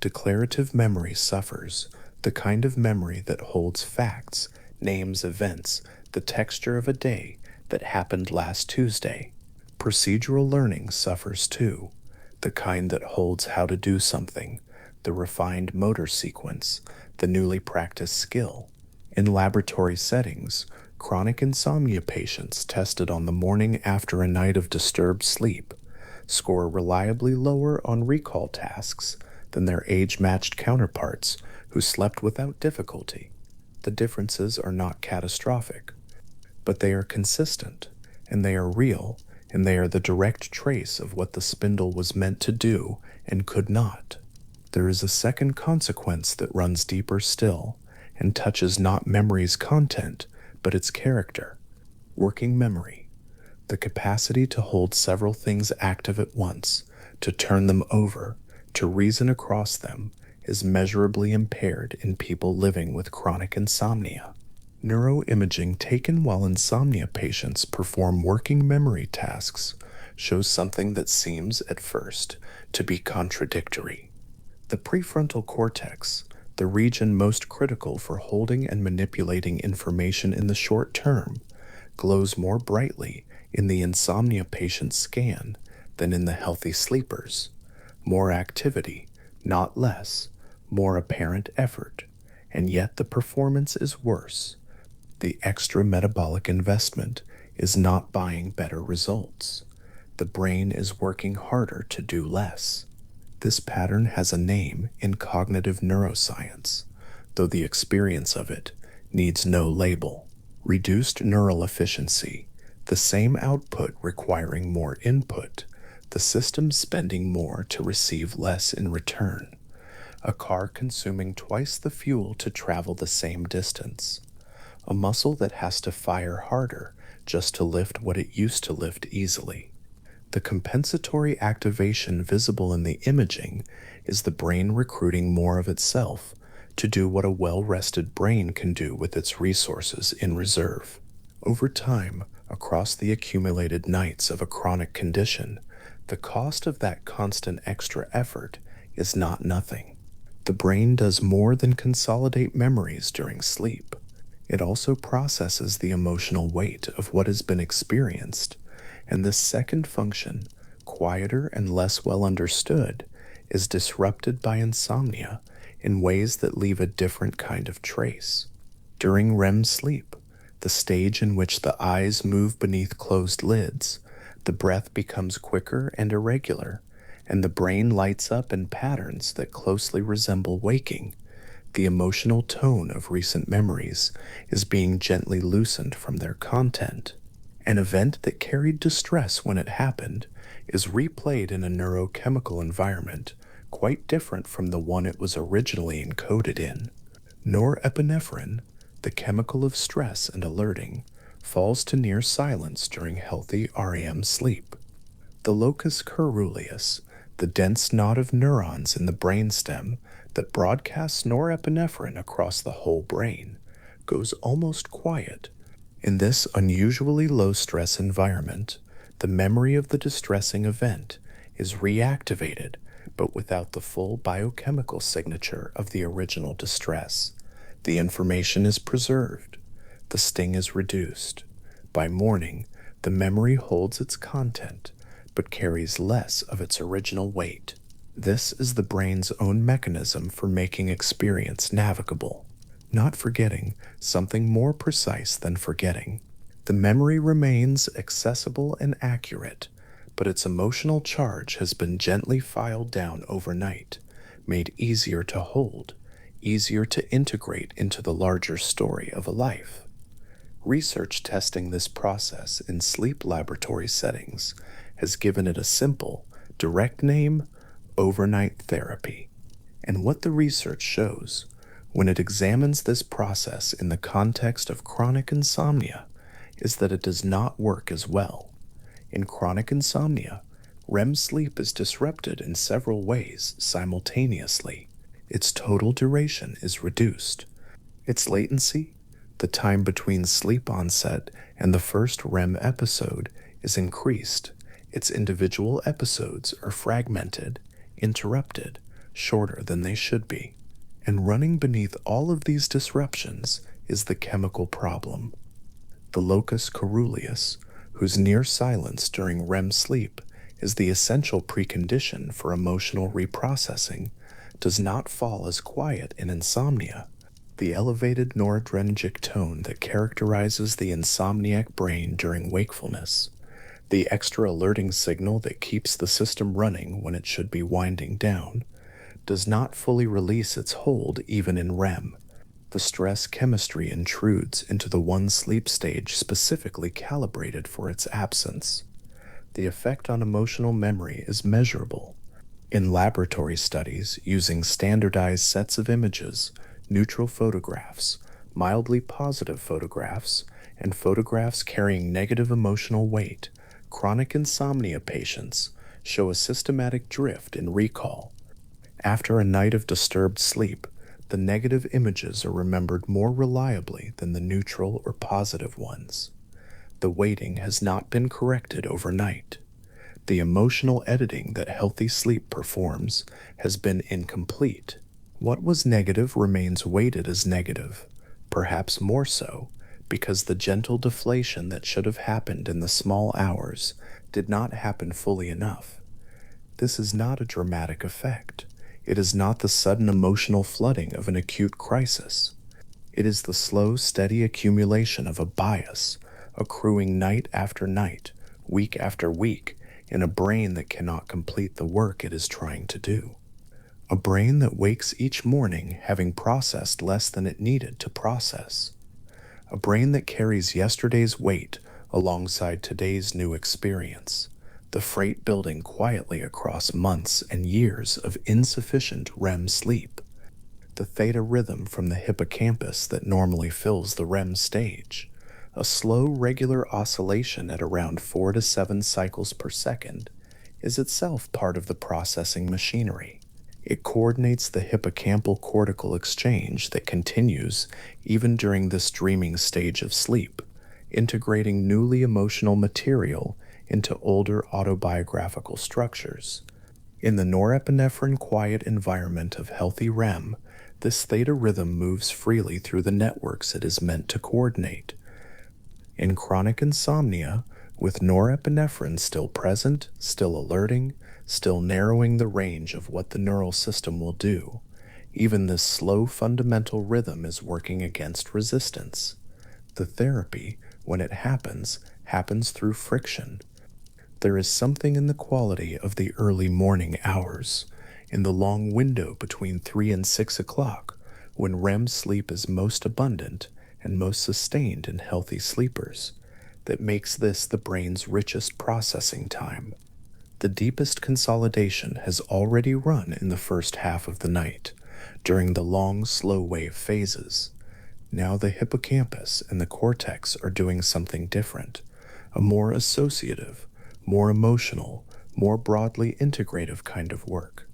Declarative memory suffers, the kind of memory that holds facts, names events, the texture of a day that happened last Tuesday. Procedural learning suffers too, the kind that holds how to do something, the refined motor sequence, the newly practiced skill. In laboratory settings, chronic insomnia patients tested on the morning after a night of disturbed sleep score reliably lower on recall tasks than their age-matched counterparts who slept without difficulty. The differences are not catastrophic, but they are consistent, and they are real, and they are the direct trace of what the spindle was meant to do and could not. There is a second consequence that runs deeper still and touches not memory's content, but its character. Working memory, the capacity to hold several things active at once, to turn them over, to reason across them, is measurably impaired in people living with chronic insomnia. Neuroimaging taken while insomnia patients perform working memory tasks shows something that seems, at first, to be contradictory. The prefrontal cortex, the region most critical for holding and manipulating information in the short term, glows more brightly in the insomnia patient's scan than in the healthy sleepers. More activity, not less, more apparent effort, and yet the performance is worse. The extra metabolic investment is not buying better results. The brain is working harder to do less. This pattern has a name in cognitive neuroscience, though the experience of it needs no label. Reduced neural efficiency, the same output requiring more input, the system spending more to receive less in return. A car consuming twice the fuel to travel the same distance. A muscle that has to fire harder just to lift what it used to lift easily. The compensatory activation visible in the imaging is the brain recruiting more of itself to do what a well-rested brain can do with its resources in reserve. Over time, across the accumulated nights of a chronic condition, the cost of that constant extra effort is not nothing. The brain does more than consolidate memories during sleep. It also processes the emotional weight of what has been experienced, and this second function, quieter and less well understood, is disrupted by insomnia in ways that leave a different kind of trace. During REM sleep, the stage in which the eyes move beneath closed lids, the breath becomes quicker and irregular, and the brain lights up in patterns that closely resemble waking. The emotional tone of recent memories is being gently loosened from their content. An event that carried distress when it happened is replayed in a neurochemical environment quite different from the one it was originally encoded in. Norepinephrine, the chemical of stress and alerting, falls to near silence during healthy REM sleep. The locus coeruleus, the dense knot of neurons in the brainstem that broadcasts norepinephrine across the whole brain, goes almost quiet. In this unusually low-stress environment, the memory of the distressing event is reactivated, but without the full biochemical signature of the original distress. The information is preserved. The sting is reduced. By morning, the memory holds its content, but carries less of its original weight. This is the brain's own mechanism for making experience navigable. Not forgetting, something more precise than forgetting. The memory remains accessible and accurate, but its emotional charge has been gently filed down overnight, made easier to hold, easier to integrate into the larger story of a life. Research testing this process in sleep laboratory settings has given it a simple, direct name: overnight therapy. And what the research shows, when it examines this process in the context of chronic insomnia, is that it does not work as well. In chronic insomnia, REM sleep is disrupted in several ways simultaneously. Its total duration is reduced. Its latency, the time between sleep onset and the first REM episode, is increased. Its individual episodes are fragmented, interrupted, shorter than they should be. And running beneath all of these disruptions is the chemical problem. The locus coeruleus, whose near silence during REM sleep is the essential precondition for emotional reprocessing, does not fall as quiet in insomnia. The elevated noradrenergic tone that characterizes the insomniac brain during wakefulness, the extra alerting signal that keeps the system running when it should be winding down, does not fully release its hold even in REM. The stress chemistry intrudes into the one sleep stage specifically calibrated for its absence. The effect on emotional memory is measurable. In laboratory studies using standardized sets of images, neutral photographs, mildly positive photographs, and photographs carrying negative emotional weight, chronic insomnia patients show a systematic drift in recall. After a night of disturbed sleep, the negative images are remembered more reliably than the neutral or positive ones. The weighting has not been corrected overnight. The emotional editing that healthy sleep performs has been incomplete. What was negative remains weighted as negative, perhaps more so, because the gentle deflation that should have happened in the small hours did not happen fully enough. This is not a dramatic effect. It is not the sudden emotional flooding of an acute crisis. It is the slow, steady accumulation of a bias, accruing night after night, week after week, in a brain that cannot complete the work it is trying to do. A brain that wakes each morning having processed less than it needed to process. A brain that carries yesterday's weight alongside today's new experience, the freight building quietly across months and years of insufficient REM sleep. The theta rhythm from the hippocampus that normally fills the REM stage, a slow, regular oscillation at around 4 to 7 cycles per second, is itself part of the processing machinery. It coordinates the hippocampal cortical exchange that continues even during this dreaming stage of sleep, integrating newly emotional material into older autobiographical structures. In the norepinephrine quiet environment of healthy REM, this theta rhythm moves freely through the networks it is meant to coordinate. In chronic insomnia, with norepinephrine still present, still alerting, still narrowing the range of what the neural system will do, even this slow fundamental rhythm is working against resistance. The therapy, when it happens through friction. There is something in the quality of the early morning hours, in the long window between 3 and 6 o'clock, when REM sleep is most abundant and most sustained in healthy sleepers, that makes this the brain's richest processing time. The deepest consolidation has already run in the first half of the night, during the long, slow wave phases. Now the hippocampus and the cortex are doing something different, a more associative, more emotional, more broadly integrative kind of work.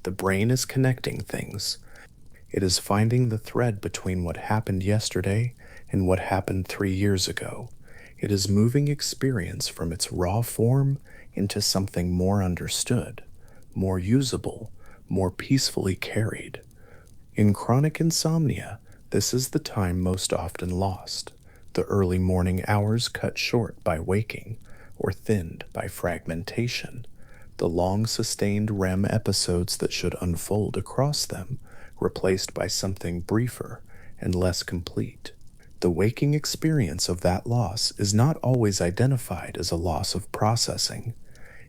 The brain is connecting things. It is finding the thread between what happened yesterday and what happened 3 years ago. It is moving experience from its raw form into something more understood, more usable, more peacefully carried. In chronic insomnia, this is the time most often lost, the early morning hours cut short by waking or thinned by fragmentation, the long sustained REM episodes that should unfold across them, replaced by something briefer and less complete. The waking experience of that loss is not always identified as a loss of processing.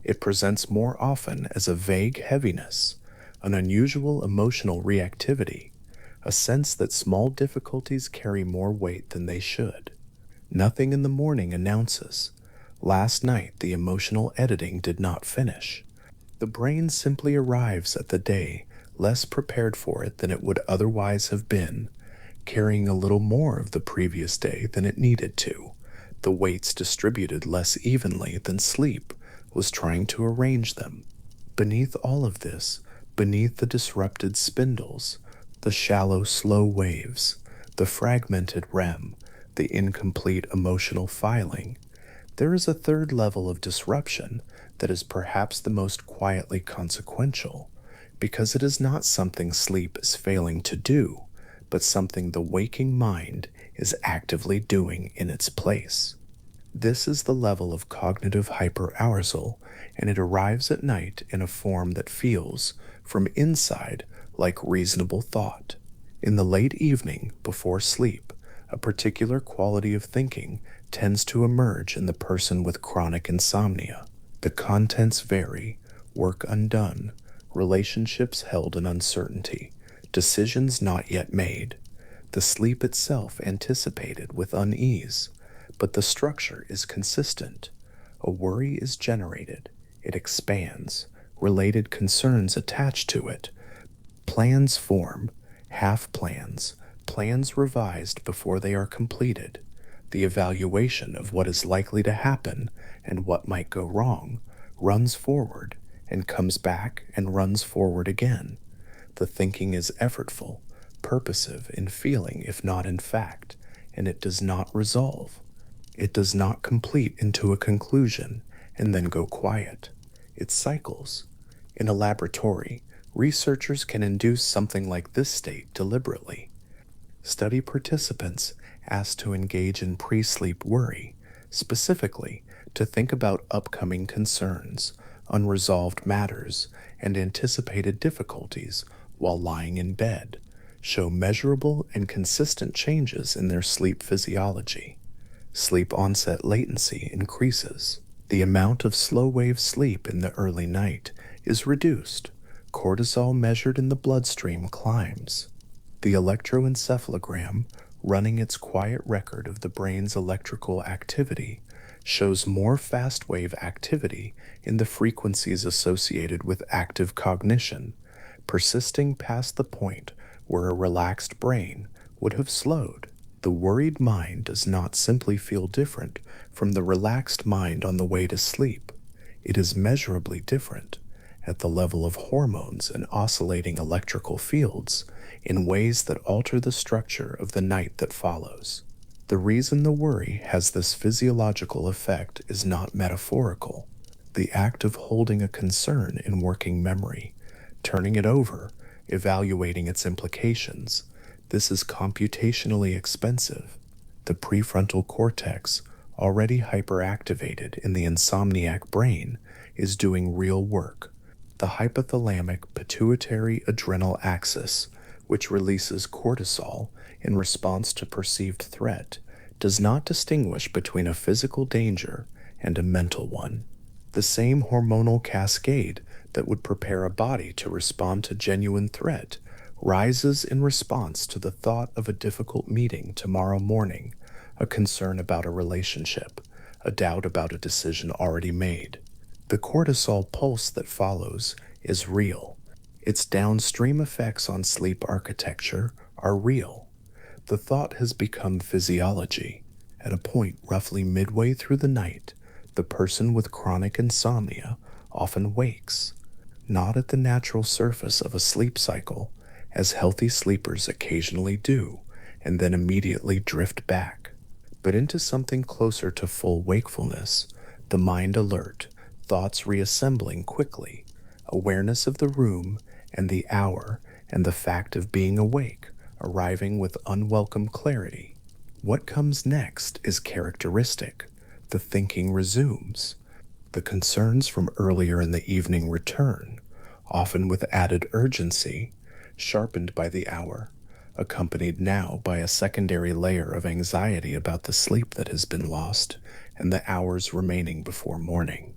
It presents more often as a vague heaviness, an unusual emotional reactivity, a sense that small difficulties carry more weight than they should. Nothing in the morning announces, "Last night the emotional editing did not finish." The brain simply arrives at the day less prepared for it than it would otherwise have been, carrying a little more of the previous day than it needed to, the weights distributed less evenly than sleep was trying to arrange them. Beneath all of this, beneath the disrupted spindles, the shallow, slow waves, the fragmented REM, the incomplete emotional filing, there is a third level of disruption that is perhaps the most quietly consequential, because it is not something sleep is failing to do, but something the waking mind is actively doing in its place. This is the level of cognitive hyperarousal, and it arrives at night in a form that feels, from inside, like reasonable thought. In the late evening, before sleep, a particular quality of thinking tends to emerge in the person with chronic insomnia. The contents vary, work undone, relationships held in uncertainty, decisions not yet made, the sleep itself anticipated with unease, but the structure is consistent. A worry is generated, it expands, related concerns attach to it, plans form, half plans, plans revised before they are completed, the evaluation of what is likely to happen and what might go wrong runs forward and comes back and runs forward again. The thinking is effortful, purposive in feeling if not in fact, and it does not resolve. It does not complete into a conclusion and then go quiet. It cycles. In a laboratory, researchers can induce something like this state deliberately. Study participants asked to engage in pre-sleep worry, specifically to think about upcoming concerns, unresolved matters, and anticipated difficulties while lying in bed, show measurable and consistent changes in their sleep physiology. Sleep onset latency increases. The amount of slow-wave sleep in the early night is reduced. Cortisol measured in the bloodstream climbs. The electroencephalogram, running its quiet record of the brain's electrical activity, shows more fast-wave activity in the frequencies associated with active cognition, persisting past the point where a relaxed brain would have slowed. The worried mind does not simply feel different from the relaxed mind on the way to sleep. It is measurably different at the level of hormones and oscillating electrical fields in ways that alter the structure of the night that follows. The reason the worry has this physiological effect is not metaphorical. The act of holding a concern in working memory, turning it over, evaluating its implications, this is computationally expensive. The prefrontal cortex, already hyperactivated in the insomniac brain, is doing real work. The hypothalamic pituitary adrenal axis, which releases cortisol in response to perceived threat, does not distinguish between a physical danger and a mental one. The same hormonal cascade that would prepare a body to respond to genuine threat rises in response to the thought of a difficult meeting tomorrow morning, a concern about a relationship, a doubt about a decision already made. The cortisol pulse that follows is real. Its downstream effects on sleep architecture are real. The thought has become physiology. At a point roughly midway through the night, the person with chronic insomnia often wakes, not at the natural surface of a sleep cycle, as healthy sleepers occasionally do, and then immediately drift back, but into something closer to full wakefulness, the mind alert, thoughts reassembling quickly, awareness of the room and the hour and the fact of being awake arriving with unwelcome clarity. What comes next is characteristic. The thinking resumes. The concerns from earlier in the evening return, often with added urgency, sharpened by the hour, accompanied now by a secondary layer of anxiety about the sleep that has been lost and the hours remaining before morning.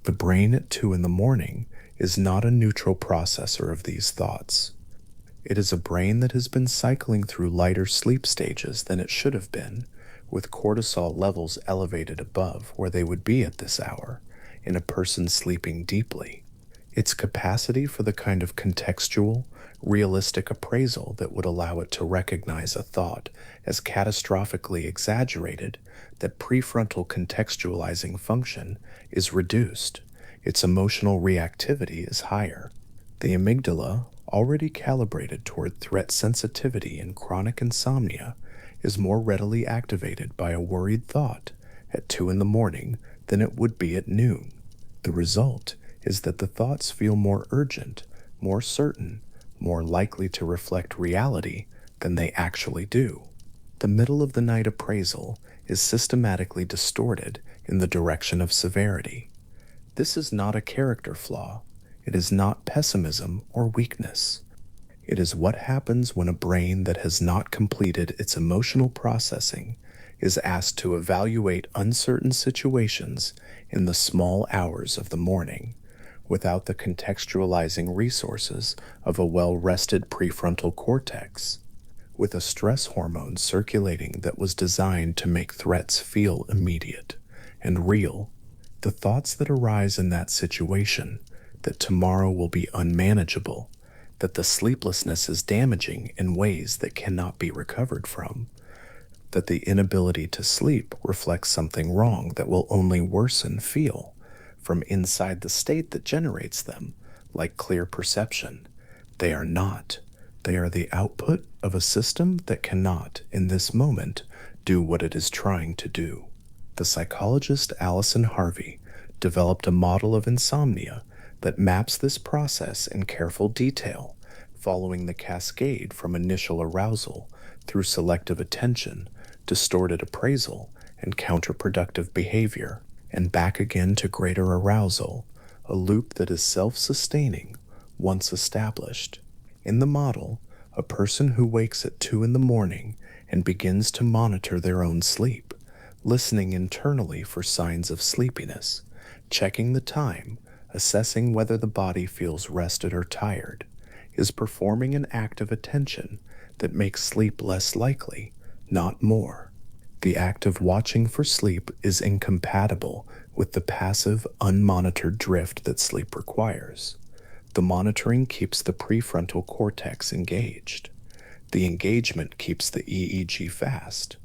The brain at 2 in the morning is not a neutral processor of these thoughts. It is a brain that has been cycling through lighter sleep stages than it should have been, with cortisol levels elevated above where they would be at this hour in a person sleeping deeply. Its capacity for the kind of contextual, realistic appraisal that would allow it to recognize a thought as catastrophically exaggerated, that prefrontal contextualizing function, is reduced. Its emotional reactivity is higher. The amygdala, already calibrated toward threat sensitivity in chronic insomnia, is more readily activated by a worried thought at 2 in the morning than it would be at noon. The result is that the thoughts feel more urgent, more certain, more likely to reflect reality than they actually do. The middle of the night appraisal is systematically distorted in the direction of severity. This is not a character flaw. It is not pessimism or weakness. It is what happens when a brain that has not completed its emotional processing is asked to evaluate uncertain situations in the small hours of the morning, without the contextualizing resources of a well-rested prefrontal cortex, with a stress hormone circulating that was designed to make threats feel immediate and real. The thoughts that arise in that situation, that tomorrow will be unmanageable, that the sleeplessness is damaging in ways that cannot be recovered from, that the inability to sleep reflects something wrong that will only worsen feel from inside the state that generates them, like clear perception. They are not. They are the output of a system that cannot, in this moment, do what it is trying to do. The psychologist Alison Harvey developed a model of insomnia that maps this process in careful detail, following the cascade from initial arousal through selective attention, distorted appraisal, and counterproductive behavior, and back again to greater arousal, a loop that is self-sustaining once established. In the model, a person who wakes at 2 in the morning and begins to monitor their own sleep, listening internally for signs of sleepiness, checking the time, assessing whether the body feels rested or tired, is performing an act of attention that makes sleep less likely, not more. The act of watching for sleep is incompatible with the passive, unmonitored drift that sleep requires. The monitoring keeps the prefrontal cortex engaged. The engagement keeps the EEG fast.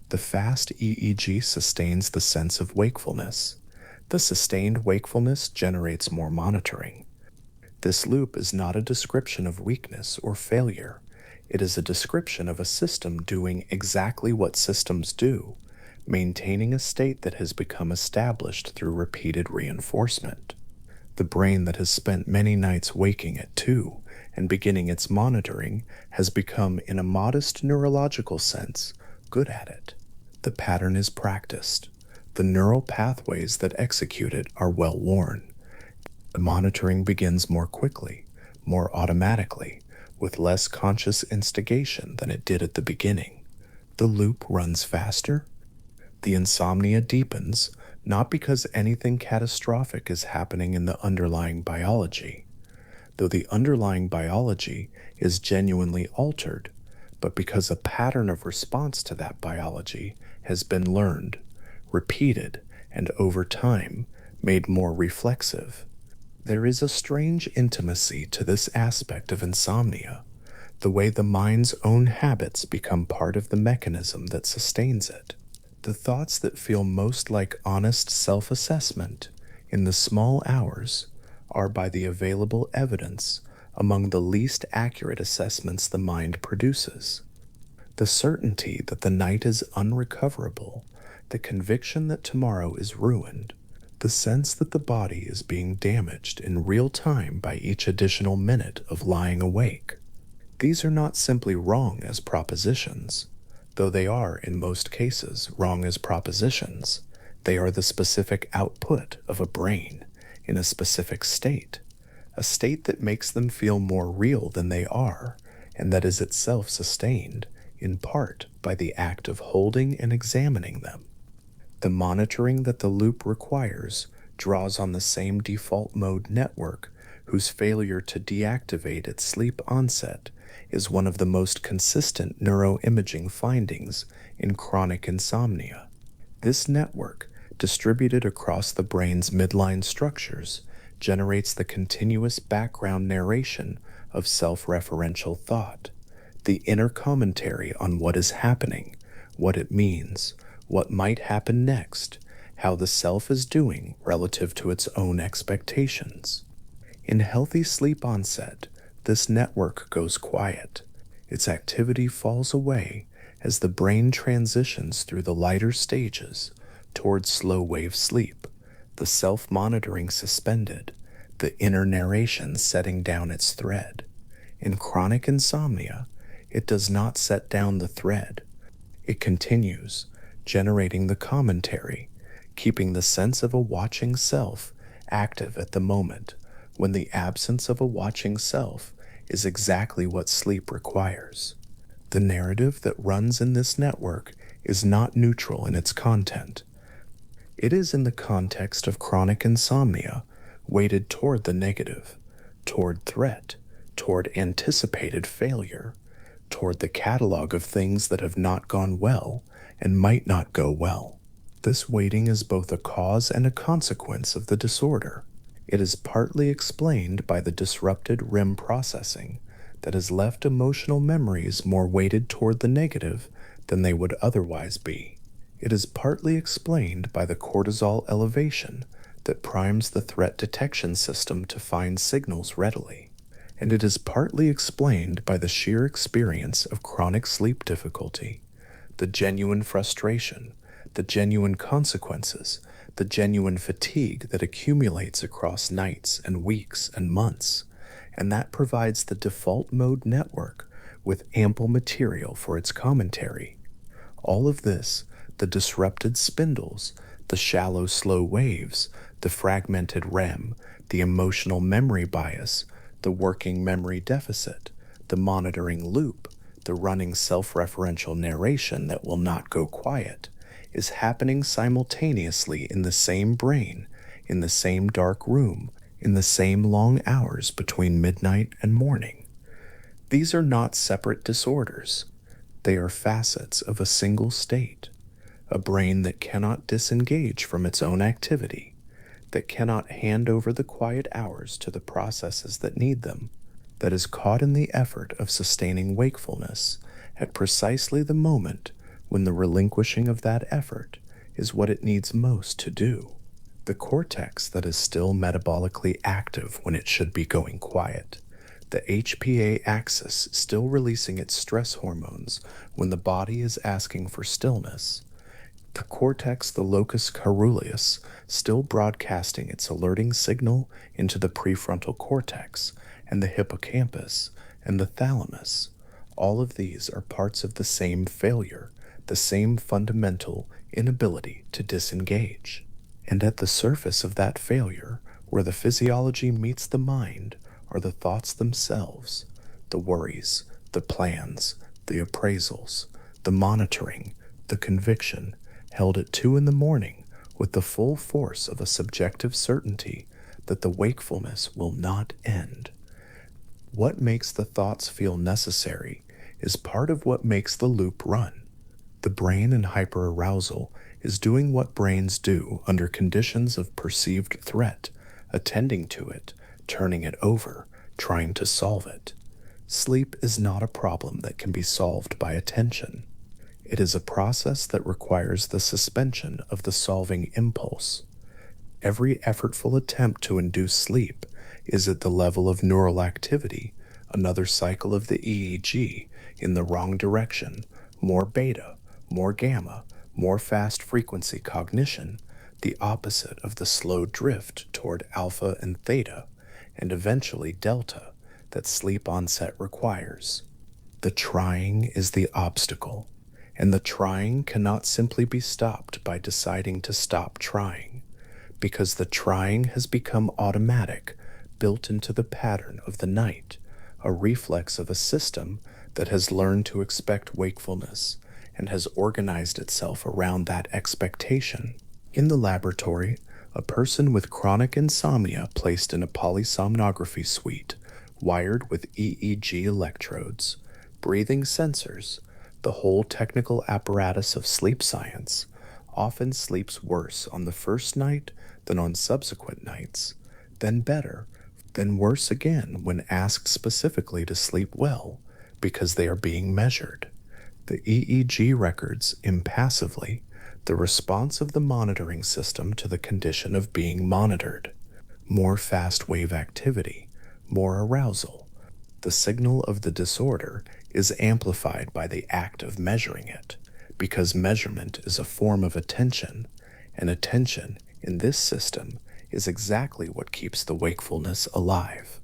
The fast EEG sustains the sense of wakefulness. The sustained wakefulness generates more monitoring. This loop is not a description of weakness or failure. It is a description of a system doing exactly what systems do, maintaining a state that has become established through repeated reinforcement. The brain that has spent many nights waking at 2 and beginning its monitoring has become, in a modest neurological sense, good at it. The pattern is practiced. The neural pathways that execute it are well worn. The monitoring begins more quickly, more automatically, with less conscious instigation than it did at the beginning. The loop runs faster. The insomnia deepens, not because anything catastrophic is happening in the underlying biology, though the underlying biology is genuinely altered, but because a pattern of response to that biology has been learned, repeated, and over time made more reflexive. There is a strange intimacy to this aspect of insomnia, the way the mind's own habits become part of the mechanism that sustains it. The thoughts that feel most like honest self-assessment in the small hours are, by the available evidence, among the least accurate assessments the mind produces. The certainty that the night is unrecoverable, the conviction that tomorrow is ruined, the sense that the body is being damaged in real time by each additional minute of lying awake. These are not simply wrong as propositions, though they are in most cases wrong as propositions. They are the specific output of a brain in a specific state, a state that makes them feel more real than they are, and that is itself sustained, in part, by the act of holding and examining them. The monitoring that the loop requires draws on the same default mode network whose failure to deactivate at sleep onset is one of the most consistent neuroimaging findings in chronic insomnia. This network, distributed across the brain's midline structures, generates the continuous background narration of self-referential thought, the inner commentary on what is happening, what it means, what might happen next, how the self is doing relative to its own expectations. In healthy sleep onset, this network goes quiet. Its activity falls away as the brain transitions through the lighter stages towards slow-wave sleep, the self-monitoring suspended, the inner narration setting down its thread. In chronic insomnia, it does not set down the thread. It continues, generating the commentary, keeping the sense of a watching self active at the moment, when the absence of a watching self is exactly what sleep requires. The narrative that runs in this network is not neutral in its content. It is, in the context of chronic insomnia, weighted toward the negative, toward threat, toward anticipated failure, toward the catalog of things that have not gone well and might not go well. This weighting is both a cause and a consequence of the disorder. It is partly explained by the disrupted REM processing that has left emotional memories more weighted toward the negative than they would otherwise be. It is partly explained by the cortisol elevation that primes the threat detection system to find signals readily. And it is partly explained by the sheer experience of chronic sleep difficulty, the genuine frustration, the genuine consequences, the genuine fatigue that accumulates across nights and weeks and months, and that provides the default mode network with ample material for its commentary. All of this, the disrupted spindles, the shallow slow waves, the fragmented REM, the emotional memory bias, the working memory deficit, the monitoring loop, the running self-referential narration that will not go quiet, is happening simultaneously in the same brain, in the same dark room, in the same long hours between midnight and morning. These are not separate disorders. They are facets of a single state, a brain that cannot disengage from its own activity, that cannot hand over the quiet hours to the processes that need them, that is caught in the effort of sustaining wakefulness at precisely the moment when the relinquishing of that effort is what it needs most to do. The cortex that is still metabolically active when it should be going quiet, the HPA axis still releasing its stress hormones when the body is asking for stillness, the cortex, the locus coeruleus, still broadcasting its alerting signal into the prefrontal cortex, and the hippocampus and the thalamus. All of these are parts of the same failure, the same fundamental inability to disengage. And at the surface of that failure, where the physiology meets the mind, are the thoughts themselves, the worries, the plans, the appraisals, the monitoring, the conviction, held at 2 in the morning with the full force of a subjective certainty that the wakefulness will not end. What makes the thoughts feel necessary is part of what makes the loop run. The brain in hyperarousal is doing what brains do under conditions of perceived threat, attending to it, turning it over, trying to solve it. Sleep is not a problem that can be solved by attention. It is a process that requires the suspension of the solving impulse. Every effortful attempt to induce sleep is at the level of neural activity, another cycle of the EEG in the wrong direction, more beta, more gamma, more fast frequency cognition, the opposite of the slow drift toward alpha and theta, and eventually delta, that sleep onset requires. The trying is the obstacle, and the trying cannot simply be stopped by deciding to stop trying, because the trying has become automatic, built into the pattern of the night, a reflex of a system that has learned to expect wakefulness and has organized itself around that expectation. In the laboratory, a person with chronic insomnia placed in a polysomnography suite, wired with EEG electrodes, breathing sensors, the whole technical apparatus of sleep science, often sleeps worse on the first night than on subsequent nights, then better, then worse again when asked specifically to sleep well, because they are being measured. The EEG records impassively the response of the monitoring system to the condition of being monitored. More fast wave activity, more arousal. The signal of the disorder is amplified by the act of measuring it, because measurement is a form of attention, and attention in this system is exactly what keeps the wakefulness alive.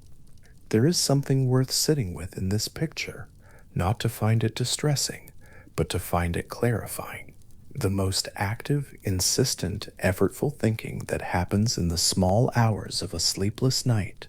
There is something worth sitting with in this picture, not to find it distressing, but to find it clarifying. The most active, insistent, effortful thinking that happens in the small hours of a sleepless night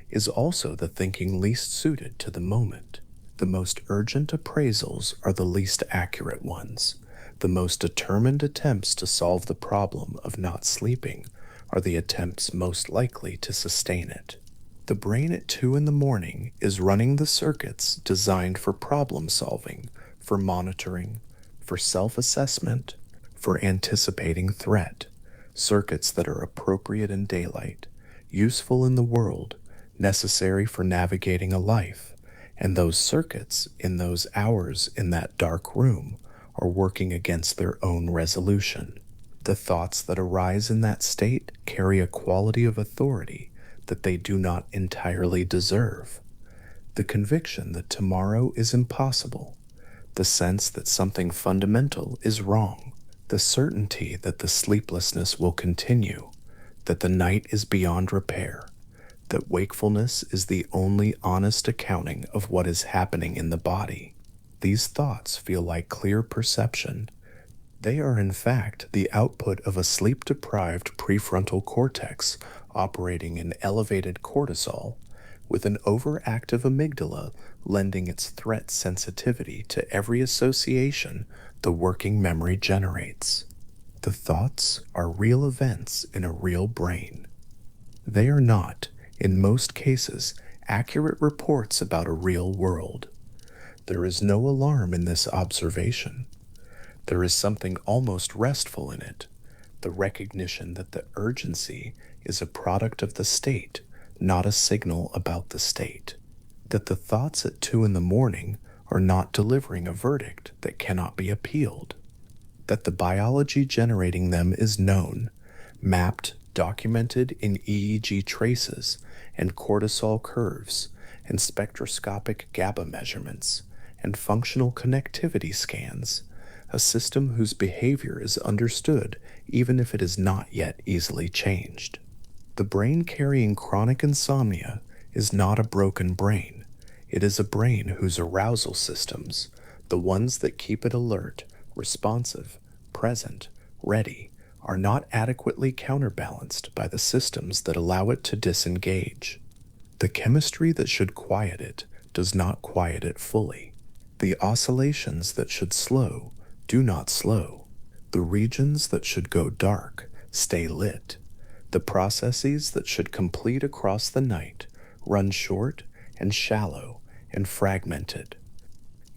is also the thinking least suited to the moment. The most urgent appraisals are the least accurate ones. The most determined attempts to solve the problem of not sleeping are the attempts most likely to sustain it. The brain at 2 in the morning is running the circuits designed for problem solving, for monitoring, for self-assessment, for anticipating threat, circuits that are appropriate in daylight, useful in the world, necessary for navigating a life, and those circuits in those hours in that dark room are working against their own resolution. The thoughts that arise in that state carry a quality of authority that they do not entirely deserve. The conviction that tomorrow is impossible, the sense that something fundamental is wrong, the certainty that the sleeplessness will continue, that the night is beyond repair, that wakefulness is the only honest accounting of what is happening in the body. These thoughts feel like clear perception. They are in fact the output of a sleep-deprived prefrontal cortex operating in elevated cortisol, with an overactive amygdala lending its threat sensitivity to every association the working memory generates. The thoughts are real events in a real brain. They are not, in most cases, accurate reports about a real world. There is no alarm in this observation. There is something almost restful in it, the recognition that the urgency is a product of the state, not a signal about the state. That the thoughts at 2 in the morning are not delivering a verdict that cannot be appealed. That the biology generating them is known, mapped, documented in EEG traces and cortisol curves, and spectroscopic GABA measurements, and functional connectivity scans, a system whose behavior is understood even if it is not yet easily changed. The brain carrying chronic insomnia is not a broken brain. It is a brain whose arousal systems, the ones that keep it alert, responsive, present, ready, are not adequately counterbalanced by the systems that allow it to disengage. The chemistry that should quiet it does not quiet it fully. The oscillations that should slow do not slow. The regions that should go dark stay lit. The processes that should complete across the night run short and shallow and fragmented.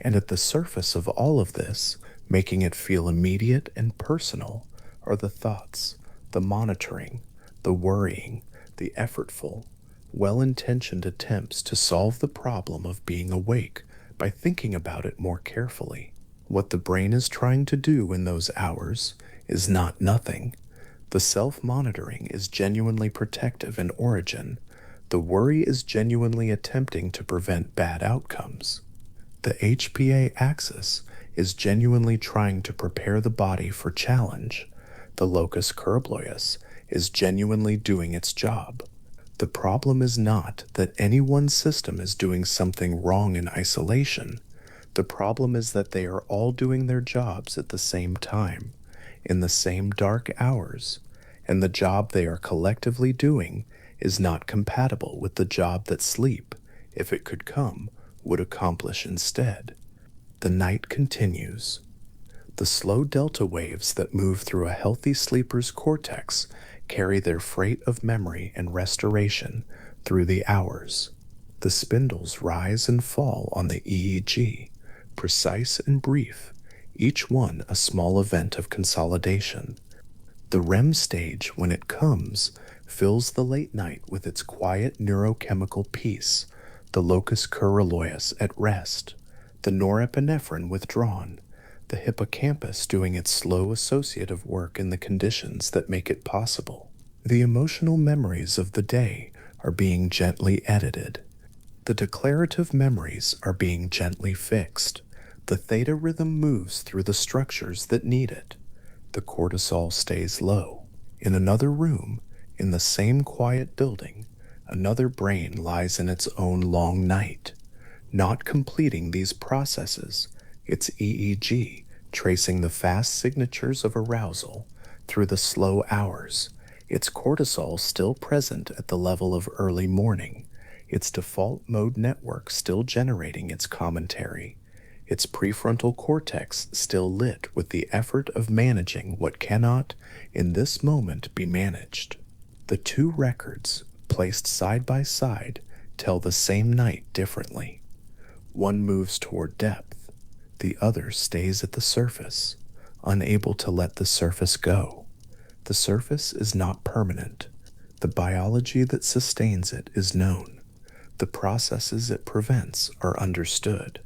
And at the surface of all of this, making it feel immediate and personal, are the thoughts, the monitoring, the worrying, the effortful, well-intentioned attempts to solve the problem of being awake by thinking about it more carefully. What the brain is trying to do in those hours is not nothing. The self-monitoring is genuinely protective in origin. The worry is genuinely attempting to prevent bad outcomes. The HPA axis is genuinely trying to prepare the body for challenge. The locus coeruleus is genuinely doing its job. The problem is not that any one system is doing something wrong in isolation. The problem is that they are all doing their jobs at the same time, in the same dark hours, and the job they are collectively doing is not compatible with the job that sleep, if it could come, would accomplish instead. The night continues. The slow delta waves that move through a healthy sleeper's cortex carry their freight of memory and restoration through the hours. The spindles rise and fall on the EEG, precise and brief, each one a small event of consolidation. The REM stage, when it comes, fills the late night with its quiet neurochemical peace, the locus coeruleus at rest, the norepinephrine withdrawn, the hippocampus doing its slow associative work in the conditions that make it possible. The emotional memories of the day are being gently edited. The declarative memories are being gently fixed. The theta rhythm moves through the structures that need it. The cortisol stays low. In another room, in the same quiet building, another brain lies in its own long night, not completing these processes, its EEG tracing the fast signatures of arousal through the slow hours, its cortisol still present at the level of early morning, its default mode network still generating its commentary, its prefrontal cortex still lit with the effort of managing what cannot, in this moment, be managed. The two records, placed side by side, tell the same night differently. One moves toward depth, the other stays at the surface, unable to let the surface go. The surface is not permanent. The biology that sustains it is known. The processes it prevents are understood.